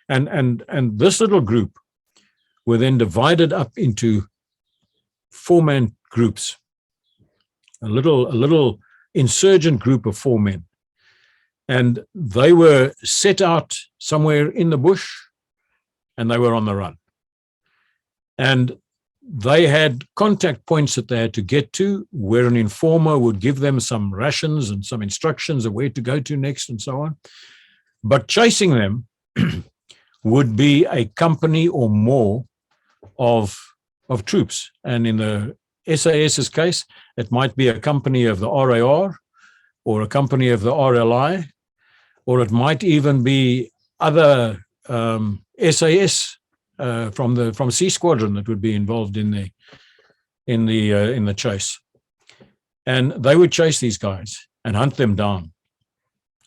And this little group were then divided up into 4-man groups, a little insurgent group of 4 men. And they were set out somewhere in the bush, and they were on the run. And they had contact points that they had to get to, where an informer would give them some rations and some instructions of where to go to next and so on. But chasing them would be a company or more of troops. And in the SAS's case, it might be a company of the RAR or a company of the RLI, or it might even be other SAS from C Squadron that would be involved in the chase. And they would chase these guys and hunt them down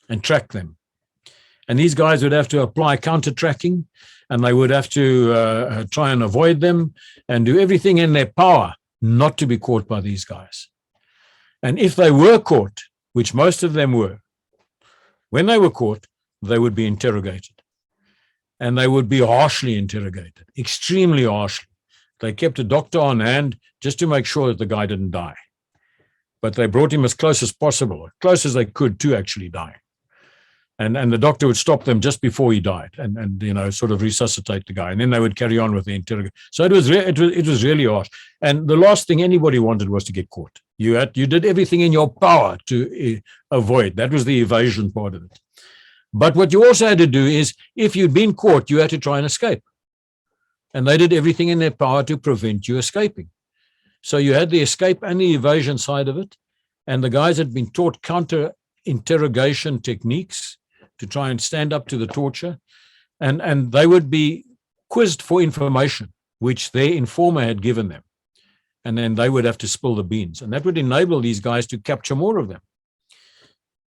and track them. And these guys would have to apply counter-tracking, and they would have to try and avoid them and do everything in their power not to be caught by these guys. And if they were caught, which most of them were, when they were caught, they would be interrogated. And they would be harshly interrogated, extremely harshly. They kept a doctor on hand just to make sure that the guy didn't die. But they brought him as close as possible, as close as they could to actually dying. And the doctor would stop them just before he died and sort of resuscitate the guy. And then they would carry on with the interrogation. So it was really harsh. And the last thing anybody wanted was to get caught. You did everything in your power to avoid. That was the evasion part of it. But what you also had to do is, if you'd been caught, you had to try and escape. And they did everything in their power to prevent you escaping. So you had the escape and the evasion side of it. And the guys had been taught counter-interrogation techniques to try and stand up to the torture. And they would be quizzed for information, which their informer had given them. and then they would have to spill the beans. And that would enable these guys to capture more of them.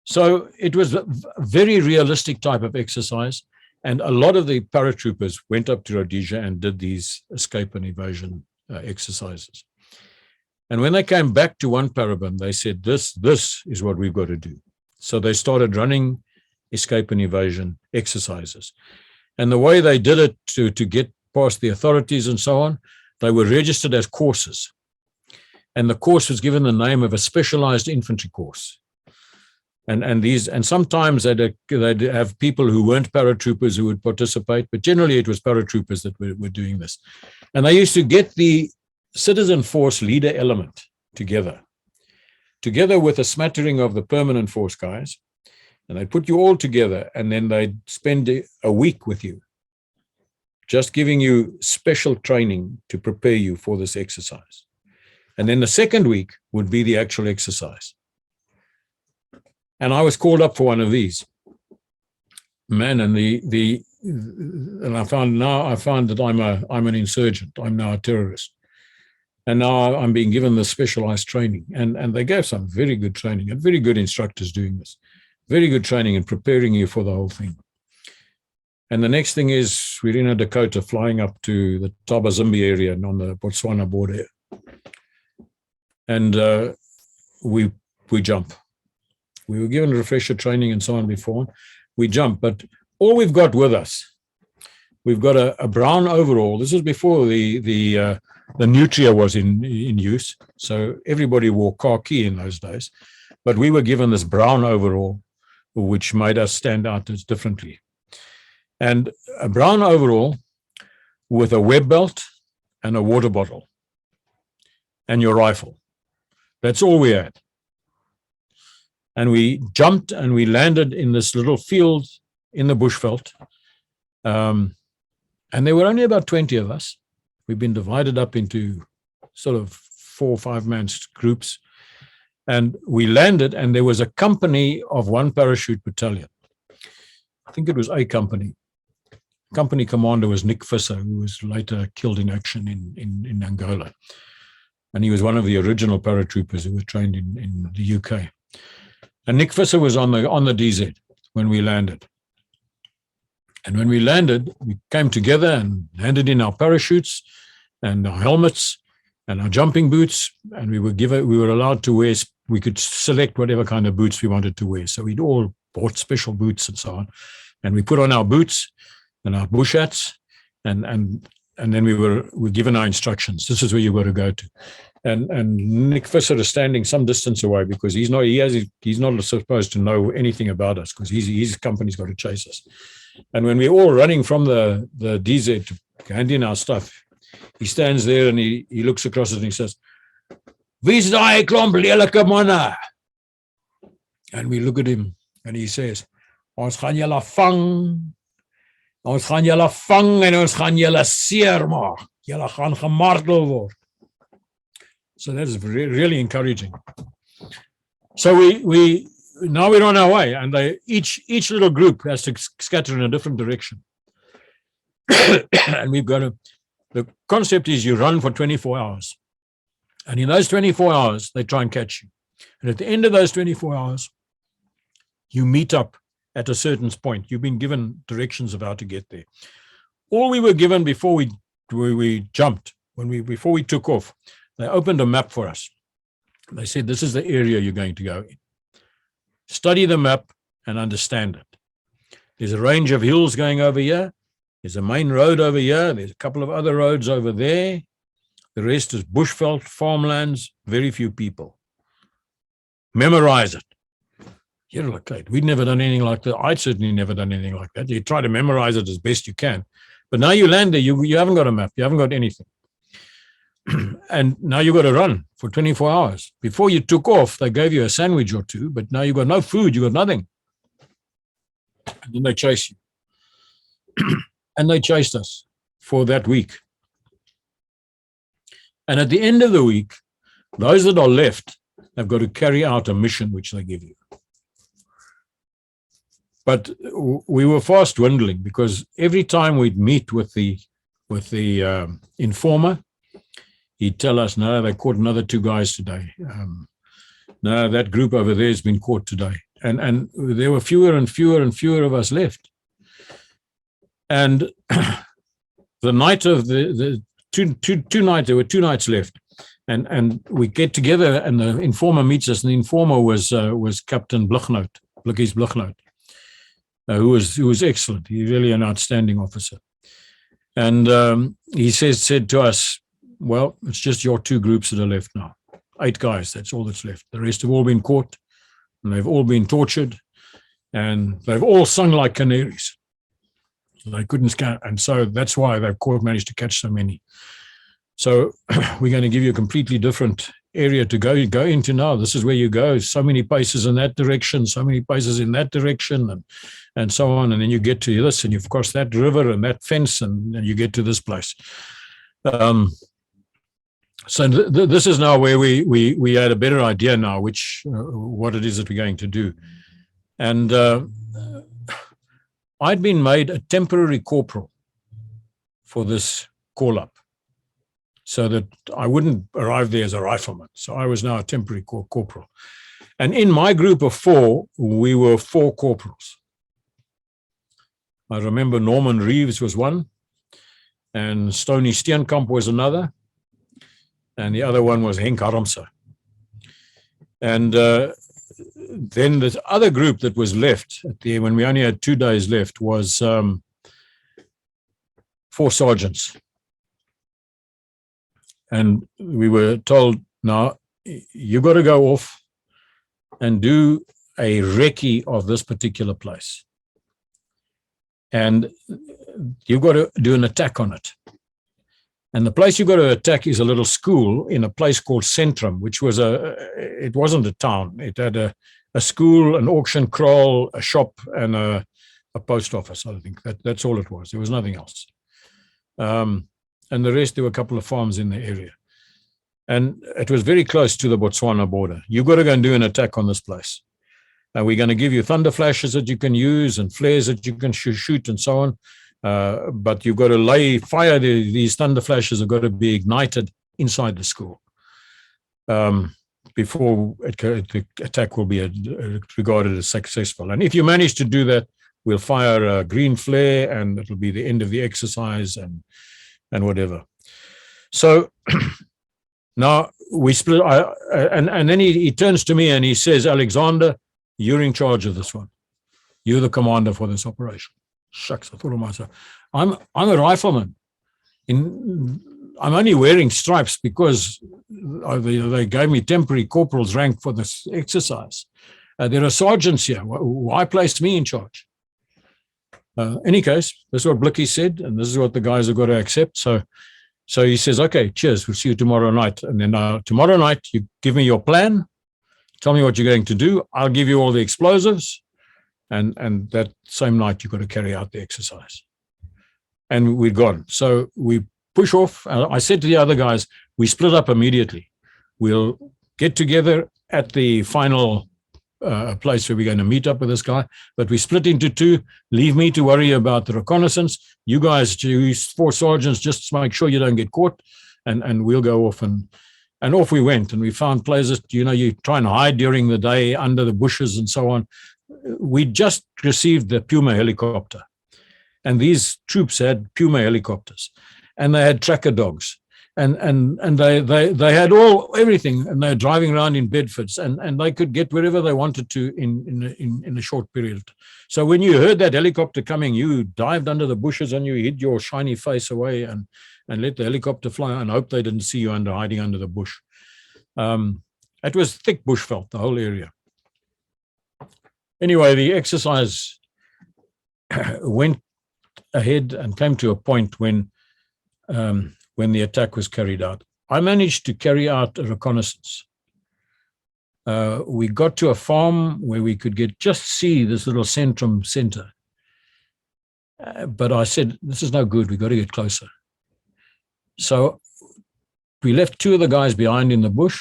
So it was a very realistic type of exercise. And a lot of the paratroopers went up to Rhodesia and did these escape and evasion exercises. And when they came back to one parabon, they said, this is what we've got to do. So they started running escape and evasion exercises. And the way they did it to get past the authorities and so on, they were registered as courses. And the course was given the name of a specialized infantry course. And sometimes they'd have people who weren't paratroopers who would participate, but generally it was paratroopers that were doing this. And they used to get the citizen force leader element together with a smattering of the permanent force guys, and they'd put you all together, and then they'd spend a week with you, just giving you special training to prepare you for this exercise. And then the second week would be the actual exercise. And I was called up for one of these. Man, and I found that I'm an insurgent. I'm now a terrorist. And now I'm being given this specialized training. And they gave some very good training, and very good instructors doing this. Very good training in preparing you for the whole thing. And the next thing is we're in a Dakota flying up to the Tabazimbi area and on the Botswana border. And we jump. We were given refresher training and so on before. We jump, but all we've got with us, we've got a brown overall. This is before the nutria was in use. So everybody wore khaki in those days. But we were given this brown overall, which made us stand out as differently. And a brown overall with a web belt and a water bottle and your rifle. That's all we had. And we jumped and we landed in this little field in the bushveld. And there were only about 20 of us. We've been divided up into sort of 4 or 5 man groups. And we landed, and there was a company of one parachute battalion. I think it was A company. Company commander was Nick Visser, who was later killed in action in Angola. And he was one of the original paratroopers who were trained in the UK. And Nick Visser was on the DZ when we landed. And when we landed, we came together and handed in our parachutes and our helmets and our jumping boots. And we were allowed to wear, we could select whatever kind of boots we wanted to wear. So we'd all bought special boots and so on. And we put on our boots and our bush hats, and then we were given our instructions. This is where you got to go to. And Nick Visser is standing some distance away because he's not supposed to know anything about us because his company's got to chase us. And when we're all running from the DZ to hand in our stuff, he stands there and he looks across us and he says, "Wie's daai klomp lelike manne?" And we look at him and he says, "Ons gaan julle vang. Ons gaan julle vang en ons gaan julle seermaak. Julle gaan gemartel word." So that is really encouraging. So now we're on our way, and each little group has to scatter in a different direction. And the concept is you run for 24 hours. And in those 24 hours, they try and catch you. And at the end of those 24 hours, you meet up at a certain point. You've been given directions of how to get there. All we were given before we jumped, before we took off, they opened a map for us. They said, this is the area you're going to go in. Study the map and understand it. There's a range of hills going over here. There's a main road over here. There's a couple of other roads over there. The rest is bushveld, farmlands, very few people. Memorize it. You're like, we'd never done anything like that. I'd certainly never done anything like that. You try to memorize it as best you can. But now you land there, you haven't got a map. You haven't got anything. And now you've got to run for 24 hours. Before you took off, they gave you a sandwich or two, but now you've got no food, you've got nothing. And then they chase you. And they chased us for that week. And at the end of the week, those that are left have got to carry out a mission which they give you. But we were fast dwindling because every time we'd meet with the informer, he'd tell us, no, they caught another 2 guys today. No, that group over there has been caught today. And there were fewer and fewer and fewer of us left. And the night of the two nights, there were 2 nights left. And we get together, and the informer meets us, and the informer was Captain Blikkies Blichnout, who was excellent. He's really an outstanding officer. And he said to us, well, it's just your 2 groups that are left now. 8 guys, that's all that's left. The rest have all been caught, and they've all been tortured, and they've all sung like canaries. They couldn't scan, and so that's why they've managed to catch so many. So we're going to give you a completely different area to go into now. This is where you go. So many paces in that direction, so many paces in that direction, and so on. And then you get to this, and you've crossed that river and that fence, and you get to this place. So this is now where we had a better idea now, what it is that we're going to do. And I'd been made a temporary corporal for this call-up, so that I wouldn't arrive there as a rifleman. So I was now a temporary corporal. And in my group of 4, we were 4 corporals. I remember Norman Reeves was one, and Stony Steenkamp was another, and the other one was Henk Harmse. And then this other group that was left when we only had 2 days left was 4 sergeants. And we were told, now you got to go off and do a recce of this particular place. And you've got to do an attack on it. And the place you've got to attack is a little school in a place called Centrum, which was it wasn't a town. It had a school, an auction kraal, a shop, and a post office. I think that's all it was. There was nothing else. And the rest, there were a couple of farms in the area. And it was very close to the Botswana border. You've got to go and do an attack on this place. And we're going to give you thunder flashes that you can use and flares that you can shoot and so on. But you've got to fire these thunder flashes have got to be ignited inside the school before the attack will be regarded as successful. And if you manage to do that, we'll fire a green flare, and it'll be the end of the exercise and whatever. So now we split, and then he turns to me and he says, Alexander, you're in charge of this one. You're the commander for this operation. Shucks, I thought to myself, I'm a rifleman. I'm only wearing stripes because they gave me temporary corporal's rank for this exercise. There are sergeants here. Why placed me in charge? Any case, this is what Blicky said, and this is what the guys have got to accept. So he says, okay, cheers, we'll see you tomorrow night. And then tomorrow night, you give me your plan, tell me what you're going to do. I'll give you all the explosives. And that same night, you've got to carry out the exercise. And we'd gone. So we push off. I said to the other guys, we split up immediately. We'll get together at the final place where we're going to meet up with this guy, but we split into 2. Leave me to worry about the reconnaissance. You guys, you 4 sergeants, just make sure you don't get caught, and we'll go off. And off we went, and we found places, you try and hide during the day under the bushes and so on. We just received the Puma helicopter, and these troops had Puma helicopters, and they had tracker dogs. And they had everything, and they're driving around in Bedfords, and they could get wherever they wanted to in a short period. So when you heard that helicopter coming, you dived under the bushes and you hid your shiny face away and let the helicopter fly and hope they didn't see you hiding under the bush. It was thick bushveld, the whole area. Anyway, the exercise went ahead and came to a point when the attack was carried out. I managed to carry out a reconnaissance. We got to a farm where we could just see this little Centrum center. But I said, this is no good, we've got to get closer. So we left 2 of the guys behind in the bush,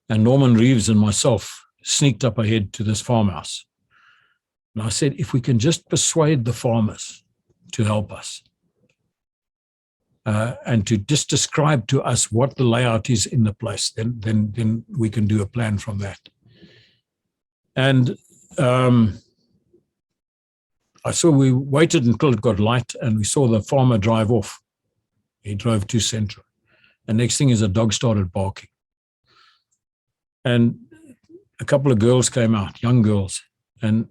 and Norman Reeves and myself sneaked up ahead to this farmhouse. And I said, if we can just persuade the farmers to help us. and to just describe to us what the layout is in the place. Then we can do a plan from that. And we waited until it got light, and we saw the farmer drive off. He drove to Central. The next thing is a dog started barking. And a couple of girls came out, young girls, and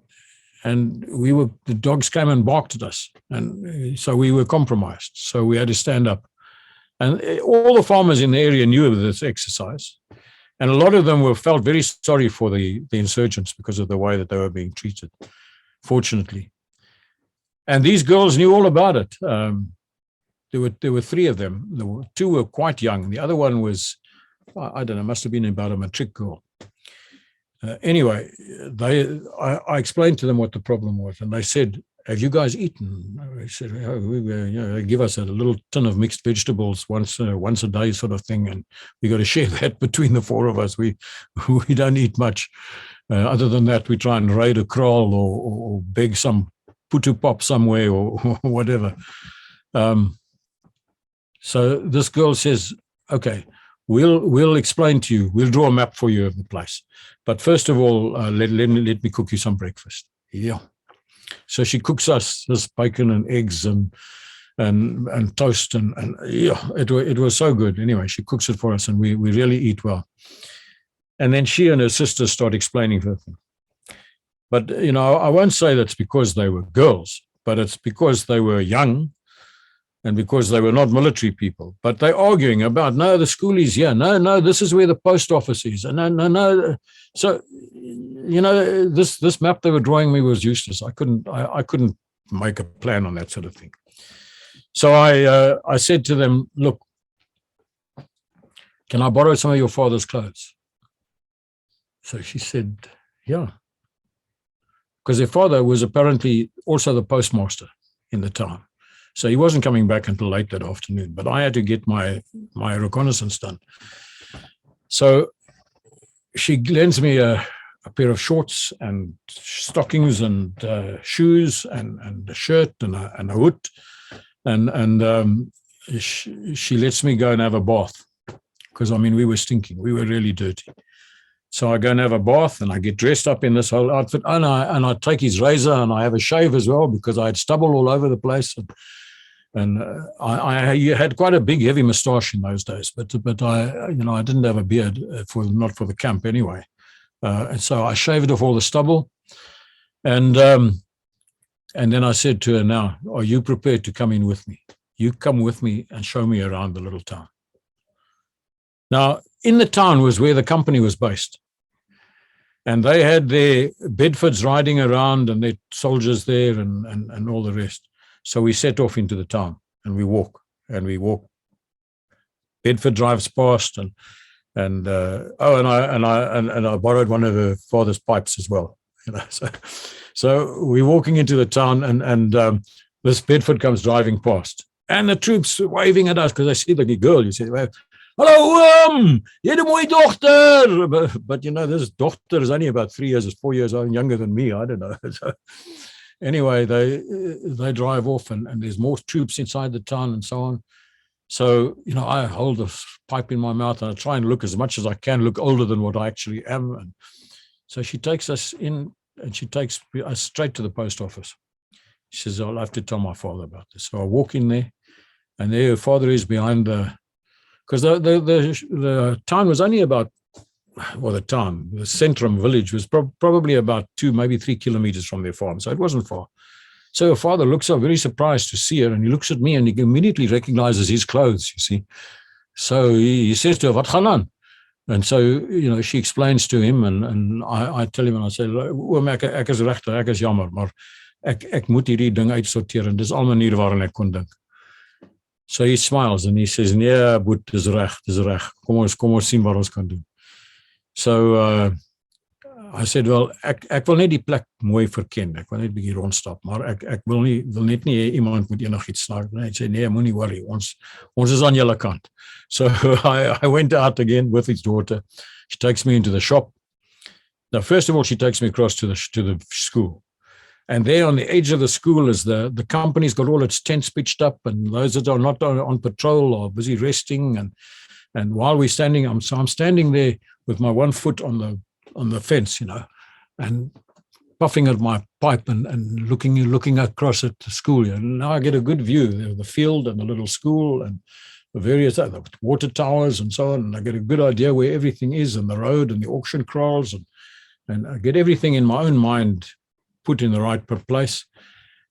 the dogs came and barked at us. And so we were compromised. So we had to stand up. And all the farmers in the area knew of this exercise. And a lot of them felt very sorry for the insurgents because of the way that they were being treated, fortunately. And these girls knew all about it. There were three of them. Two were quite young. The other one was, I don't know, must have been about a matric girl. Anyway, I explained to them what the problem was, and they said, "Have you guys eaten?" I said, "They give us a little tin of mixed vegetables once a day, sort of thing, and we got to share that between the four of us. We don't eat much. Other than that, we try and raid a kraal or beg some putu pop somewhere or whatever." So this girl says, "Okay, we'll explain to you. We'll draw a map for you of the place. But first of all, let me cook you some breakfast." Yeah. So she cooks us this bacon and eggs and toast and yeah, it was so good. Anyway, she cooks it for us, and we really eat well. And then she and her sister start explaining her thing. But I won't say that's because they were girls, but it's because they were young. And because they were not military people, but they're arguing about, no, the school is here. No, this is where the post office is. And no. So, this map they were drawing me was useless. I couldn't make a plan on that sort of thing. So I said to them, "Look, can I borrow some of your father's clothes?" So she said, "Yeah." Because their father was apparently also the postmaster in the town. So he wasn't coming back until late that afternoon, but I had to get my reconnaissance done. So she lends me a pair of shorts and stockings and shoes and a shirt and a hood. And she lets me go and have a bath because, we were stinking. We were really dirty. So I go and have a bath, and I get dressed up in this whole outfit, and I take his razor, and I have a shave as well because I had stubble all over the place. And I had quite a big, heavy moustache in those days, but I didn't have a beard not for the camp anyway. And so I shaved off all the stubble, and then I said to her, "Now, are you prepared to come in with me? You come with me and show me around the little town." Now, in the town was where the company was based, and they had their Bedfords riding around and their soldiers there and all the rest. So we set off into the town, and we walk. Bedford drives past, and I borrowed one of her father's pipes as well. So we're walking into the town, and this Bedford comes driving past, and the troops waving at us because they see the girl. You say, "Hello, you're the my daughter." But this daughter is only about 3 years, 4 years younger than me. I don't know. So, anyway, they drive off, and there's more troops inside the town and so on. So, I hold the pipe in my mouth, and I try and look as much as I can, look older than what I actually am. And so she takes us in, and she takes us straight to the post office. She says, "I'll have to tell my father about this." So I walk in there, and there her father is behind because the town was only about, the Centrum village was probably about 2, maybe 3 kilometers from their farm. So it wasn't far. So her father looks up very surprised to see her, and he looks at me, and he immediately recognizes his clothes, you see. So he says to her, "Wat gaan aan?" And so, she explains to him, and I tell him, and I say, "Oom, ek is regtig, ek is jammer, maar ek moet hierdie ding uitsorteer, en dis al maniere waarin ek kon dink." So he smiles, and he says, "Nee, boet, dis reg. Kom ons sien wat ons kan doen." So I said, "Well, ek wil net die plek mooi verken. Ek wil net 'n bietjie rondstap, maar ek wil net nie hê iemand moet enigiets snaak." Hy sê, "Nee, moenie worry. Ons is aan julle kant." So I went out again with his daughter. She takes me into the shop. Now, first of all, she takes me across to the school. And there on the edge of the school is the company's got all its tents pitched up, and those that are not on patrol are busy resting. And while we're standing, I'm standing there with my one foot on the fence, and puffing at my pipe and looking across at the school. And now I get a good view of the field and the little school and the various other water towers and so on. And I get a good idea where everything is, and the road and the auction kraals, and I get everything in my own mind put in the right place.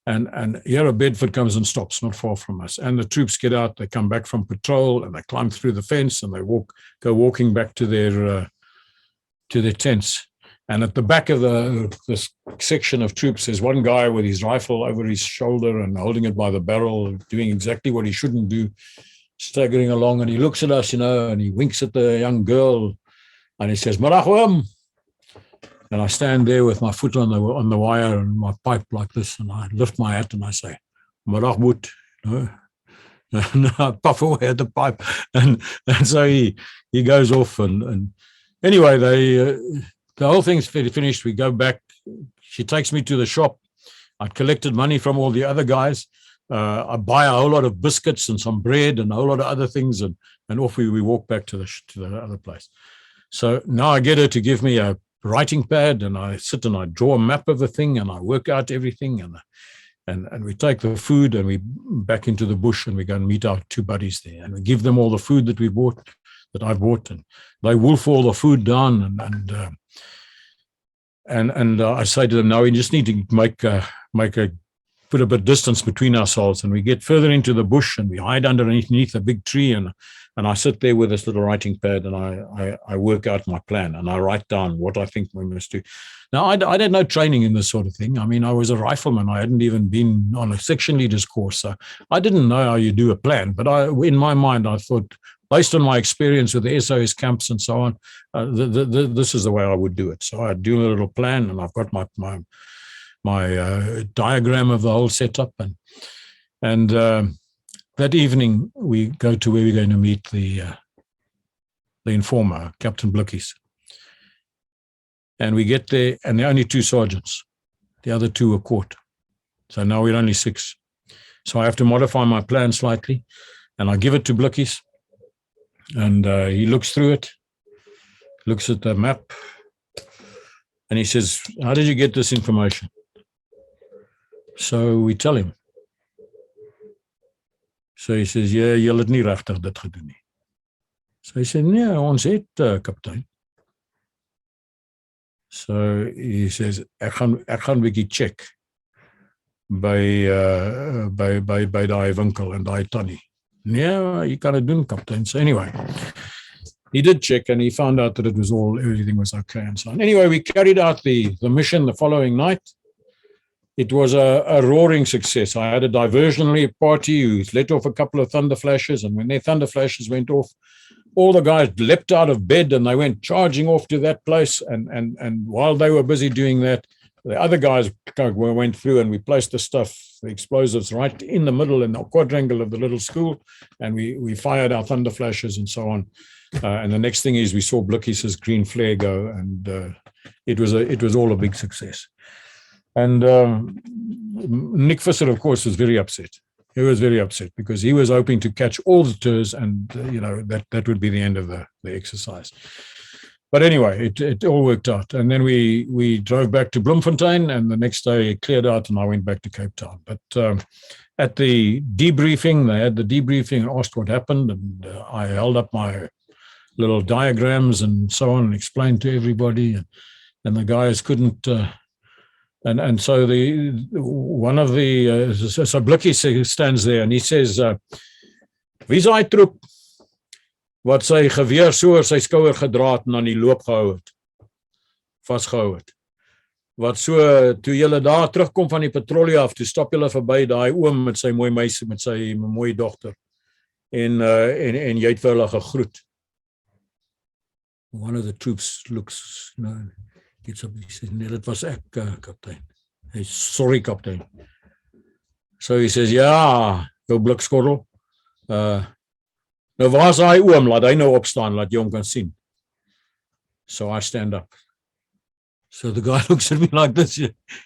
And here a Bedford comes and stops not far from us. And the troops get out, they come back from patrol, and they climb through the fence, and they go walking back to their tents. And at the back of this section of troops, there's one guy with his rifle over his shoulder and holding it by the barrel, doing exactly what he shouldn't do, staggering along. And he looks at us, and he winks at the young girl, and he says, "Middag oom." And I stand there with my foot on the wire and my pipe like this, and I lift my hat and I say, "Middag boet," and I puff away at the pipe, and so he goes off, and anyway, the whole thing's finished. We go back. She takes me to the shop. I'd collected money from all the other guys. I buy a whole lot of biscuits and some bread and a whole lot of other things, and off we walk back to the other place. So now I get her to give me a writing pad, and I sit and I draw a map of the thing, and I work out everything, and we take the food and we back into the bush, and we go and meet our two buddies there, and we give them all the food that I bought, and they wolf all the food down, and I say to them, "Now we just need to put a bit of distance between ourselves," and we get further into the bush, and we hide underneath a big tree, and I sit there with this little writing pad, and I work out my plan, and I write down what I think we must do. Now, I had no training in this sort of thing. I mean, I was a rifleman. I hadn't even been on a section leaders course, so I didn't know how you do a plan. But in my mind, I thought, based on my experience with the SOS camps and so on, this is the way I would do it. So I do a little plan, and I've got my diagram of the whole setup, and that evening we go to where we're going to meet the informer, Captain Blickies, and we get there, and there are only 2 sergeants. The other 2 were caught, so now we're only 6. So I have to modify my plan slightly, and I give it to Blickies, and he looks through it, looks at the map, and he says, "How did you get this information?" So we tell him. So he says, "Ja, jy het nie regtig dit gedoen nie." So hy sê, "Nee, ons het, kaptein." So he says, ek gaan 'n bietjie check by daai winkel en daai tannie." "Nee, jy kan dit doen, kaptein." So anyway, he did check, and he found out that everything was okay and so on. Anyway, we carried out the mission the following night. It was a roaring success. I had a diversionary party who let off a couple of thunder flashes, and when their thunder flashes went off, all the guys leapt out of bed and they went charging off to that place. And while they were busy doing that, the other guys went through, and we placed the explosives right in the middle, in the quadrangle of the little school, and we fired our thunder flashes and so on. And the next thing is we saw Blickies' green flare go, and it was all a big success. And Nick Visser, of course, was very upset. He was very upset because he was hoping to catch all the tours, and that would be the end of the exercise. But anyway, it all worked out. And then we drove back to Bloemfontein, and the next day it cleared out, and I went back to Cape Town. But at the debriefing, they had the debriefing and asked what happened, and I held up my little diagrams and so on and explained to everybody, and the guys couldn't. And so one of the so Blikkie stands there, and he says, "Wie's daai troep wat sy geweer so oor sy skouer gedra het en aan die loop gehou het, vasgehou het? Wat so toe julle daar terugkom van die patrollie af, toe stap julle verby daai oom met sy mooi meisie, met sy mooi dogter, en jy het vir hulle gegroet." One of the troops looks, gets up, he says, "Nee, dit was ek, kaptein." Hey, "Sorry, kaptein." So he says, "Ja, jou blikskorrel. Nou waar's hy oom? Laat hy nou opstaan, laat jy hom kan sien." So I stand up. So the guy looks at me like this.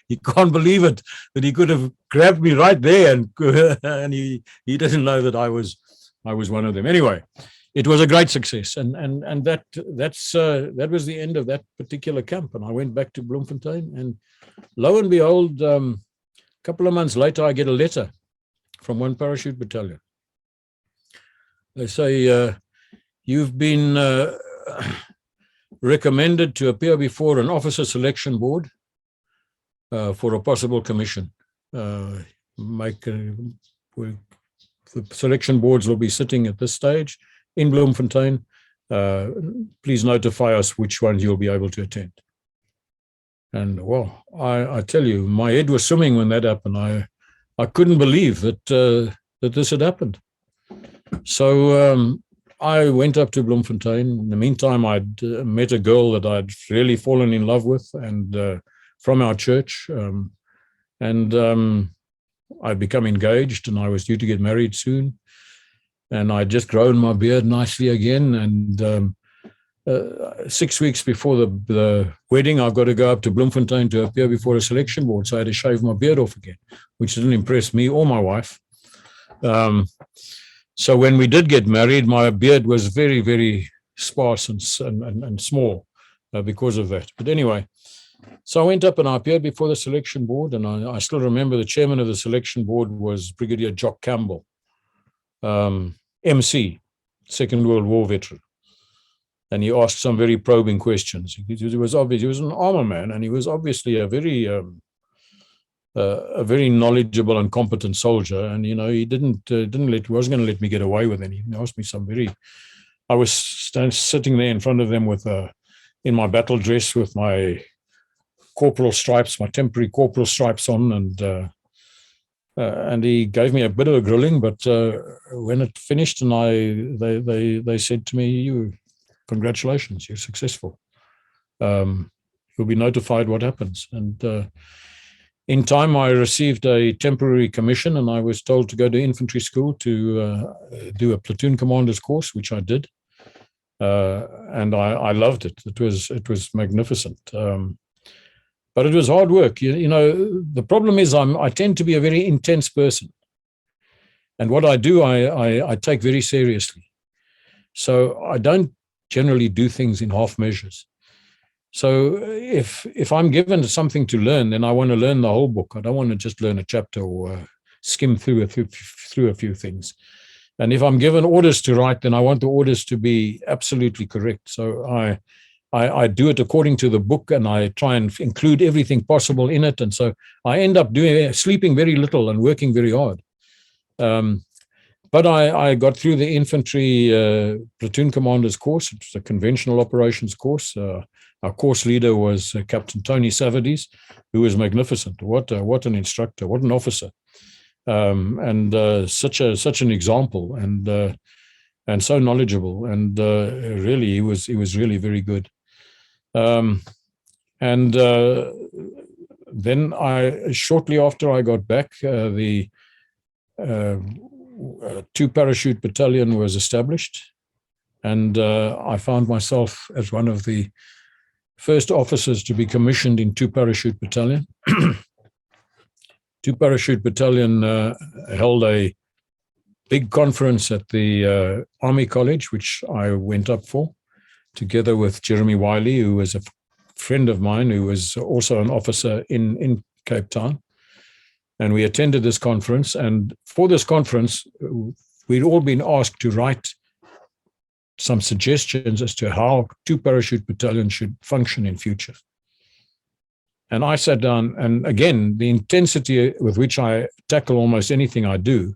He can't believe it, that he could have grabbed me right there, and he doesn't know that I was one of them. Anyway, it was a great success, and that was the end of that particular camp. And I went back to Bloemfontein, and lo and behold, a couple of months later, I get a letter from one parachute battalion. They say, you've been recommended to appear before an officer selection board for a possible commission. The selection boards will be sitting at this stage in Bloemfontein. Please notify us which ones you'll be able to attend. And well, I tell you, my head was swimming when that happened. I couldn't believe that this had happened. So I went up to Bloemfontein. In the meantime, I'd met a girl that I'd really fallen in love with, and from our church, and I'd become engaged, and I was due to get married soon. And I'd just grown my beard nicely again. And 6 weeks before the wedding, I've got to go up to Bloemfontein to appear before a selection board. So I had to shave my beard off again, which didn't impress me or my wife. So when we did get married, my beard was very, very sparse and small because of that. But anyway, so I went up and I appeared before the selection board, and I still remember the chairman of the selection board was Brigadier Jock Campbell, MC, Second World War veteran. And he asked some very probing questions. He was obvious, he was an armor man, and he was obviously a very knowledgeable and competent soldier. And, you know, he wasn't going to let me get away with anything. He asked me some I was sitting there in front of them in my battle dress with my corporal stripes, my temporary corporal stripes on, and he gave me a bit of a grilling. But when it finished, and they said to me, congratulations, you're successful. You'll be notified what happens. And in time, I received a temporary commission, and I was told to go to infantry school to do a platoon commander's course, which I did. And I loved it. It was magnificent. But it was hard work. You know, the problem is I tend to be a very intense person. And what I do, I take very seriously. So I don't generally do things in half measures. So if I'm given something to learn, then I want to learn the whole book. I don't want to just learn a chapter or skim through a few things. And if I'm given orders to write, then I want the orders to be absolutely correct. So I do it according to the book, and I try and include everything possible in it. And so I end up sleeping very little and working very hard. But I got through the infantry platoon commander's course. It was a conventional operations course. Our course leader was Captain Tony Savades, who was magnificent. What an instructor, what an officer, and such an example, and so knowledgeable. And really, he was really very good. And then shortly after I got back, the 2 Parachute Battalion was established, and I found myself as one of the first officers to be commissioned in 2 Parachute Battalion. 2 Parachute Battalion held a big conference at the Army College, which I went up for, together with Jeremy Wiley, who was a friend of mine, who was also an officer in Cape Town. And we attended this conference. And for this conference, we'd all been asked to write some suggestions as to how 2 Parachute Battalions should function in future. And I sat down, and again, the intensity with which I tackle almost anything I do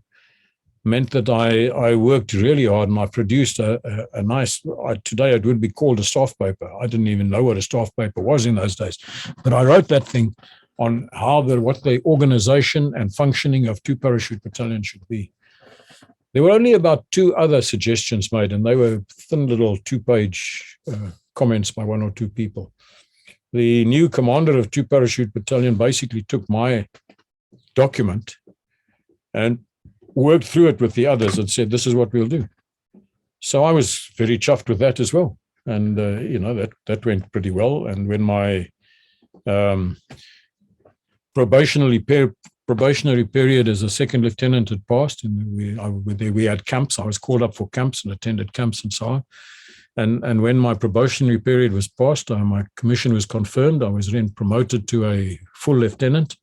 meant that I worked really hard, and I produced a nice, today it would be called a staff paper. I didn't even know what a staff paper was in those days. But I wrote that thing on what the organization and functioning of 2 Parachute Battalions should be. There were only about 2 other suggestions made, and they were thin little 2-page comments by 1 or 2 people. The new commander of 2 Parachute Battalion basically took my document and worked through it with the others and said, this is what we'll do. So I was very chuffed with that as well. And, that went pretty well. And when my Probationary period as a second lieutenant had passed, and we had camps. I was called up for camps and attended camps and so on. And when my probationary period was passed, my commission was confirmed. I was then promoted to a full lieutenant,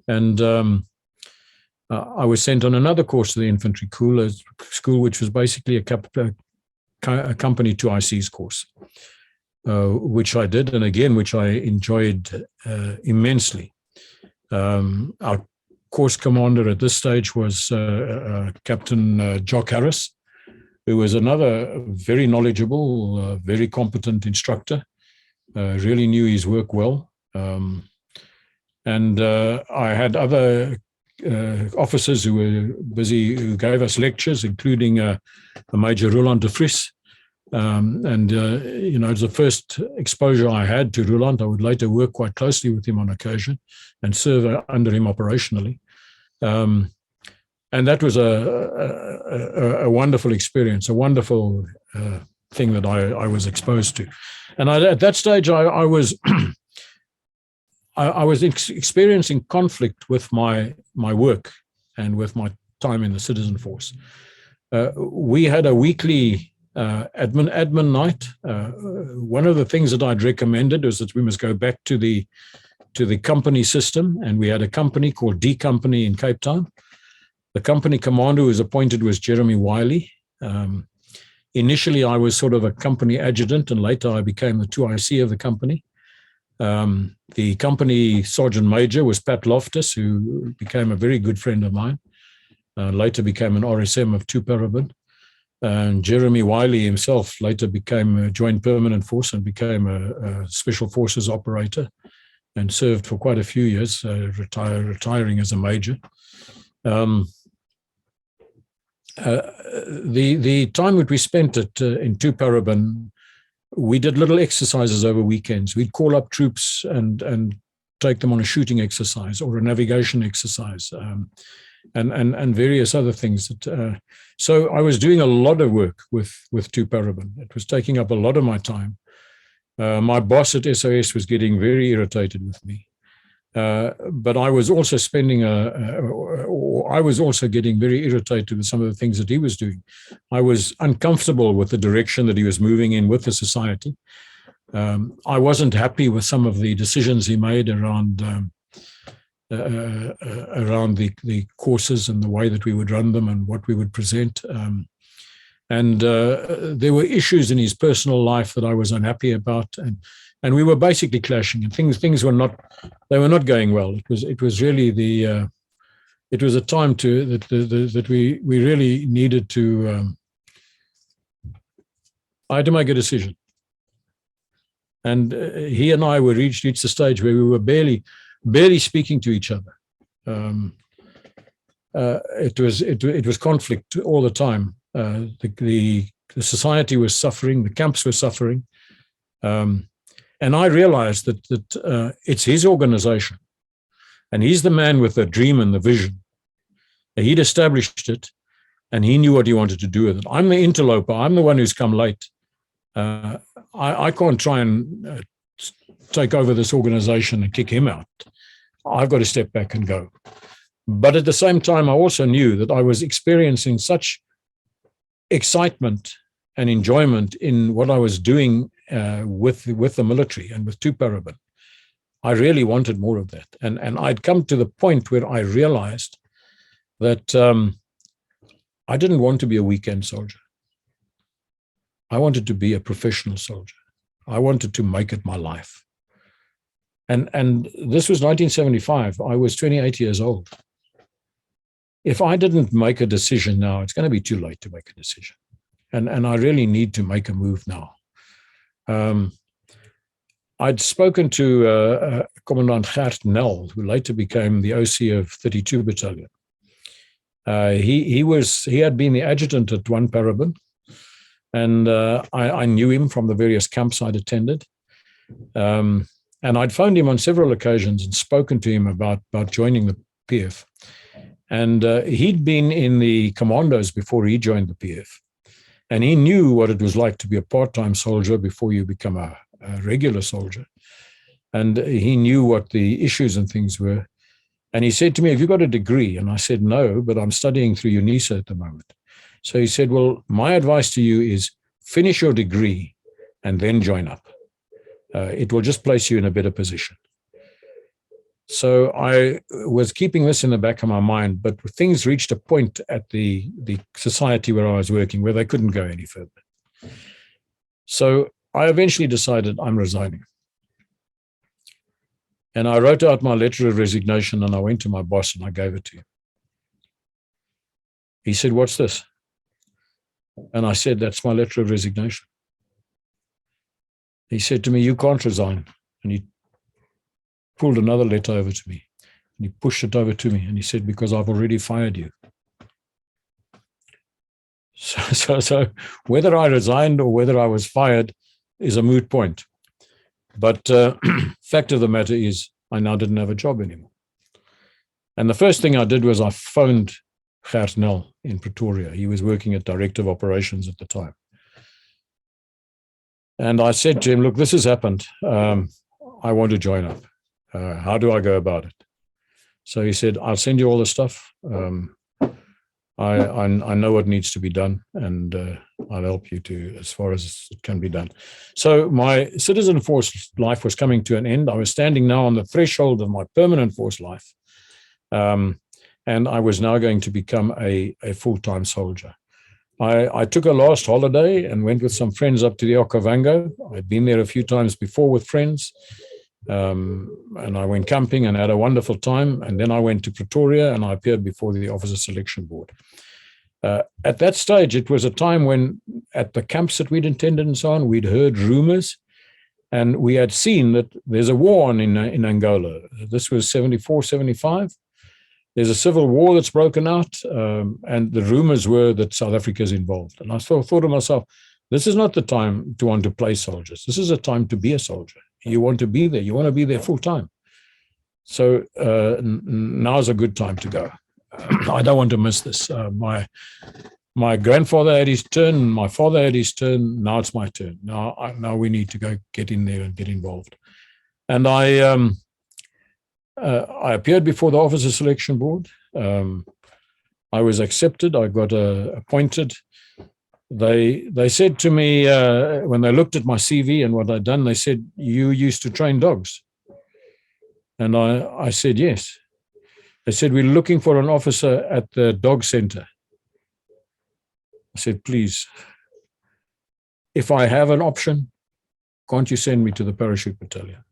and I was sent on another course to the infantry school, which was basically a company 2IC's course, which I did, and again, which I enjoyed immensely. Our course commander at this stage was Captain Jock Harris, who was another very knowledgeable, very competent instructor, really knew his work well. And I had other officers who were busy, who gave us lectures, including Major Roland de Vries. You know, it was the first exposure I had to Roland. I would later work quite closely with him on occasion and serve under him operationally. And that was a wonderful experience, a wonderful thing that I was exposed to. And at that stage, I was I was experiencing conflict with my work and with my time in the citizen force. We had a weekly admin night. One of the things that I'd recommended was that we must go back to the company system, and we had a company called D Company in Cape Town. The company commander who was appointed was Jeremy Wiley. Initially, I was sort of a company adjutant, and later I became the 2IC of the company. The company sergeant major was Pat Loftus, who became a very good friend of mine, later became an RSM of 2 Parachute. And Jeremy Wiley himself later became a joint permanent force and became a special forces operator and served for quite a few years, retiring as a major. The time that we spent in 2 Parachute, we did little exercises over weekends. We'd call up troops and take them on a shooting exercise or a navigation exercise, and various other things. So I was doing a lot of work with 2 Parachute. It was taking up a lot of my time. My boss at SOS was getting very irritated with me. But I was also I was also getting very irritated with some of the things that he was doing. I was uncomfortable with the direction that he was moving in with the society. I wasn't happy with some of the decisions he made around the courses and the way that we would run them and what we would present. There were issues in his personal life that I was unhappy about, and we were basically clashing, and things were not going well. It was really it was a time that we really needed to. I had to make a decision, and he and I were reached the stage where we were barely speaking to each other. It was conflict all the time. The society was suffering, the camps were suffering. And I realized that it's his organization, and he's the man with the dream and the vision. He'd established it, and he knew what he wanted to do with it. I'm the interloper. I'm the one who's come late. I can't try and take over this organization and kick him out. I've got to step back and go. But at the same time, I also knew that I was experiencing such excitement and enjoyment in what I was doing with the military and with 2 Parachute. I really wanted more of that. And I'd come to the point where I realized that I didn't want to be a weekend soldier. I wanted to be a professional soldier. I wanted to make it my life. And this was 1975. I was 28 years old. If I didn't make a decision now, it's going to be too late to make a decision. And I really need to make a move now. I'd spoken to Commandant Gert Nel, who later became the OC of 32 Battalion. He had been the adjutant at 1 Parachute, and I knew him from the various camps I'd attended. And I'd phoned him on several occasions and spoken to him about joining the PF. And he'd been in the commandos before he joined the PF. And he knew what it was like to be a part-time soldier before you become a regular soldier. And he knew what the issues and things were. And he said to me, have you got a degree? And I said, no, but I'm studying through UNISA at the moment. So he said, well, my advice to you is finish your degree and then join up. It will just place you in a better position. So I was keeping this in the back of my mind, but things reached a point at the society where I was working where they couldn't go any further. So I eventually decided I'm resigning. And I wrote out my letter of resignation and I went to my boss and I gave it to him. He said, what's this? And I said, that's my letter of resignation. He said to me, you can't resign. And he pulled another letter over to me. And he pushed it over to me. And he said, because I've already fired you. So whether I resigned or whether I was fired is a moot point. But fact of the matter is, I now didn't have a job anymore. And the first thing I did was I phoned Gert Nel in Pretoria. He was working at Director of Operations at the time. And I said to him, look, this has happened. I want to join up. How do I go about it? So he said, I'll send you all the stuff. I know what needs to be done, and I'll help you to as far as it can be done. So my citizen force life was coming to an end. I was standing now on the threshold of my permanent force life. And I was now going to become a full-time soldier. I took a last holiday and went with some friends up to the Okavango. I'd been there a few times before with friends. And I went camping and had a wonderful time. And then I went to Pretoria and I appeared before the Officer Selection Board. At that stage, it was a time when at the camps that we'd attended and so on, we'd heard rumors and we had seen that there's a war on in Angola. This was 74, 75. There's a civil war that's broken out, and the rumors were that South Africa is involved. And I thought to myself, this is not the time to want to play soldiers. This is a time to be a soldier. You want to be there. You want to be there full time. So now's a good time to go. I don't want to miss this. My grandfather had his turn. My father had his turn. Now it's my turn. Now we need to go get in there and get involved. And I appeared before the Officer Selection Board. I was accepted. I got appointed. They said to me, when they looked at my CV and what I'd done, they said, you used to train dogs. And I said, yes. They said, we're looking for an officer at the dog center. I said, please, if I have an option, can't you send me to the Parachute Battalion?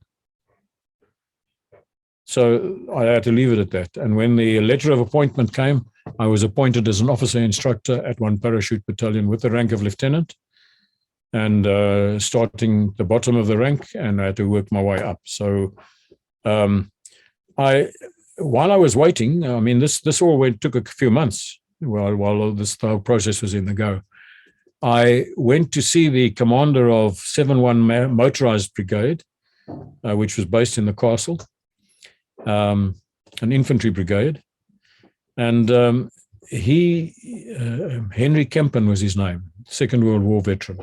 So I had to leave it at that. And when the letter of appointment came, I was appointed as an officer instructor at one Parachute Battalion with the rank of lieutenant, and starting the bottom of the rank, and I had to work my way up. So while I was waiting, I mean, this all took a few months while this whole process was in the go. I went to see the commander of 7-1 Motorized Brigade, which was based in the castle, an infantry brigade. And Henry Kempen was his name, Second World War veteran.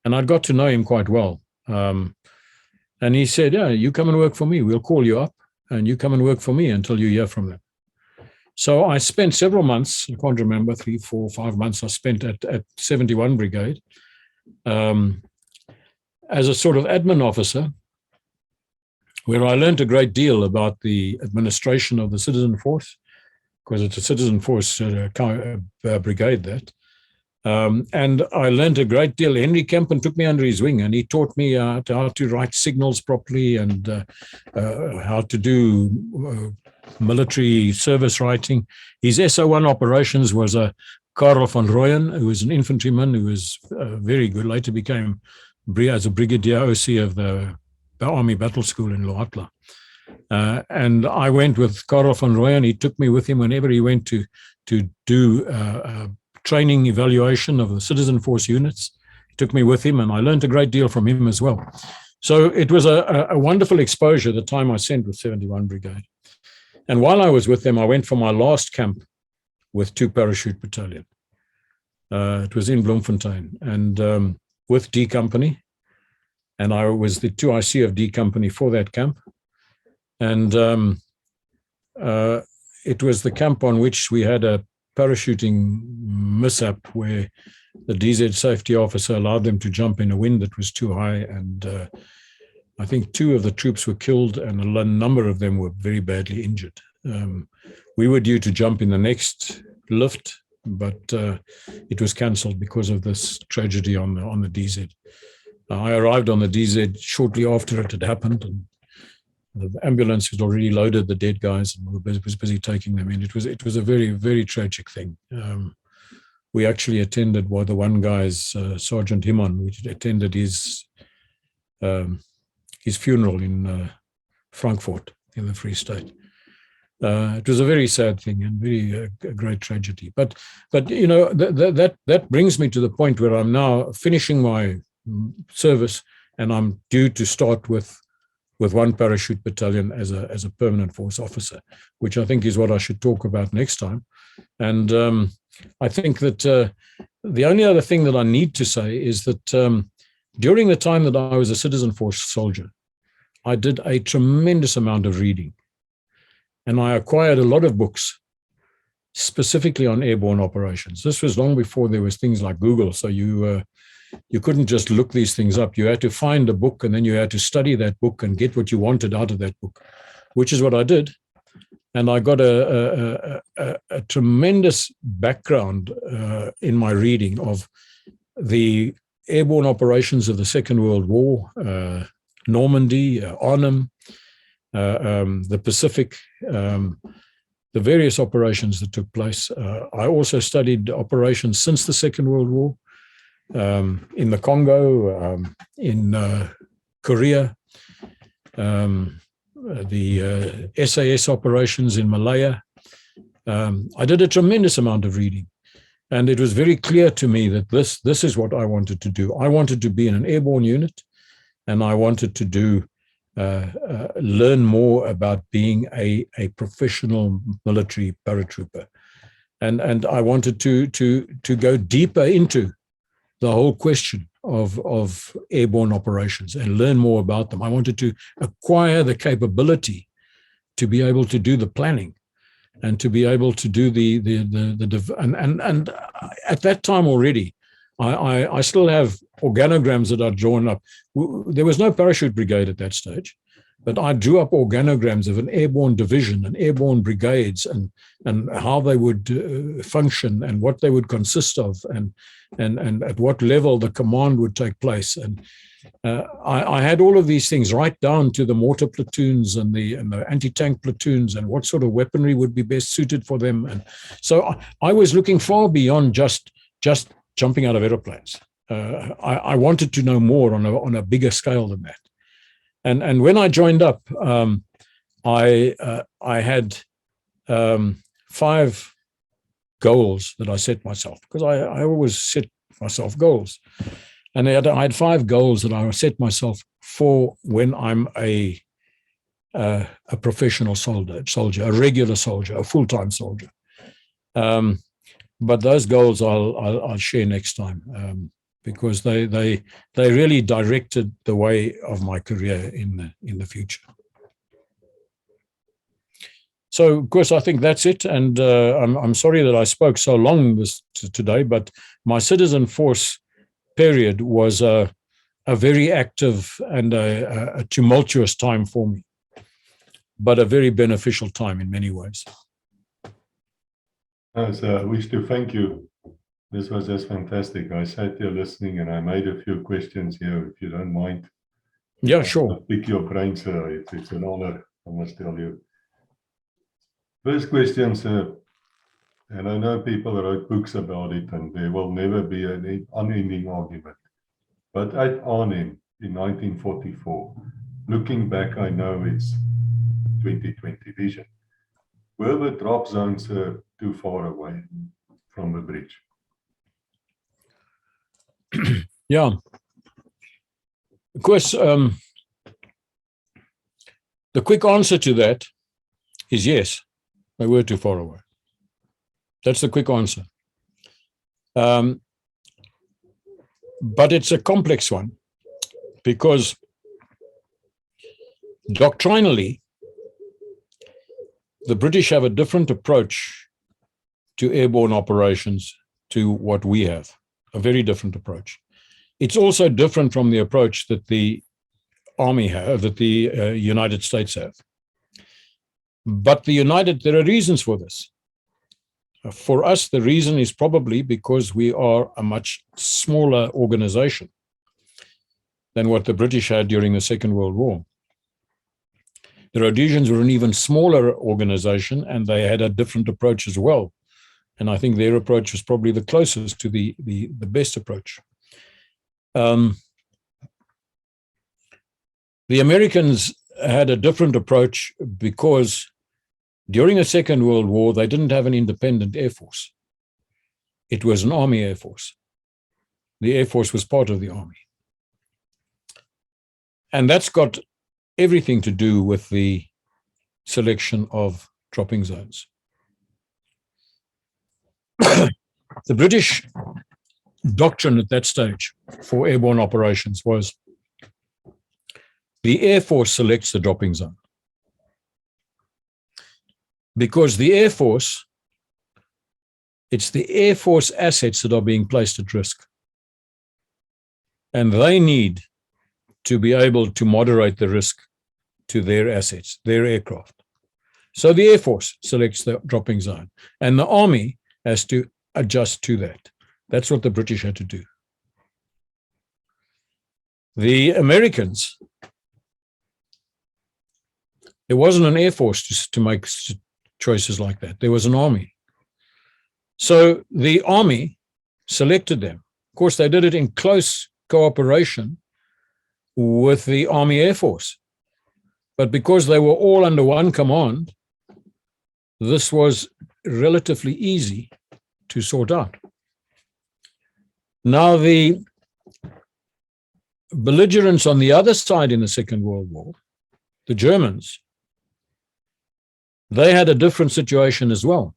And I'd got to know him quite well. And he said, yeah, you come and work for me. We'll call you up and you come and work for me until you hear from them. So I spent several months, I can't remember, 3, 4, 5 months I spent at 71 Brigade as a sort of admin officer, where I learned a great deal about the administration of the citizen force, because it's a citizen force brigade that. And I learned a great deal. Henry Kempen took me under his wing and he taught me how to write signals properly and how to do military service writing. His SO1 operations was Karel van Rooyen, who was an infantryman who was very good, later became as a brigadier OC of the Army Battle School in Loatla. And I went with Karel van Rooyen. He took me with him whenever he went to do training evaluation of the citizen force units. He took me with him and I learned a great deal from him as well. So it was a wonderful exposure the time I spent with 71 Brigade. And while I was with them, I went for my last camp with 2 Parachute Battalion. It was in Bloemfontein and with D Company. and I was the 2I CFD company for that camp. And it was the camp on which we had a parachuting mishap where the DZ safety officer allowed them to jump in a wind that was too high, and I think 2 of the troops were killed and a number of them were very badly injured. We were due to jump in the next lift, but it was cancelled because of this tragedy on the DZ. I arrived on the DZ shortly after it had happened, and the ambulance had already loaded the dead guys and was busy taking them in. It was a very, very tragic thing. We actually attended the one guy's Sergeant Himon. We attended his funeral in Frankfurt in the Free State. It was a very sad thing and very a great tragedy. But you know, that brings me to the point where I'm now finishing my service, and I'm due to start with 1 Parachute Battalion as a permanent force officer, which I think is what I should talk about next time. And I think that the only other thing that I need to say is that during the time that I was a citizen force soldier, I did a tremendous amount of reading. And I acquired a lot of books specifically on airborne operations. This was long before there was things like Google, so you couldn't just look these things up. You had to find a book, and then you had to study that book and get what you wanted out of that book, which is what I did. And I got a tremendous background in my reading of the airborne operations of the Second World War, Normandy, Arnhem, the Pacific, the various operations that took place. I also studied operations since the Second World War, in the Congo, in Korea, the SAS operations in Malaya. I did a tremendous amount of reading, and it was very clear to me that this is what I wanted to do. I wanted to be in an airborne unit, and I wanted to learn more about being a professional military paratrooper, and I wanted to go deeper into the whole question of airborne operations and learn more about them. I wanted to acquire the capability to be able to do the planning and to be able to do and at that time already, I still have organograms that I'd drawn up. There was no Parachute Brigade at that stage, but I drew up organograms of an airborne division and airborne brigades and how they would function and what they would consist of and at what level the command would take place. And I had all of these things right down to the mortar platoons and the anti-tank platoons and what sort of weaponry would be best suited for them. And so I was looking far beyond just jumping out of aeroplanes. I wanted to know more on a bigger scale than that. And when I joined up, I had 5 goals that I set myself, because I always set myself goals. And I had 5 goals that I set myself for when I'm a professional soldier, a regular soldier, a full-time soldier. But those goals I'll share next time, because they really directed the way of my career in the future. So, of course, I think that's it. And I'm sorry that I spoke so long today, but my citizen force period was a very active and a tumultuous time for me, but a very beneficial time in many ways. So I wish to thank you. This was just fantastic. I sat here listening and I made a few questions here, if you don't mind. Yeah, sure. I'll pick your brain, sir. It's an honor, I must tell you. First question, sir, and I know people wrote books about it and there will never be an unending argument. But at Arnhem in 1944, looking back, I know it's 2020 vision. Were the drop zones too far away from the bridge? Yeah. Of course, the quick answer to that is yes, they were too far away. That's the quick answer. But it's a complex one. because doctrinally, the British have a different approach to airborne operations to what we have, a very different approach. It's also different from the approach that the Army have, that the United States have. But there are reasons for this. For us, the reason is probably because we are a much smaller organization than what the British had during the Second World War. The Rhodesians were an even smaller organization, and they had a different approach as well. And I think their approach was probably the closest to the best approach. The Americans had a different approach because during the Second World War, they didn't have an independent Air Force. It was an Army Air Force. The Air Force was part of the Army. And that's got everything to do with the selection of dropping zones. The British doctrine at that stage for airborne operations was the Air Force selects the dropping zone. Because the Air Force, it's the Air Force assets that are being placed at risk. And they need to be able to moderate the risk to their assets, their aircraft. So the Air Force selects the dropping zone, and the Army has to adjust to that. That's what the British had to do. The Americans, there wasn't an Air Force to make choices like that. There was an Army. So the Army selected them. Of course, they did it in close cooperation with the Army Air Force. But because they were all under one command, this was relatively easy to sort out. Now, the belligerents on the other side in the Second World War, the Germans, they had a different situation as well.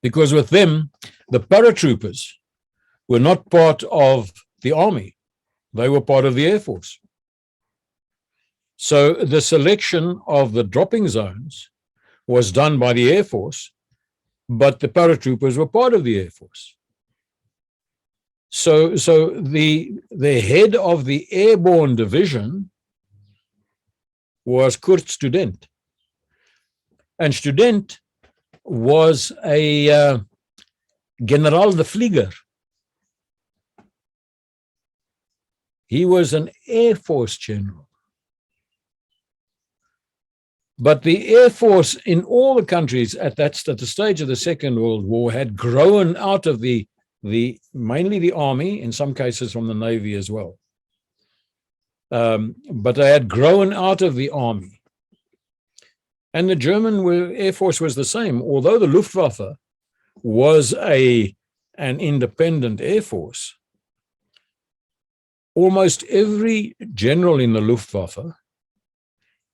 Because with them, the paratroopers were not part of the Army. They were part of the Air Force. So the selection of the dropping zones was done by the Air Force, but the paratroopers were part of the Air Force. So the head of the Airborne division was Kurt Student. And Student was a General de Vlieger. He was an Air Force general. But the Air Force in all the countries at the stage of the Second World War had grown out of mainly the Army, in some cases from the Navy as well. But they had grown out of the Army. And the German Air Force was the same. Although the Luftwaffe was an independent Air Force, almost every general in the Luftwaffe,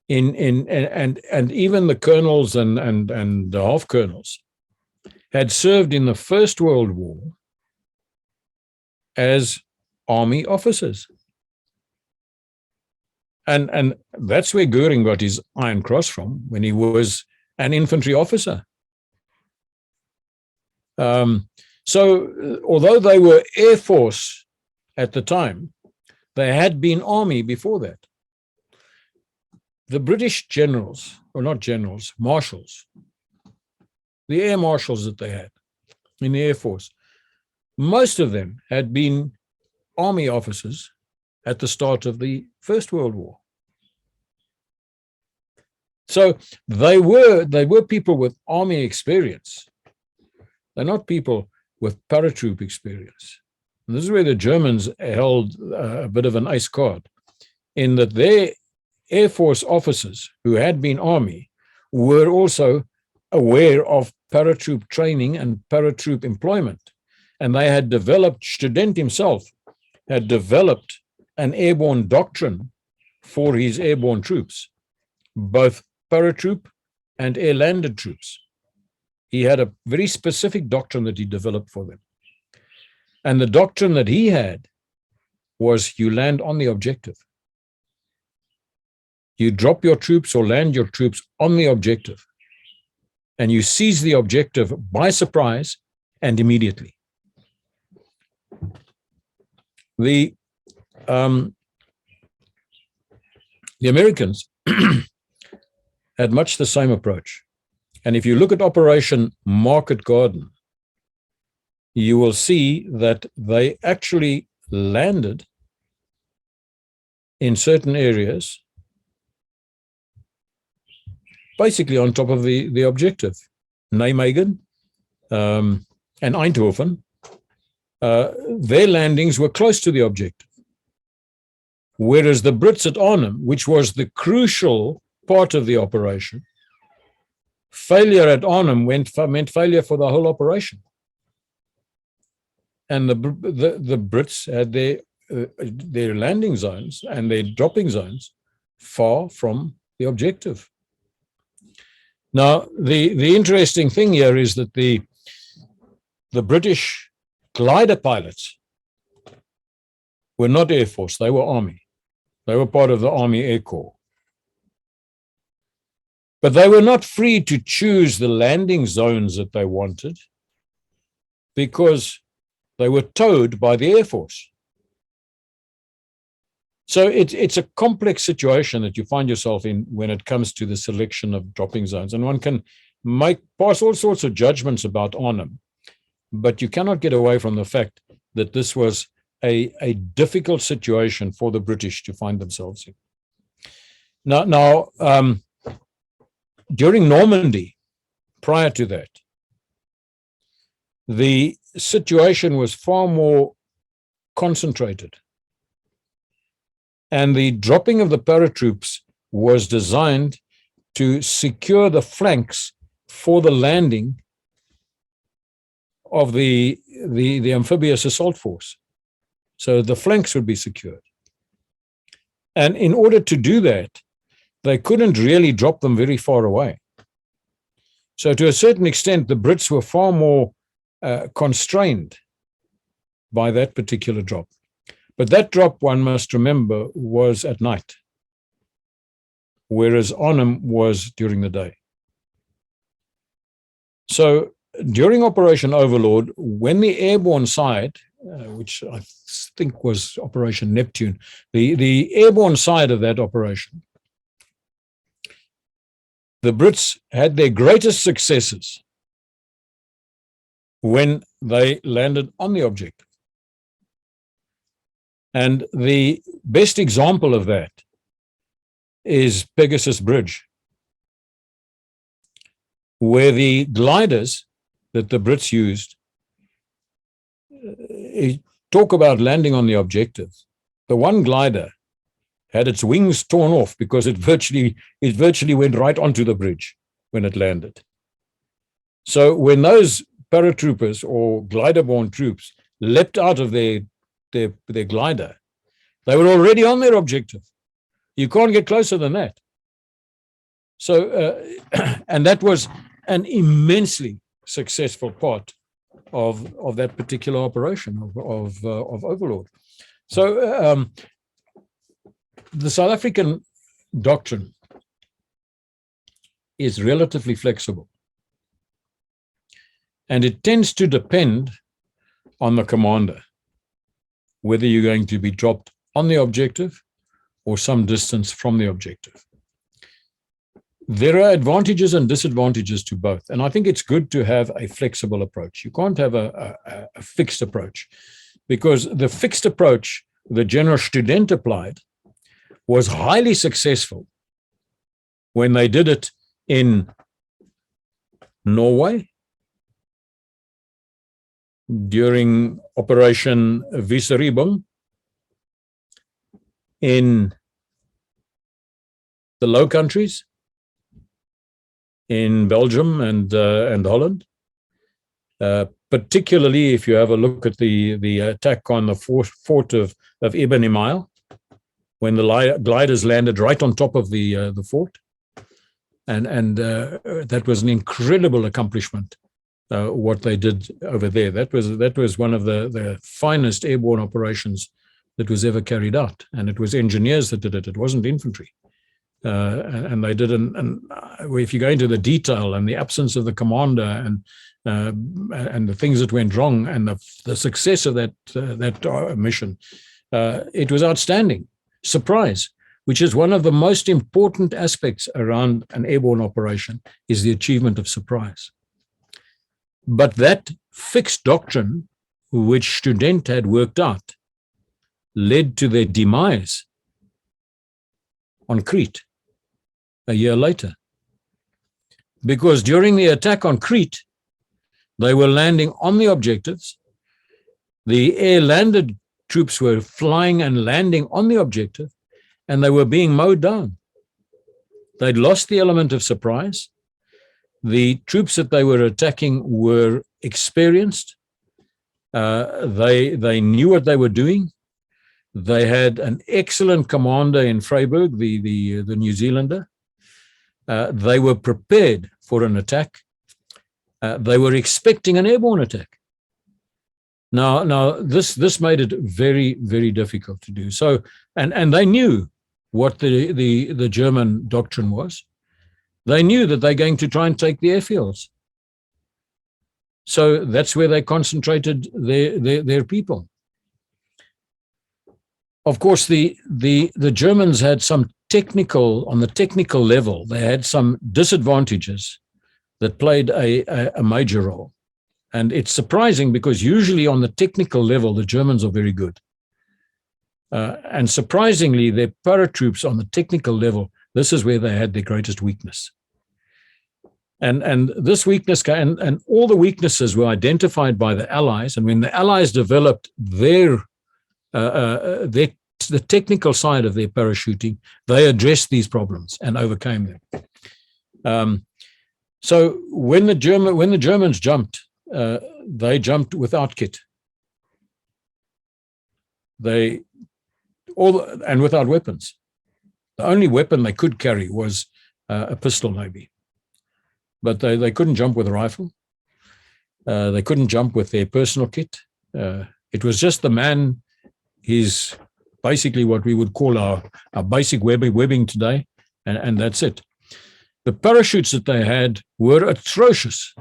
and even the colonels and the half colonels, had served in the First World War as Army officers. And that's where Goering got his Iron Cross from, when he was an infantry officer. So although they were Air Force at the time, they had been Army before that. The British generals, or not generals, marshals, the air marshals that they had in the Air Force, most of them had been Army officers at the start of the First World War. So they were people with Army experience. They're not people with paratroop experience. And this is where the Germans held a bit of an ice card, in that their Air Force officers who had been Army were also aware of paratroop training and paratroop employment. And they had developed, Student himself had developed an airborne doctrine for his airborne troops, both paratroop and air-landed troops. He had a very specific doctrine that he developed for them. And the doctrine that he had was you land on the objective. You drop your troops or land your troops on the objective, and you seize the objective by surprise and immediately. The Americans had much the same approach. And if you look at Operation Market Garden, you will see that they actually landed in certain areas basically on top of the objective. Nijmegen and Eindhoven, their landings were close to the objective. Whereas the Brits at Arnhem, which was the crucial part of the operation, failure at Arnhem meant failure for the whole operation. And the Brits had their landing zones and their dropping zones far from the objective. Now, the interesting thing here is that the British glider pilots were not Air Force, they were Army. They were part of the Army Air Corps. But they were not free to choose the landing zones that they wanted because they were towed by the Air Force. So it's a complex situation that you find yourself in when it comes to the selection of dropping zones. And one can pass all sorts of judgments about Arnhem, but you cannot get away from the fact that this was a difficult situation for the British to find themselves in. Now, during Normandy, prior to that, the situation was far more concentrated. And the dropping of the paratroops was designed to secure the flanks for the landing of the amphibious assault force. So the flanks would be secured. And in order to do that, they couldn't really drop them very far away. So to a certain extent, the Brits were far more constrained by that particular drop. But that drop, one must remember, was at night, whereas Arnhem was during the day. So during Operation Overlord, when the airborne side, which I think was Operation Neptune, the airborne side of that operation, the Brits had their greatest successes when they landed on the objective. And the best example of that is Pegasus Bridge, where the gliders that the Brits used talk about landing on the objective. The one glider had its wings torn off because it virtually went right onto the bridge when it landed. So when those paratroopers or glider-borne troops leapt out of their glider, they were already on their objective. You can't get closer than that. So, and that was an immensely successful part of that particular operation of Overlord. So the South African doctrine is relatively flexible, and it tends to depend on the commander, whether you're going to be dropped on the objective or some distance from the objective. There are advantages and disadvantages to both, and I think it's good to have a flexible approach. You can't have a fixed approach, because the fixed approach the General Student applied was highly successful when they did it in Norway during Operation Viseribung, in the Low Countries, in Belgium and Holland, particularly if you have a look at the attack on the fort of Ibn Imail, when the gliders landed right on top of the fort, and that was an incredible accomplishment. What they did over there, that was one of the finest airborne operations that was ever carried out. And it was engineers that did it. It wasn't infantry. And they did, and if you go into the detail and the absence of the commander and the things that went wrong and the success of that mission, it was outstanding. Surprise, which is one of the most important aspects around an airborne operation, is the achievement of surprise. But that fixed doctrine, which Student had worked out, led to their demise on Crete a year later. Because during the attack on Crete, they were landing on the objectives. The air-landed troops were flying and landing on the objective, and they were being mowed down. They'd lost the element of surprise. The troops that they were attacking were experienced. They knew what they were doing. They had an excellent commander in Vryburg, the New Zealander. They were prepared for an attack. They were expecting an airborne attack. Now this made it very, very difficult to do. So, and they knew what the German doctrine was. They knew that they're going to try and take the airfields. So that's where they concentrated their people. Of course, the Germans had some on the technical level, they had some disadvantages that played a major role. And it's surprising because usually on the technical level, the Germans are very good. And surprisingly, their paratroops on the technical level, this is where they had their greatest weakness. And this weakness, and all the weaknesses were identified by the Allies. And when the Allies developed the technical side of their parachuting, they addressed these problems and overcame them. So when the Germans jumped, they jumped without kit. And without weapons. The only weapon they could carry was a pistol, maybe. But they couldn't jump with a rifle. They couldn't jump with their personal kit. It was just the man, his basically what we would call our basic webbing today, and that's it. The parachutes that they had were atrocious.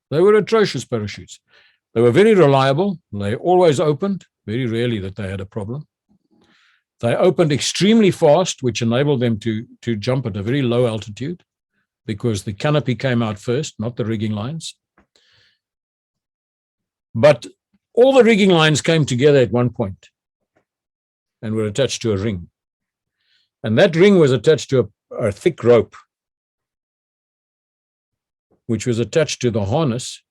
They were atrocious parachutes. They were very reliable. They always opened, very rarely that they had a problem. They opened extremely fast, which enabled them to jump at a very low altitude because the canopy came out first, not the rigging lines. But all the rigging lines came together at one point and were attached to a ring. And that ring was attached to a thick rope, which was attached to the harness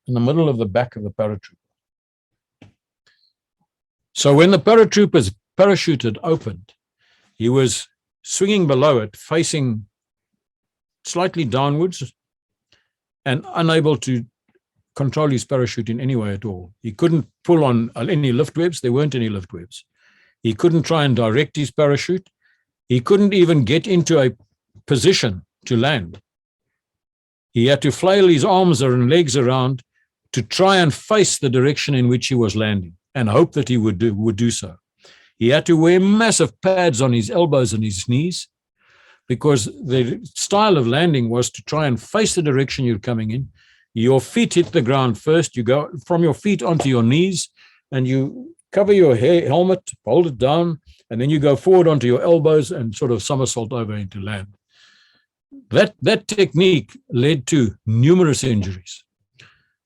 in the middle of the back of the paratrooper. So when the paratrooper's parachute had opened, he was swinging below it, facing slightly downwards and unable to control his parachute in any way at all. He couldn't pull on any lift webs. There weren't any lift webs. He couldn't try and direct his parachute. He couldn't even get into a position to land. He had to flail his arms and legs around to try and face the direction in which he was landing and hope that he would do so. He had to wear massive pads on his elbows and his knees because the style of landing was to try and face the direction you're coming in. Your feet hit the ground first. You go from your feet onto your knees and you cover your helmet, hold it down, and then you go forward onto your elbows and sort of somersault over into land. That technique led to numerous injuries.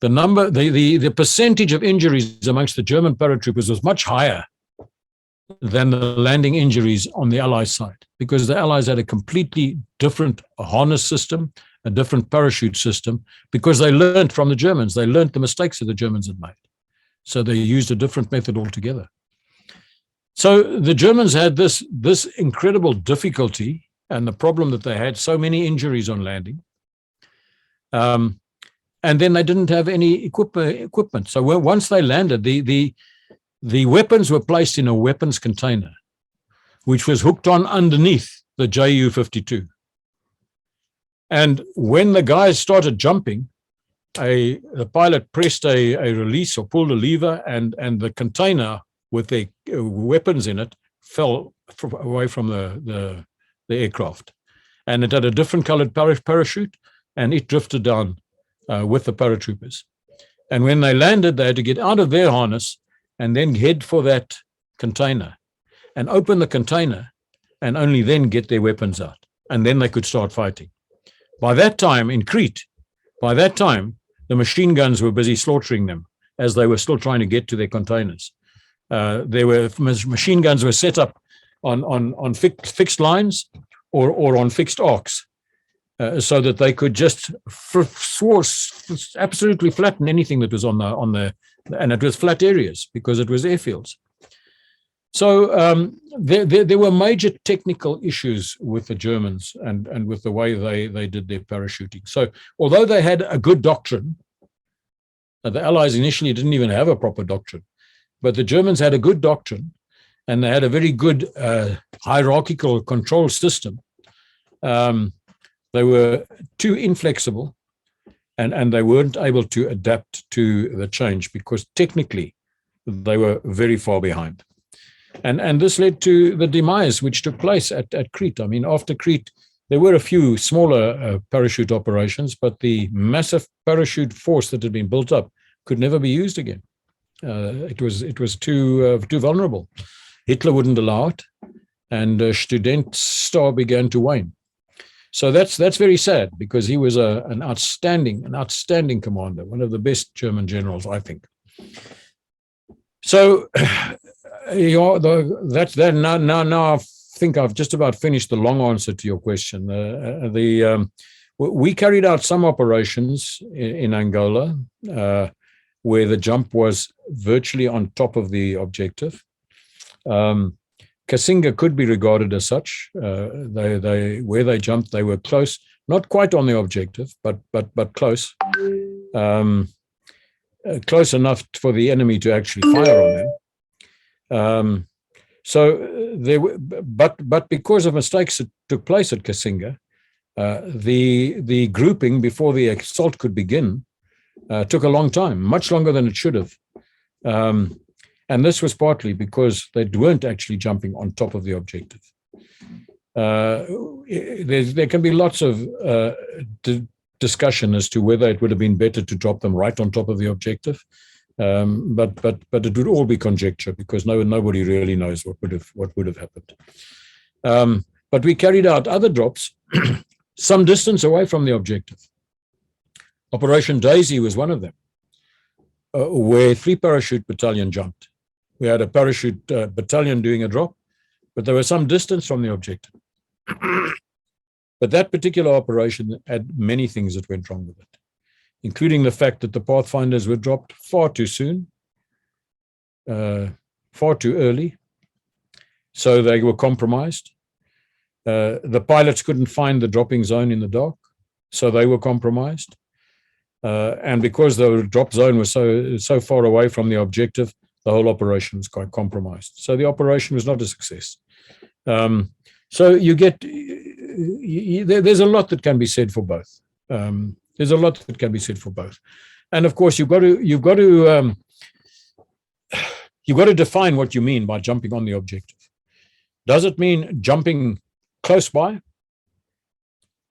The percentage of injuries amongst the German paratroopers was much higher than the landing injuries on the Allies side, because the Allies had a completely different harness system, a different parachute system, because they learned from the Germans. They learned the mistakes that the Germans had made. So they used a different method altogether. So the Germans had this incredible difficulty and the problem that they had so many injuries on landing. And then they didn't have any equipment. So once they landed, the weapons were placed in a weapons container, which was hooked on underneath the Ju-52. And when the guys started jumping, the pilot pressed a release or pulled a lever, and the container with their weapons in it fell away from the aircraft. And it had a different colored parachute, and it drifted down with the paratroopers. And when they landed, they had to get out of their harness and then head for that container and open the container and only then get their weapons out. And then they could start fighting. By that time, in Crete, the machine guns were busy slaughtering them as they were still trying to get to their containers. Machine guns were set up on fixed lines or on fixed arcs so that they could just absolutely flatten anything that was on the and it was flat areas because it was airfields. So there were major technical issues with the Germans and with the way they did their parachuting. So although they had a good doctrine, the Allies initially didn't even have a proper doctrine, but the Germans had a good doctrine and they had a very good hierarchical control system. They were too inflexible and they weren't able to adapt to the change because technically they were very far behind. And this led to the demise which took place at Crete. I mean, after Crete, there were a few smaller parachute operations, but the massive parachute force that had been built up could never be used again. It was too vulnerable. Hitler wouldn't allow it, and Studentstar began to wane. So that's very sad because he was an outstanding commander, one of the best German generals, I think. So that's that. Now I think I've just about finished the long answer to your question. We carried out some operations in Angola where the jump was virtually on top of the objective. Kasinga could be regarded as such. Where they jumped, they were close, not quite on the objective, but close, close enough for the enemy to actually fire on them. So there were, but because of mistakes that took place at Kasinga, the grouping before the assault could begin took a long time, much longer than it should have. And this was partly because they weren't actually jumping on top of the objective. There can be lots of discussion as to whether it would have been better to drop them right on top of the objective, but it would all be conjecture because nobody really knows what would have happened. But we carried out other drops some distance away from the objective. Operation Daisy was one of them, where 3 Parachute Battalion jumped. We had a Parachute Battalion doing a drop, but there was some distance from the objective. But that particular operation had many things that went wrong with it, including the fact that the pathfinders were dropped far too soon, far too early, so they were compromised. The pilots couldn't find the dropping zone in the dark, so they were compromised. And because the drop zone was so far away from the objective, the whole operation was quite compromised. So the operation was not a success. So you get, there's a lot that can be said for both. There's a lot that can be said for both. And of course, you've got to define what you mean by jumping on the objective. Does it mean jumping close by?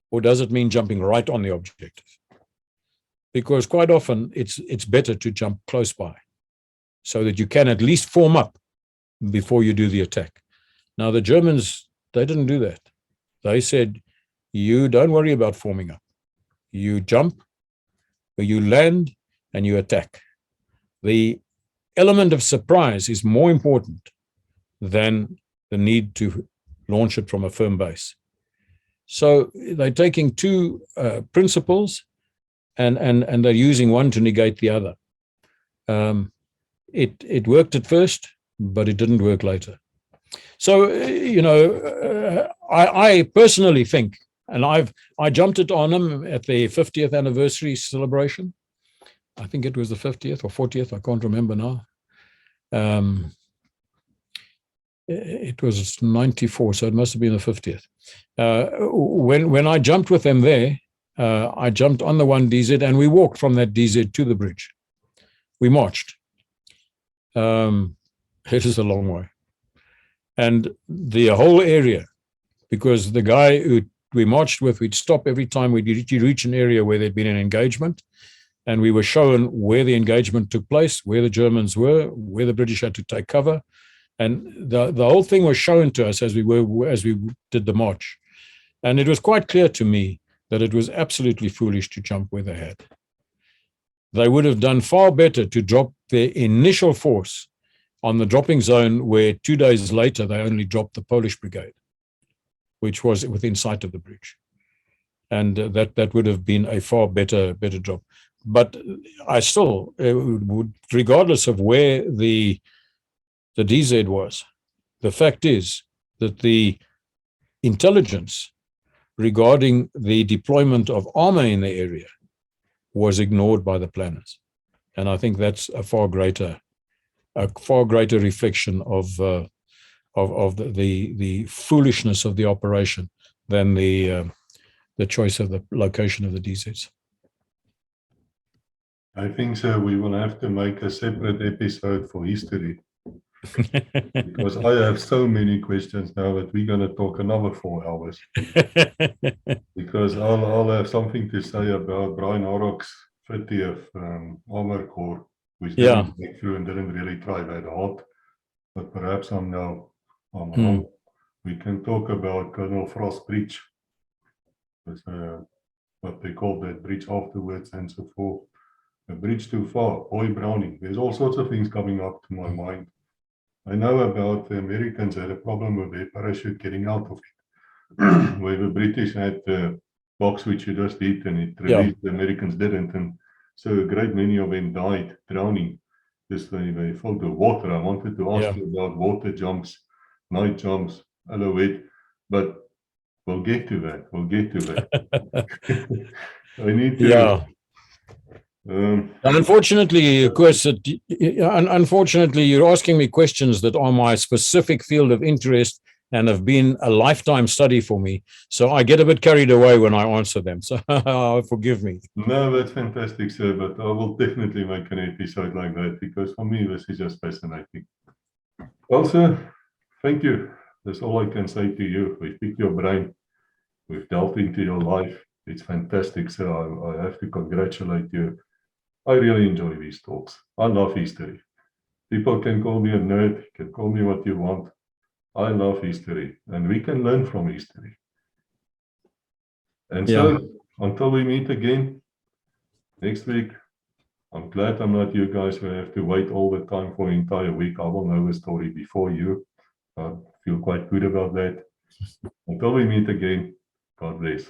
Or does it mean jumping right on the objective? Because quite often it's better to jump close by so that you can at least form up before you do the attack. Now, the Germans, they didn't do that. They said, you don't worry about forming up. You jump, you land, and you attack. The element of surprise is more important than the need to launch it from a firm base. So they're taking 2 principles and they're using one to negate the other. It worked at first, but it didn't work later. So, I personally think, and I jumped at Arnhem at the 50th anniversary celebration. I think it was the 50th or 40th, I can't remember now. It was 94, so it must have been the 50th. When I jumped with them there, I jumped on the 1 DZ and we walked from that DZ to the bridge. We marched. It is a long way. And the whole area, because the guy who we marched with, we'd stop every time we'd reach an area where there'd been an engagement, and we were shown where the engagement took place, where the Germans were, where the British had to take cover. And the whole thing was shown to us as we did the march. And it was quite clear to me that it was absolutely foolish to jump where they had. They would have done far better to drop their initial force on the dropping zone, where 2 days later they only dropped the Polish brigade, which was within sight of the bridge. And that would have been a far better drop. But I still would, regardless of where the DZ was, the fact is that the intelligence regarding the deployment of armor in the area was ignored by the planners. And I think that's a far greater reflection of the foolishness of the operation than the choice of the location of the DZs. I think so. We will have to make a separate episode for history, because I have so many questions now that we're going to talk another 4 hours. Because I'll have something to say about Brian Horrock's 50th Armor Corps, which didn't break through and didn't really try that hard. But perhaps I'm wrong. We can talk about Colonel Frost's bridge, what they called that bridge afterwards, and so forth. A bridge too far, Boy Browning. There's all sorts of things coming up to my mind. I know about the Americans had a problem with their parachute getting out of it, where the British had the box which you just hit and it released, the Americans didn't. And so a great many of them died drowning. Just they filled with water. I wanted to ask you about water jumps, night jumps, Alouette, but we'll get to that. I need to. Unfortunately, of course, unfortunately, you're asking me questions that are my specific field of interest and have been a lifetime study for me. So I get a bit carried away when I answer them. So forgive me. No, that's fantastic, sir. But I will definitely make an episode like that, because for me, this is just fascinating. Well, sir, thank you. That's all I can say to you. We've picked your brain. We've delved into your life. It's fantastic, sir. I have to congratulate you. I really enjoy these talks. I love history. People can call me a nerd, can call me what you want. I love history, and we can learn from history. And so, until we meet again next week, I'm glad I'm not you guys who have to wait all the time for an entire week. I will know a story before you. I feel quite good about that. Until we meet again, God bless.